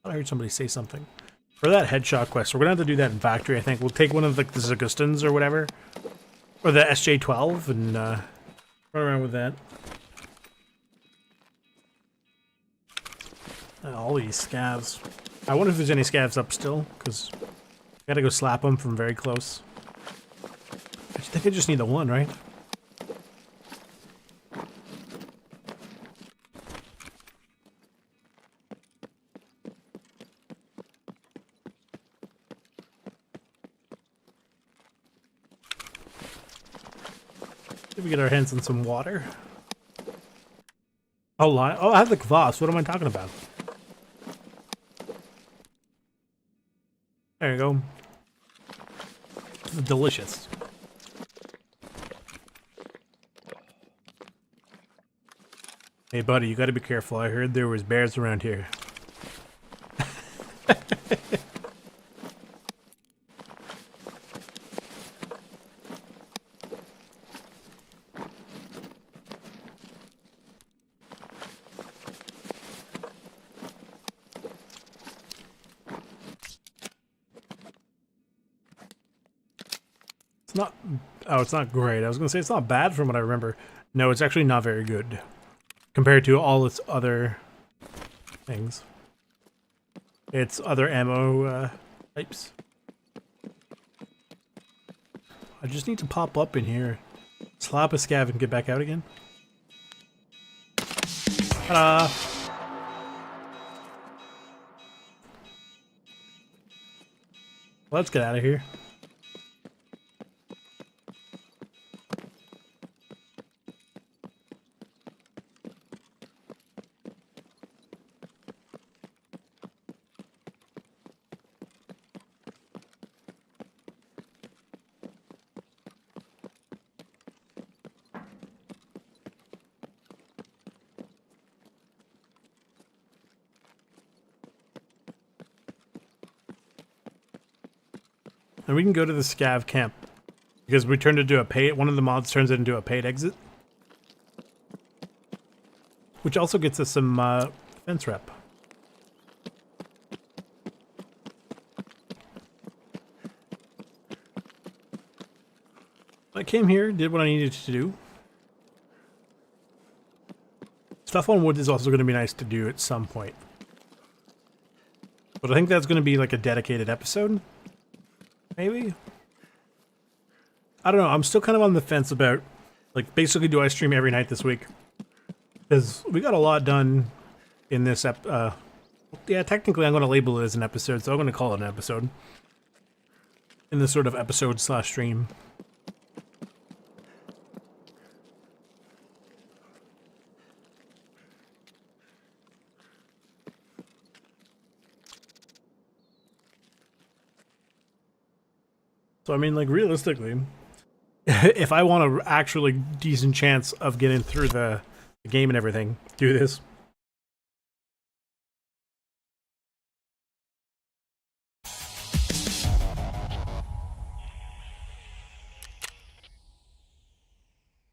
I heard somebody say something. For that headshot quest, we're gonna have to do that in factory, I think. We'll take one of the Zagustans or whatever. Or the SJ-12 and run around with that. All these scavs. I wonder if there's any scavs up still, because I gotta go slap them from very close. I think I just need the one, right? Did we get our hands on some water? Oh, I have the kvass. What am I talking about? There you go. This is delicious. Hey, buddy, you gotta be careful. I heard there was bears around here. It's not... Oh, it's not great. I was gonna say it's not bad from what I remember. No, it's actually not very good. Compared to all its other things. Its other ammo types. I just need to pop up in here. Slap a scav and get back out again. Ta-da! Let's get out of here. And we can go to the scav camp because we turned it into a paid. One of the mods turns it into a paid exit, which also gets us some defense rep. I came here, did what I needed to do. Stuff on wood is also going to be nice to do at some point, but I think that's going to be like a dedicated episode. Maybe? I don't know, I'm still kind of on the fence about, like, basically do I stream every night this week? Because we got a lot done in this yeah, technically I'm going to label it as an episode, so I'm going to call it an episode. In this sort of episode/stream. So I mean, like, realistically, if I want a actually decent chance of getting through the game and everything, do this.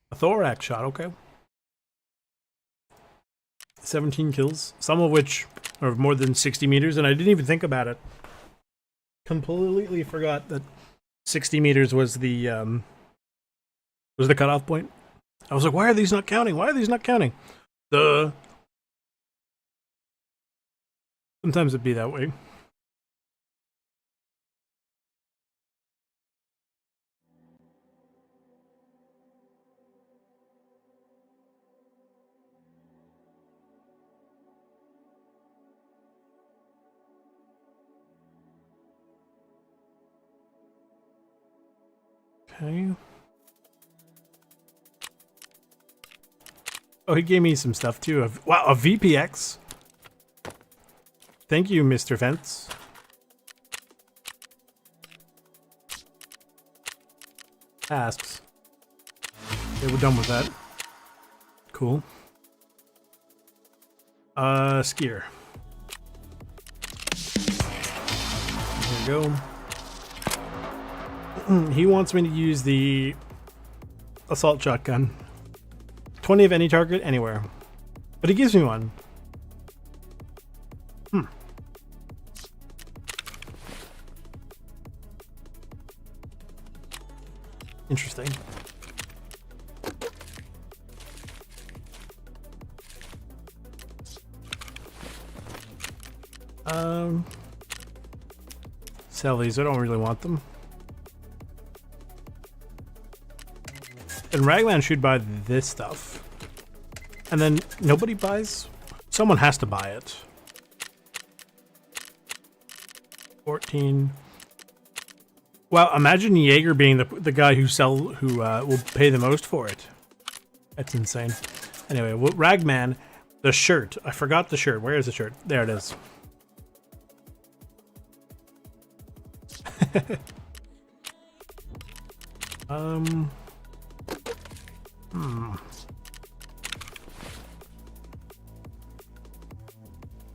A thorax shot, okay. 17 kills, some of which are more than 60 meters, and I didn't even think about it. Completely forgot that 60 meters was the cutoff point. I was like, why are these not counting? Why are these not counting? Duh. Sometimes it'd be that way. Okay. Oh, he gave me some stuff too. Wow, a VPX. Thank you, Mr. Fence. Asks. Okay, we're done with that. Cool. Skier. There we go. He wants me to use the assault shotgun 20 of any target anywhere. But he gives me one. Interesting. Sell these. I don't really want them. And Raglan should buy this stuff. And then nobody buys? Someone has to buy it. 14. Well, imagine Jaeger being the guy who will pay the most for it. That's insane. Anyway, Ragman, the shirt. I forgot the shirt. Where is the shirt? There it is.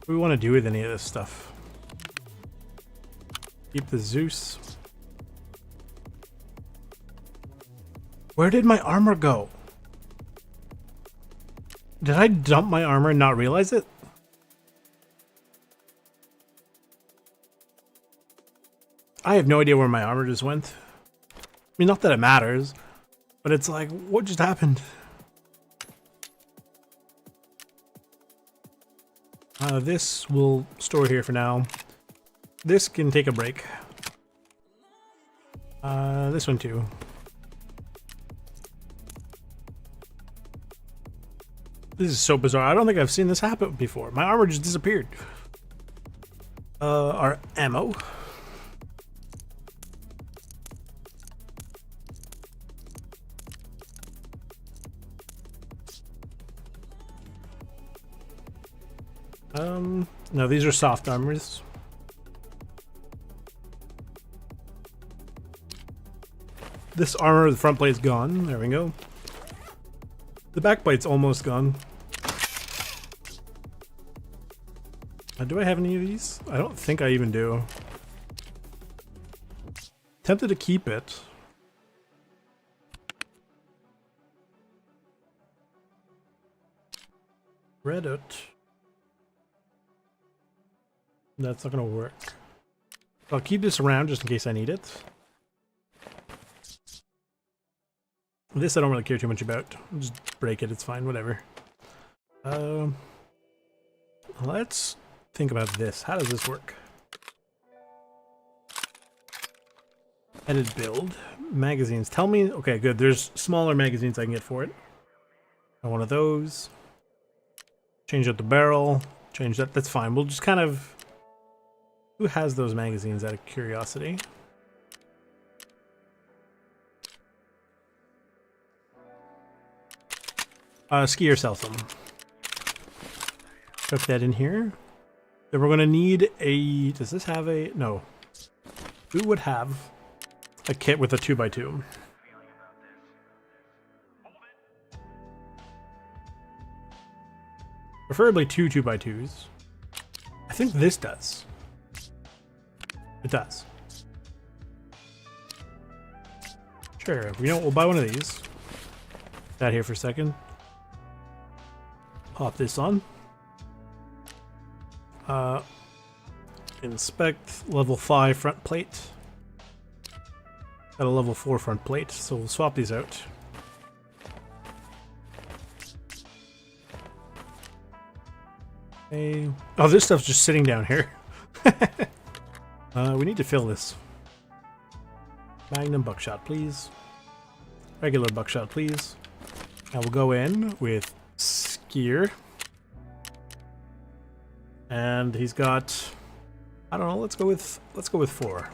What do we want to do with any of this stuff? Keep the Zeus. Where did my armor go? Did I dump my armor and not realize it? I have no idea where my armor just went. I mean, not that it matters, but it's like, what just happened? This will store here for now. This can take a break. This one too. This is so bizarre. I don't think I've seen this happen before. My armor just disappeared. Our ammo. No, these are soft armors. This armor, the front plate's gone. There we go. The back plate's almost gone. Do I have any of these? I don't think I even do. Tempted to keep it. Reddit. That's not gonna work. I'll keep this around just in case I need it. This I don't really care too much about. I'll just break it, it's fine, whatever. Let's think about this. How does this work? Edit build. Magazines. Tell me... Okay, good. There's smaller magazines I can get for it. I want one of those. Change out the barrel. Change that. That's fine. We'll just kind of... Who has those magazines out of curiosity? Skier sells them. Put that in here. Then we're going to need a... Does this have a... No. Who would have a kit with a 2x2? Preferably two 2x2s. I think this does. It does. Sure. You know what? We'll buy one of these. That here for a second. Pop this on. Inspect level 5 front plate. Got a level 4 front plate, so we'll swap these out. Okay. Oh, this stuff's just sitting down here. We need to fill this. Magnum buckshot, please. Regular buckshot, please. Now we'll go in with Skier. And he's got, I don't know, let's go with 4.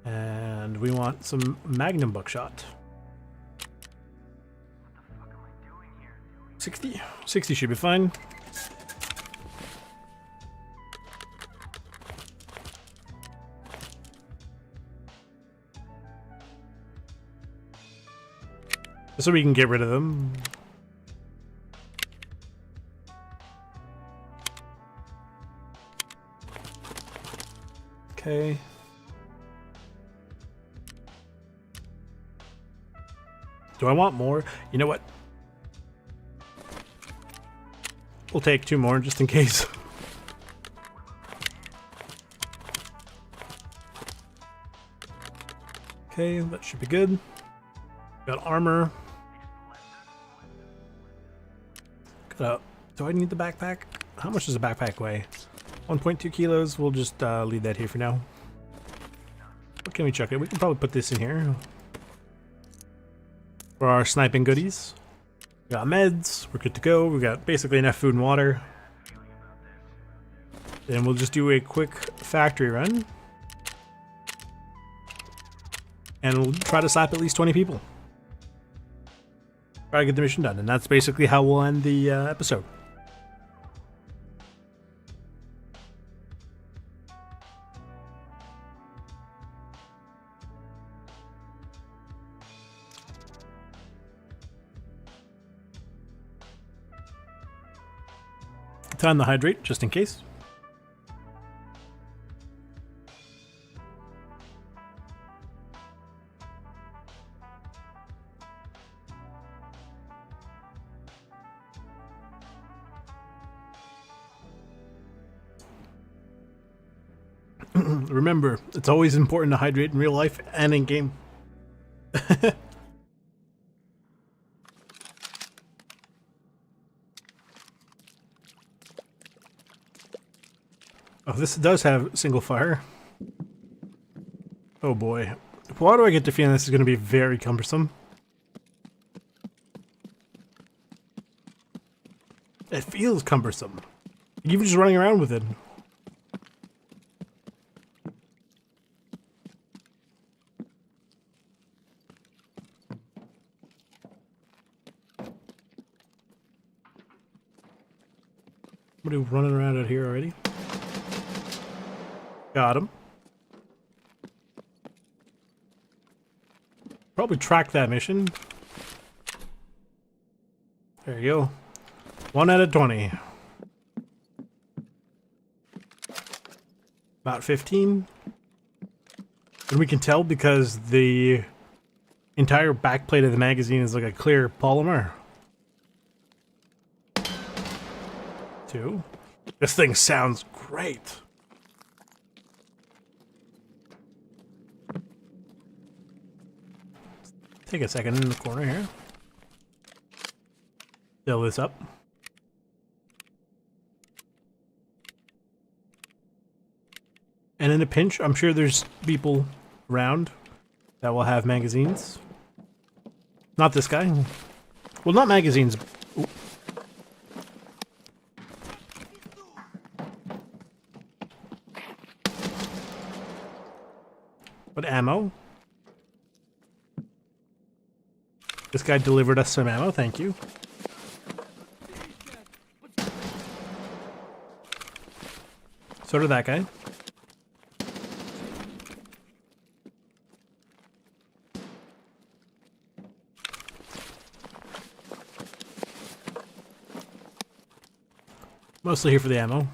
And we want some Magnum buckshot. What the fuck am I doing here? 60? 60 should be fine. So we can get rid of them. Okay. Do I want more? You know what? We'll take 2 more just in case. Okay, that should be good. Got armor. Do I need the backpack? How much does a backpack weigh? 1.2 kilos. We'll just leave that here for now. What can we chuck it? We can probably put this in here for our sniping goodies. We got meds. We're good to go. We got basically enough food and water. Then we'll just do a quick factory run. And we'll try to slap at least 20 people. Try to get the mission done. And that's basically how we'll end the episode. Time to hydrate, just in case. Remember, it's always important to hydrate in real life and in game. Oh, this does have single fire. Oh boy. Why do I get the feeling this is going to be very cumbersome? It feels cumbersome. Even just running around with it. Somebody running around out here already. Got him. Probably track that mission. There you go. 1 out of 20. About 15. And we can tell because the entire backplate of the magazine is like a clear polymer. 2. This thing sounds great. Take a second in the corner here. Fill this up. And in a pinch, I'm sure there's people around that will have magazines. Not this guy. Well, not magazines. Ooh. But ammo. This guy delivered us some ammo, thank you. So did that guy. Mostly here for the ammo.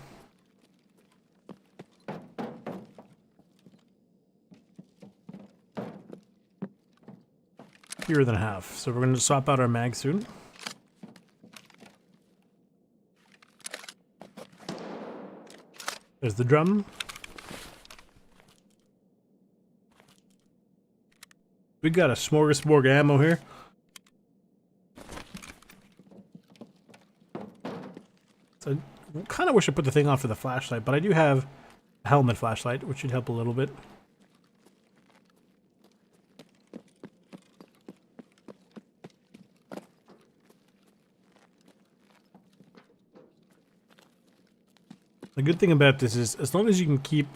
Fewer than half. So we're going to swap out our mag soon. There's the drum. We got a smorgasbord of ammo here. So I kind of wish I put the thing on for the flashlight, but I do have a helmet flashlight, which should help a little bit. The good thing about this is, as long as you can keep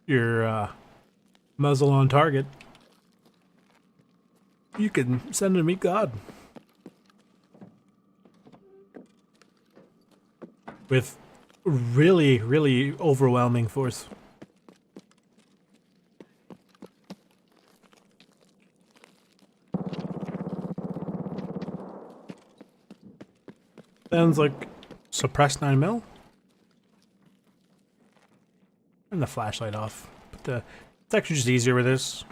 your muzzle on target, you can send it to meet God. With really, really overwhelming force. Sounds like suppressed 9mm. And the flashlight off. But it's actually just easier with this.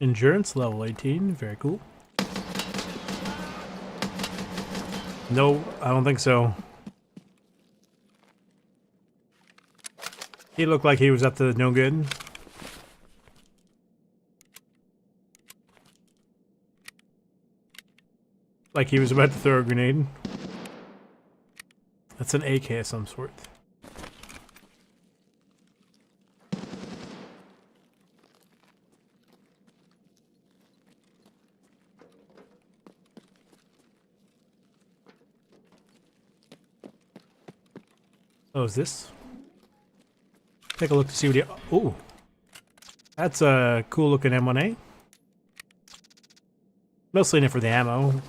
Endurance level 18. Very cool. No, I don't think so. He looked like he was up to no good. Like he was about to throw a grenade. That's an AK of some sort. Oh, is this? Take a look to see what he... Ooh. That's a cool looking M1A. Mostly in it for the ammo.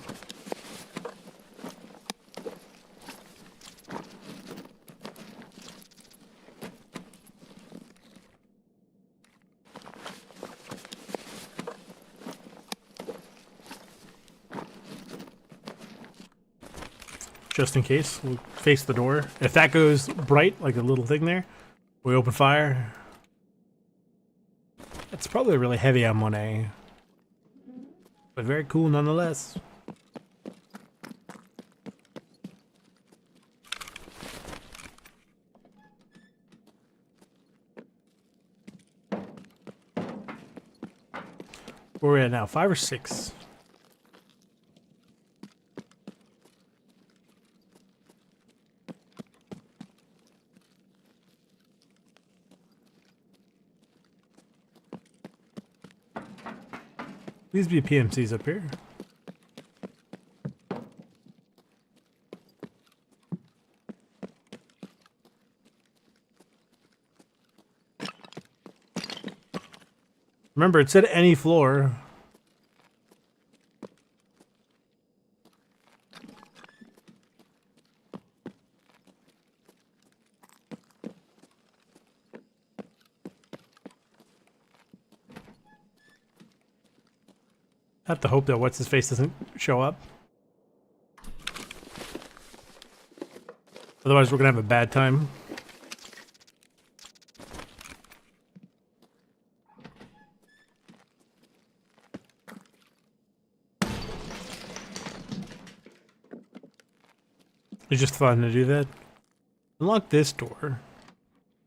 Just in case, we'll face the door. If that goes bright, like a little thing there, we open fire. It's probably a really heavy M1A, but very cool nonetheless. Where are we at now? 5 or 6? These be PMCs up here. Remember, it said any floor. I have to hope that what's-his-face doesn't show up. Otherwise, we're gonna have a bad time. It's just fun to do that. Unlock this door.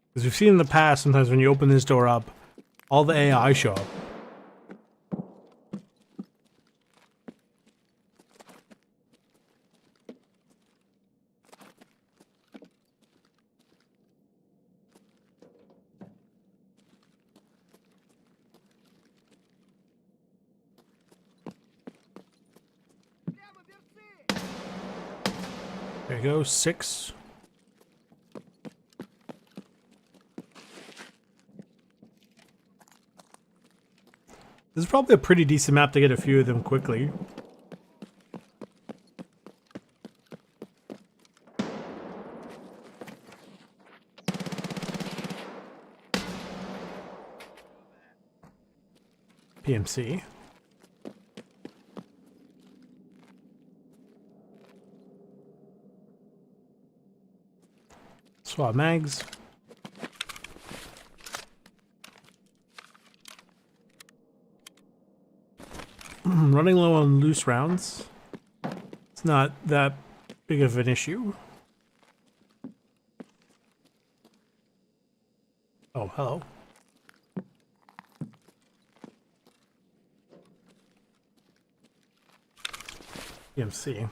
Because we've seen in the past, sometimes when you open this door up, all the AI show up. There you go, 6. This is probably a pretty decent map to get a few of them quickly. PMC. Swap mags. Running low on loose rounds. It's not that big of an issue. Oh, hello. PMC.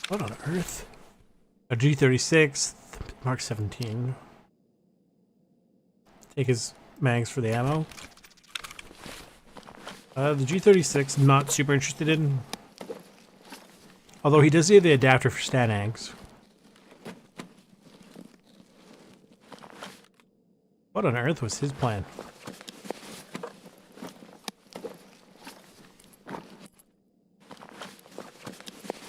What on earth? A G36, Mark 17. Take his mags for the ammo. The G36, not super interested in. Although he does need the adapter for stat ags. What on earth was his plan?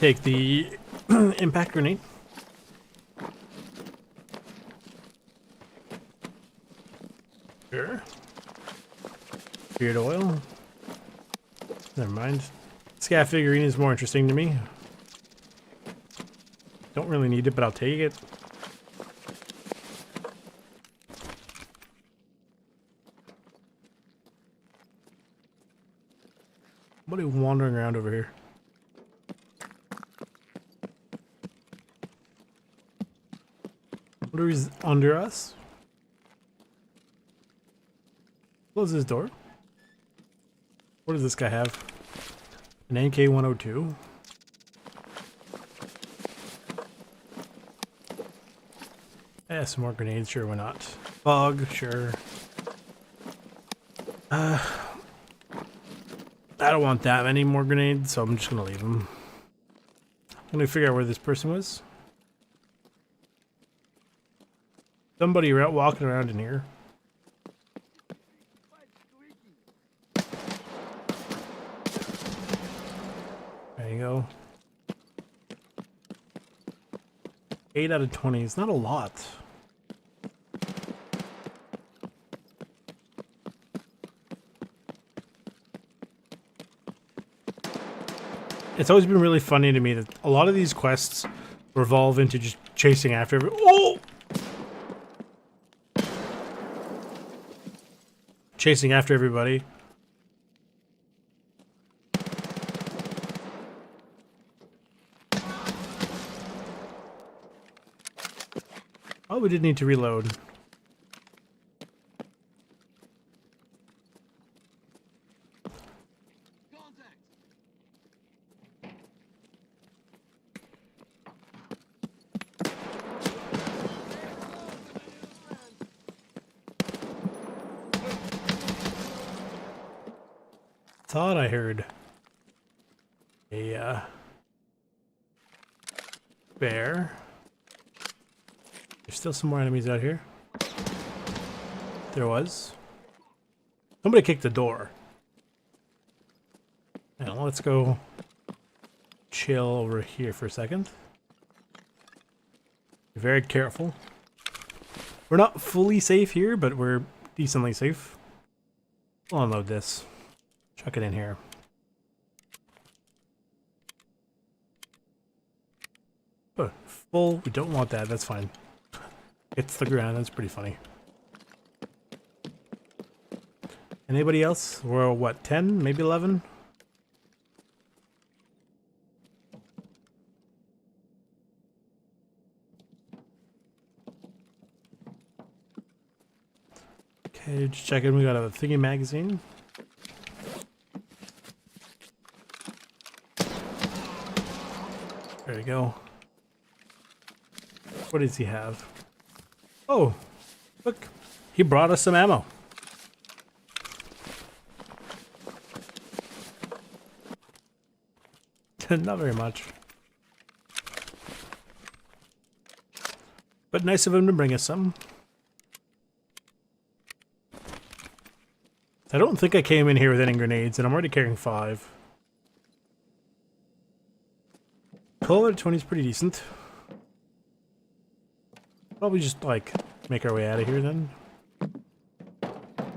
Take the impact grenade. spirit oil. Never mind. Scat figurine is more interesting to me. Don't really need it, but I'll take it. Somebody wandering around over here. What is under us? Close this door. What does this guy have? An AK-102. Yeah, some more grenades, sure, why not? Bug, sure. I don't want that many more grenades, so I'm just gonna leave them. I'm gonna figure out where this person was. Somebody walking around in here. There you go. 8 out of 20 is not a lot. It's always been really funny to me that a lot of these quests revolve into just chasing after oh! Chasing after everybody. Oh, we did need to reload. Thought I heard a bear. There's still some more enemies out here. There was. Somebody kicked the door. Now let's go chill over here for a second. Be very careful. We're not fully safe here, but we're decently safe. We'll unload this. Chuck it in here. Oh, full. We don't want that. That's fine. It's the ground. That's pretty funny. Anybody else? We're what, 10? Maybe 11? Okay, just checking. We got a thingy magazine. There we go. What does he have? Oh, look. He brought us some ammo. Not very much. But nice of him to bring us some. I don't think I came in here with any grenades, and I'm already carrying 5. 12 out of 20 is pretty decent. Probably just, like, make our way out of here then.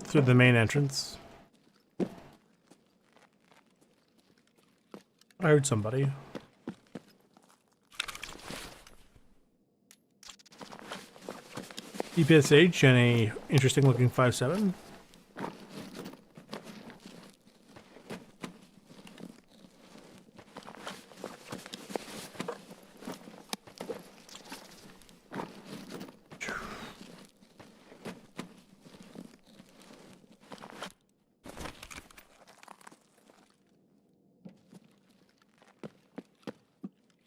Through the main entrance. I heard somebody. EPSH and a interesting looking 5.7.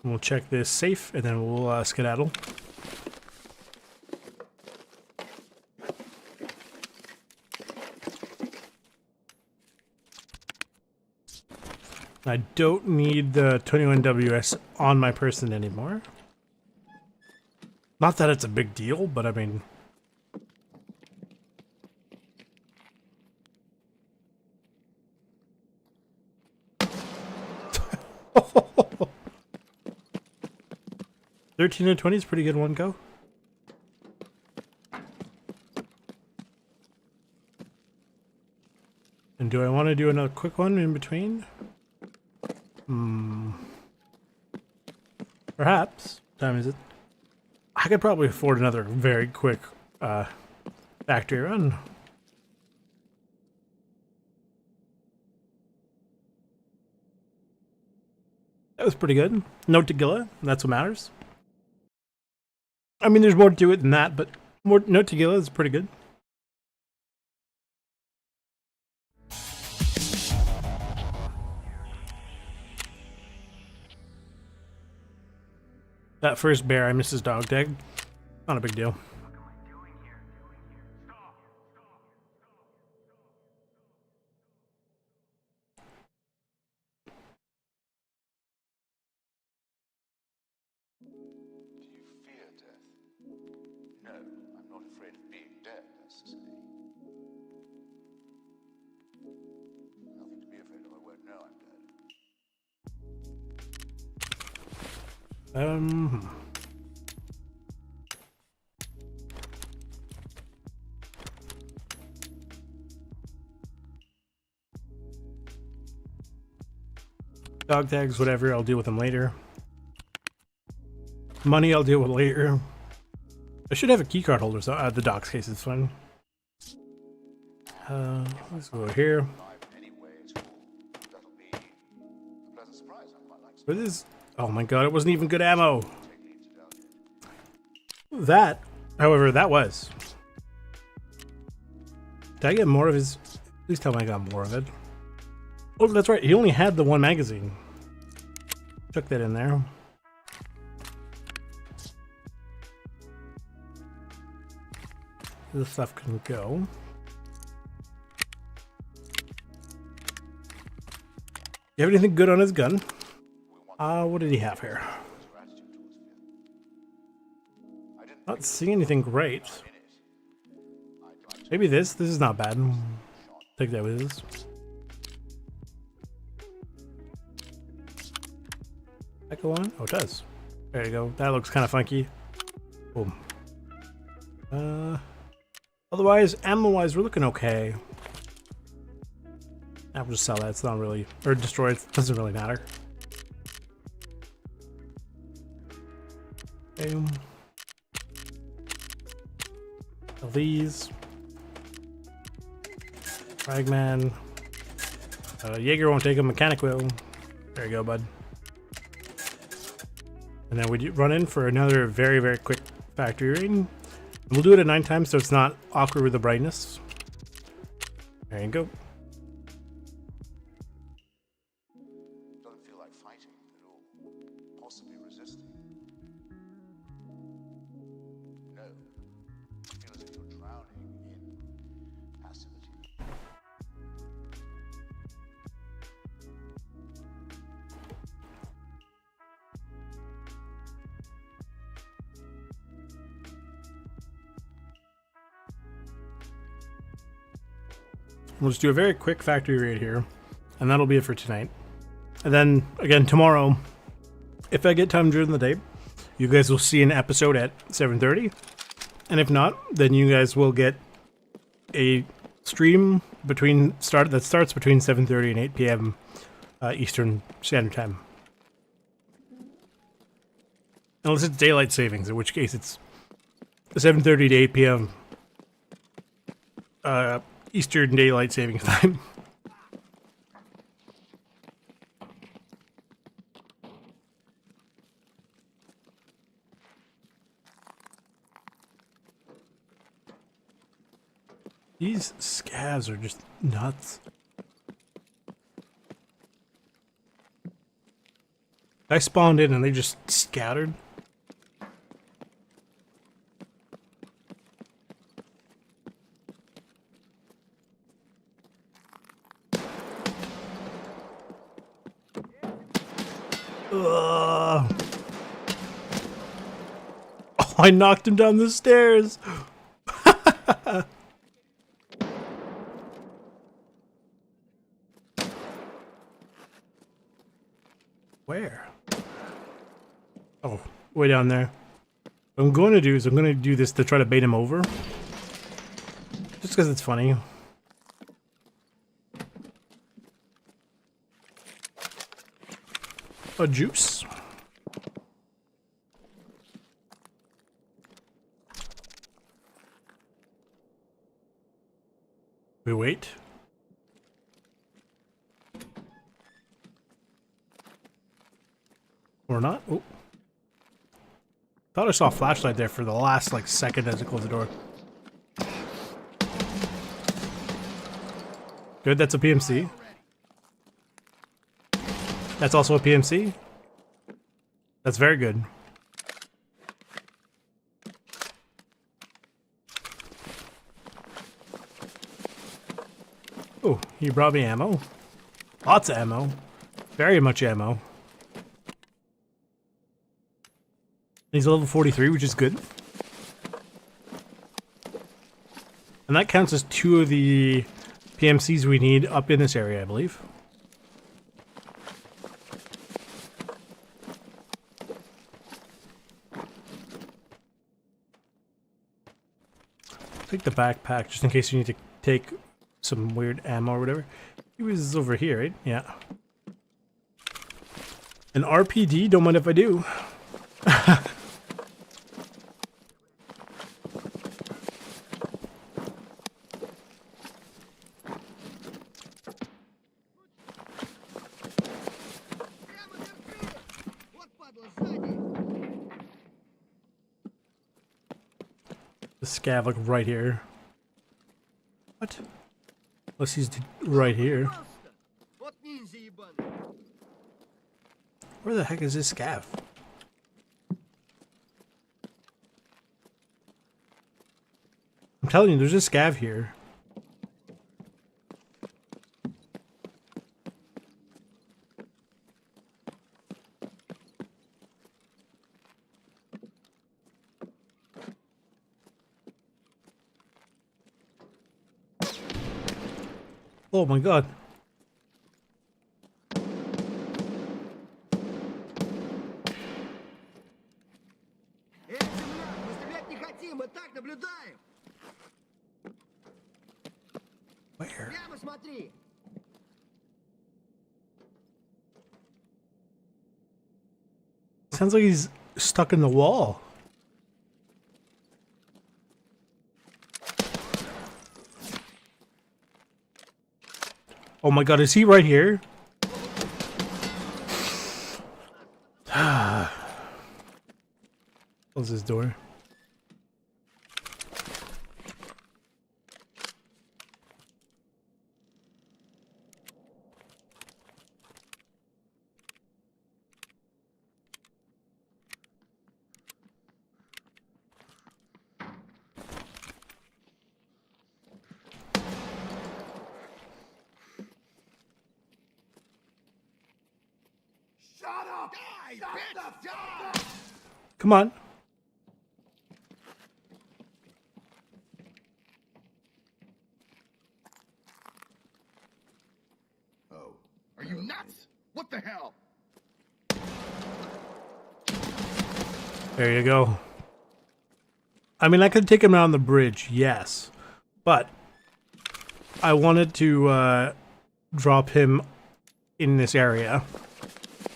We'll check this safe and then we'll skedaddle. I don't need the 21WS on my person anymore. Not that it's a big deal, but I mean... $13 and $20 is pretty good one go. And do I want to do another quick one in between? Perhaps. What time is it? I could probably afford another very quick factory run. That was pretty good. No tequila, that's what matters. I mean, there's more to it than that, but no tequila is pretty good. That first bear, I missed his dog tag. Not a big deal. Do you fear death? No, I'm not afraid of being dead, necessarily. Nothing to be afraid of. I won't know I'm dead. Dog tags, whatever, I'll deal with them later. Money, I'll deal with later. I should have a keycard holder, so the doc's case is fine. Let's go here. What is? Oh my god, it wasn't even good ammo. That, however, that was. Did I get more of his? Please tell me I got more of it. Oh, that's right. He only had the one magazine. Chuck that in there. This stuff can go. You have anything good on his gun? What did he have here? Not seeing anything great. Maybe this. This is not bad. Take that with us. That go on? Oh, it does. There you go. That looks kind of funky. Boom. Otherwise, ammo-wise, we're looking okay. I'll just sell that. It's not really, or destroy it. Doesn't really matter. Okay. Sell these. Fragman. Jaeger won't take a mechanic will. There you go, bud. And then we run in for another very, very quick factory raid. And we'll do it at 9 times so it's not awkward with the brightness. There you go. Doesn't feel like fighting at all. Possibly resisting. No. You feel as if you're drowning in passivity. We'll just do a very quick factory raid here, and that'll be it for tonight. And then, again, tomorrow, if I get time during the day, you guys will see an episode at 7:30. And if not, then you guys will get a stream that starts between 7:30 and 8 p.m. Eastern Standard Time. Unless it's daylight savings, in which case it's 7:30 to 8 p.m. Eastern Daylight Savings Time. These scavs are just nuts. I spawned in and they just scattered. Oh, I knocked him down the stairs. Where? Oh, way down there. What I'm going to do is I'm going to do this to try to bait him over. Just because it's funny. a juice. We wait. Or not. Oh. Thought I saw a flashlight there for the last like second as it closed the door. Good, that's a PMC. That's also a PMC. That's very good. Oh, he brought me ammo. Lots of ammo. Very much ammo. He's level 43, which is good. And that counts as 2 of the PMCs we need up in this area, I believe. Take the backpack just in case you need to take some weird ammo or whatever. He was over here, right? Yeah. An RPD, don't mind if I do. The scav like right here. What? Unless he's right here. Where the heck is this scav? I'm telling you, there's a scav here. Oh my god. Where? Sounds like he's stuck in the wall. Oh my god, is he right here? Close this door. Shut up! Die, bitch! Die! Come on. Oh, are you nuts? What the hell? There you go. I mean, I could take him out on the bridge, yes. But I wanted to drop him in this area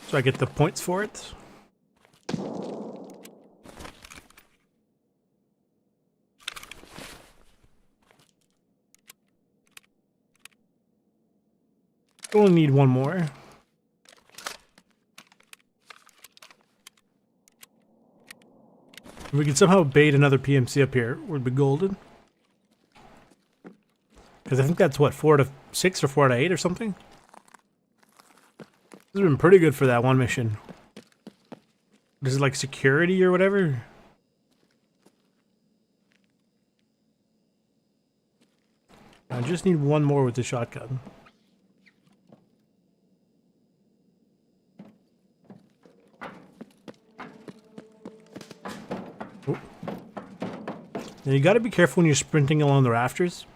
so I get the points for it. Only need one more. If we could somehow bait another PMC up here, would be golden. Because I think that's what, 4 to 6 or 4 to 8 or something? This has been pretty good for that one mission. This is like security or whatever. I just need one more with the shotgun. Oh. Now you gotta be careful when you're sprinting along the rafters,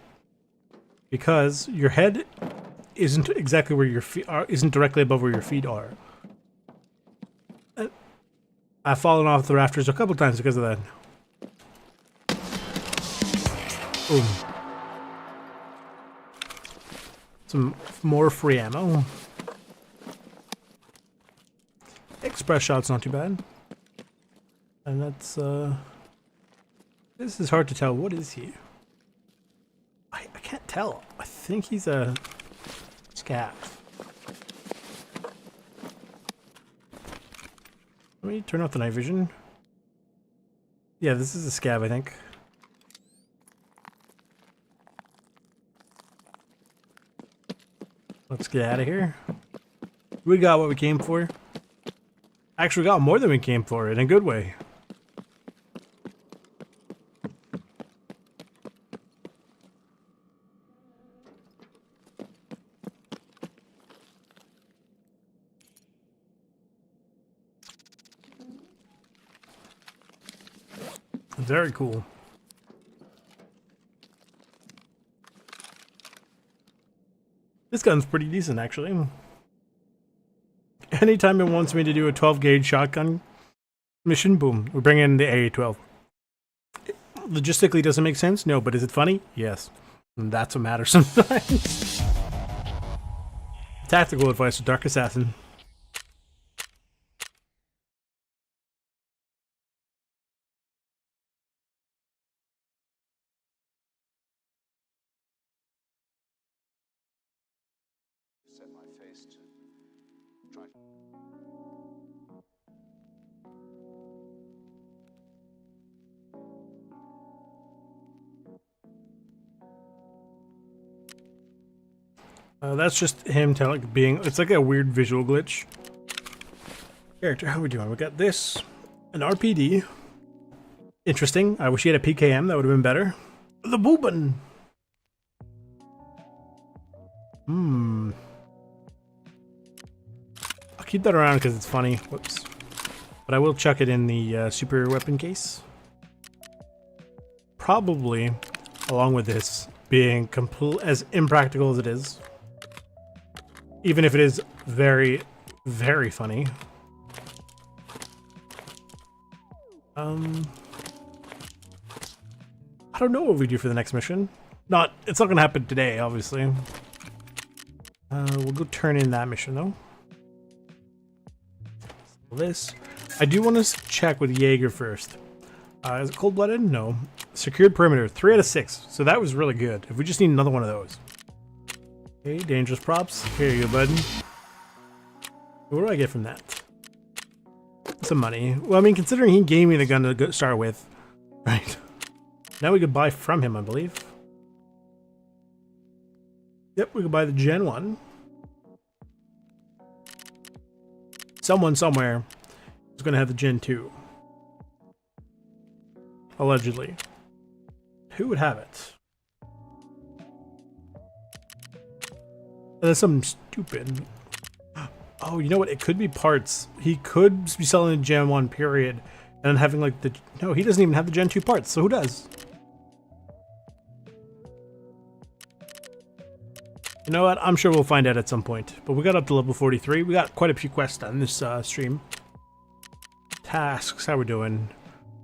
because your head isn't exactly where your feet are, isn't directly above where your feet are. I've fallen off the rafters a couple times because of that. Boom. Some more free ammo. express shot's not too bad. And that's, this is hard to tell. What is he? I can't tell. I think he's a scav. Let me turn off the night vision. Yeah, this is a scav, I think. Let's get out of here. We got what we came for. Actually, we got more than we came for, in a good way. Very cool. This gun's pretty decent, actually. Anytime it wants me to do a 12 gauge shotgun mission, boom, we bring in the AA-12. Logistically, doesn't make sense? No, but is it funny? Yes. And that's what matters sometimes. Tactical advice to Dark Assassin. Set my face to try. That's just him being. It's like a weird visual glitch. Character, how are we doing? We got this, an RPD. Interesting. I wish he had a PKM. That would have been better. The boobin. I'll keep that around because it's funny. Whoops. But I will chuck it in the super weapon case. Probably, along with this being as impractical as it is. Even if it is very, very funny. I don't know what we do for the next mission. It's not gonna happen today, obviously. We'll go turn in that mission though. This. I do want to check with Jaeger first. Is it cold-blooded? No. Secured perimeter, 3 out of 6. So that was really good. If we just need another one of those. Okay, dangerous props. Here you go, bud. What do I get from that? Some money. Well, I mean, considering he gave me the gun to start with, right? Now we could buy from him, I believe. Yep, we could buy the Gen 1. Someone somewhere is going to have the Gen 2. Allegedly. Who would have it? That's something stupid. Oh, you know what? It could be parts. He could be selling the Gen 1, period. And then having like the... No, he doesn't even have the Gen 2 parts, so who does? You know what? I'm sure we'll find out at some point. But we got up to level 43. We got quite a few quests on this stream. Tasks, how we doing?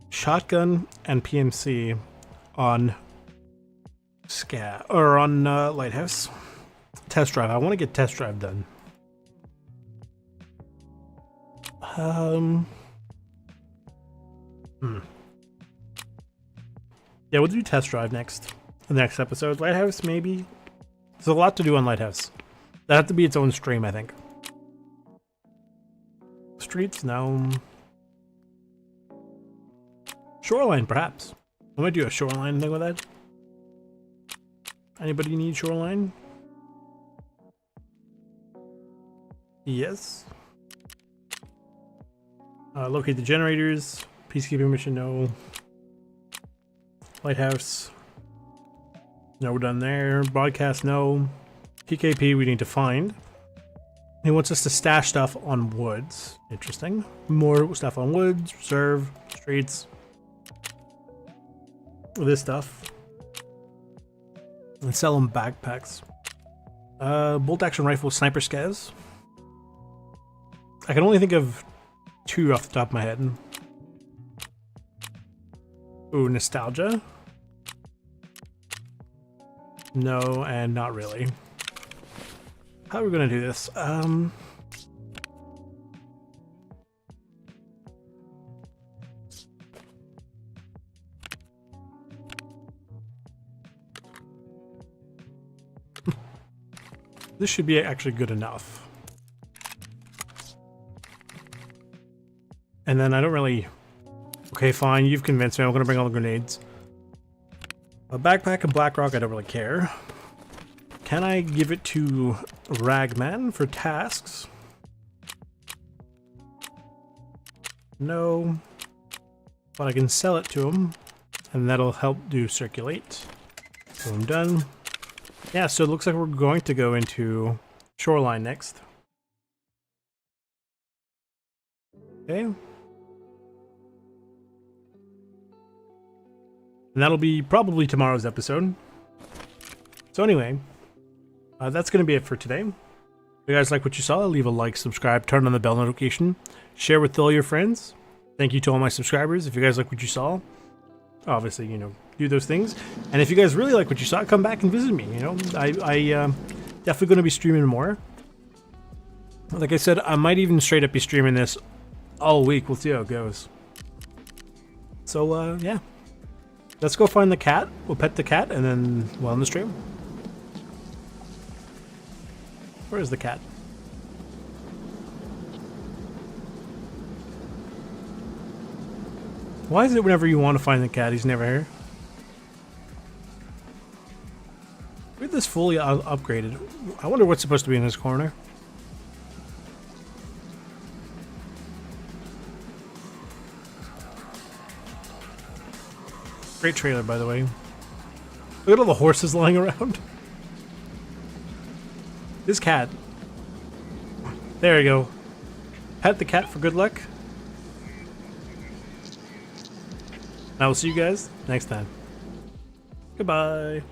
Shotgun and PMC on Lighthouse. Test drive. I want to get test drive done. Yeah, we'll do test drive next. The next episode. Lighthouse, maybe? There's a lot to do on Lighthouse. That'd have to be its own stream, I think. Streets? No. Shoreline, perhaps. I might do a shoreline thing with that. Anybody need shoreline? Yes. Locate the generators. Peacekeeping mission, no. Lighthouse. No, we're done there. Broadcast, no. PKP we need to find. He wants us to stash stuff on woods. Interesting. More stuff on woods, reserve, streets. This stuff. And sell them backpacks. Bolt action rifle, sniper scavs. I can only think of 2 off the top of my head. Ooh, nostalgia. No, and not really. How are we gonna do this? This should be actually good enough. And then I don't really... Okay, fine, you've convinced me. I'm gonna bring all the grenades. A backpack and black rock, I don't really care. Can I give it to Ragman for tasks? No. But I can sell it to him, and that'll help do circulate. So I'm done. Yeah, so it looks like we're going to go into Shoreline next. Okay. And that'll be probably tomorrow's episode. So anyway, that's going to be it for today. If you guys like what you saw, leave a like, subscribe, turn on the bell notification, share with all your friends. Thank you to all my subscribers. If you guys like what you saw, obviously, you know, do those things. And if you guys really like what you saw, come back and visit me. You know, I definitely going to be streaming more. Like I said, I might even straight up be streaming this all week. We'll see how it goes. So, yeah. Let's go find the cat. We'll pet the cat, and then we'll end the stream. Where is the cat? Why is it whenever you want to find the cat, he's never here? Look at this fully upgraded. I wonder what's supposed to be in this corner. Great trailer, by the way. Look at all the horses lying around. This cat. There you go. Pet the cat for good luck. I will see you guys next time. Goodbye.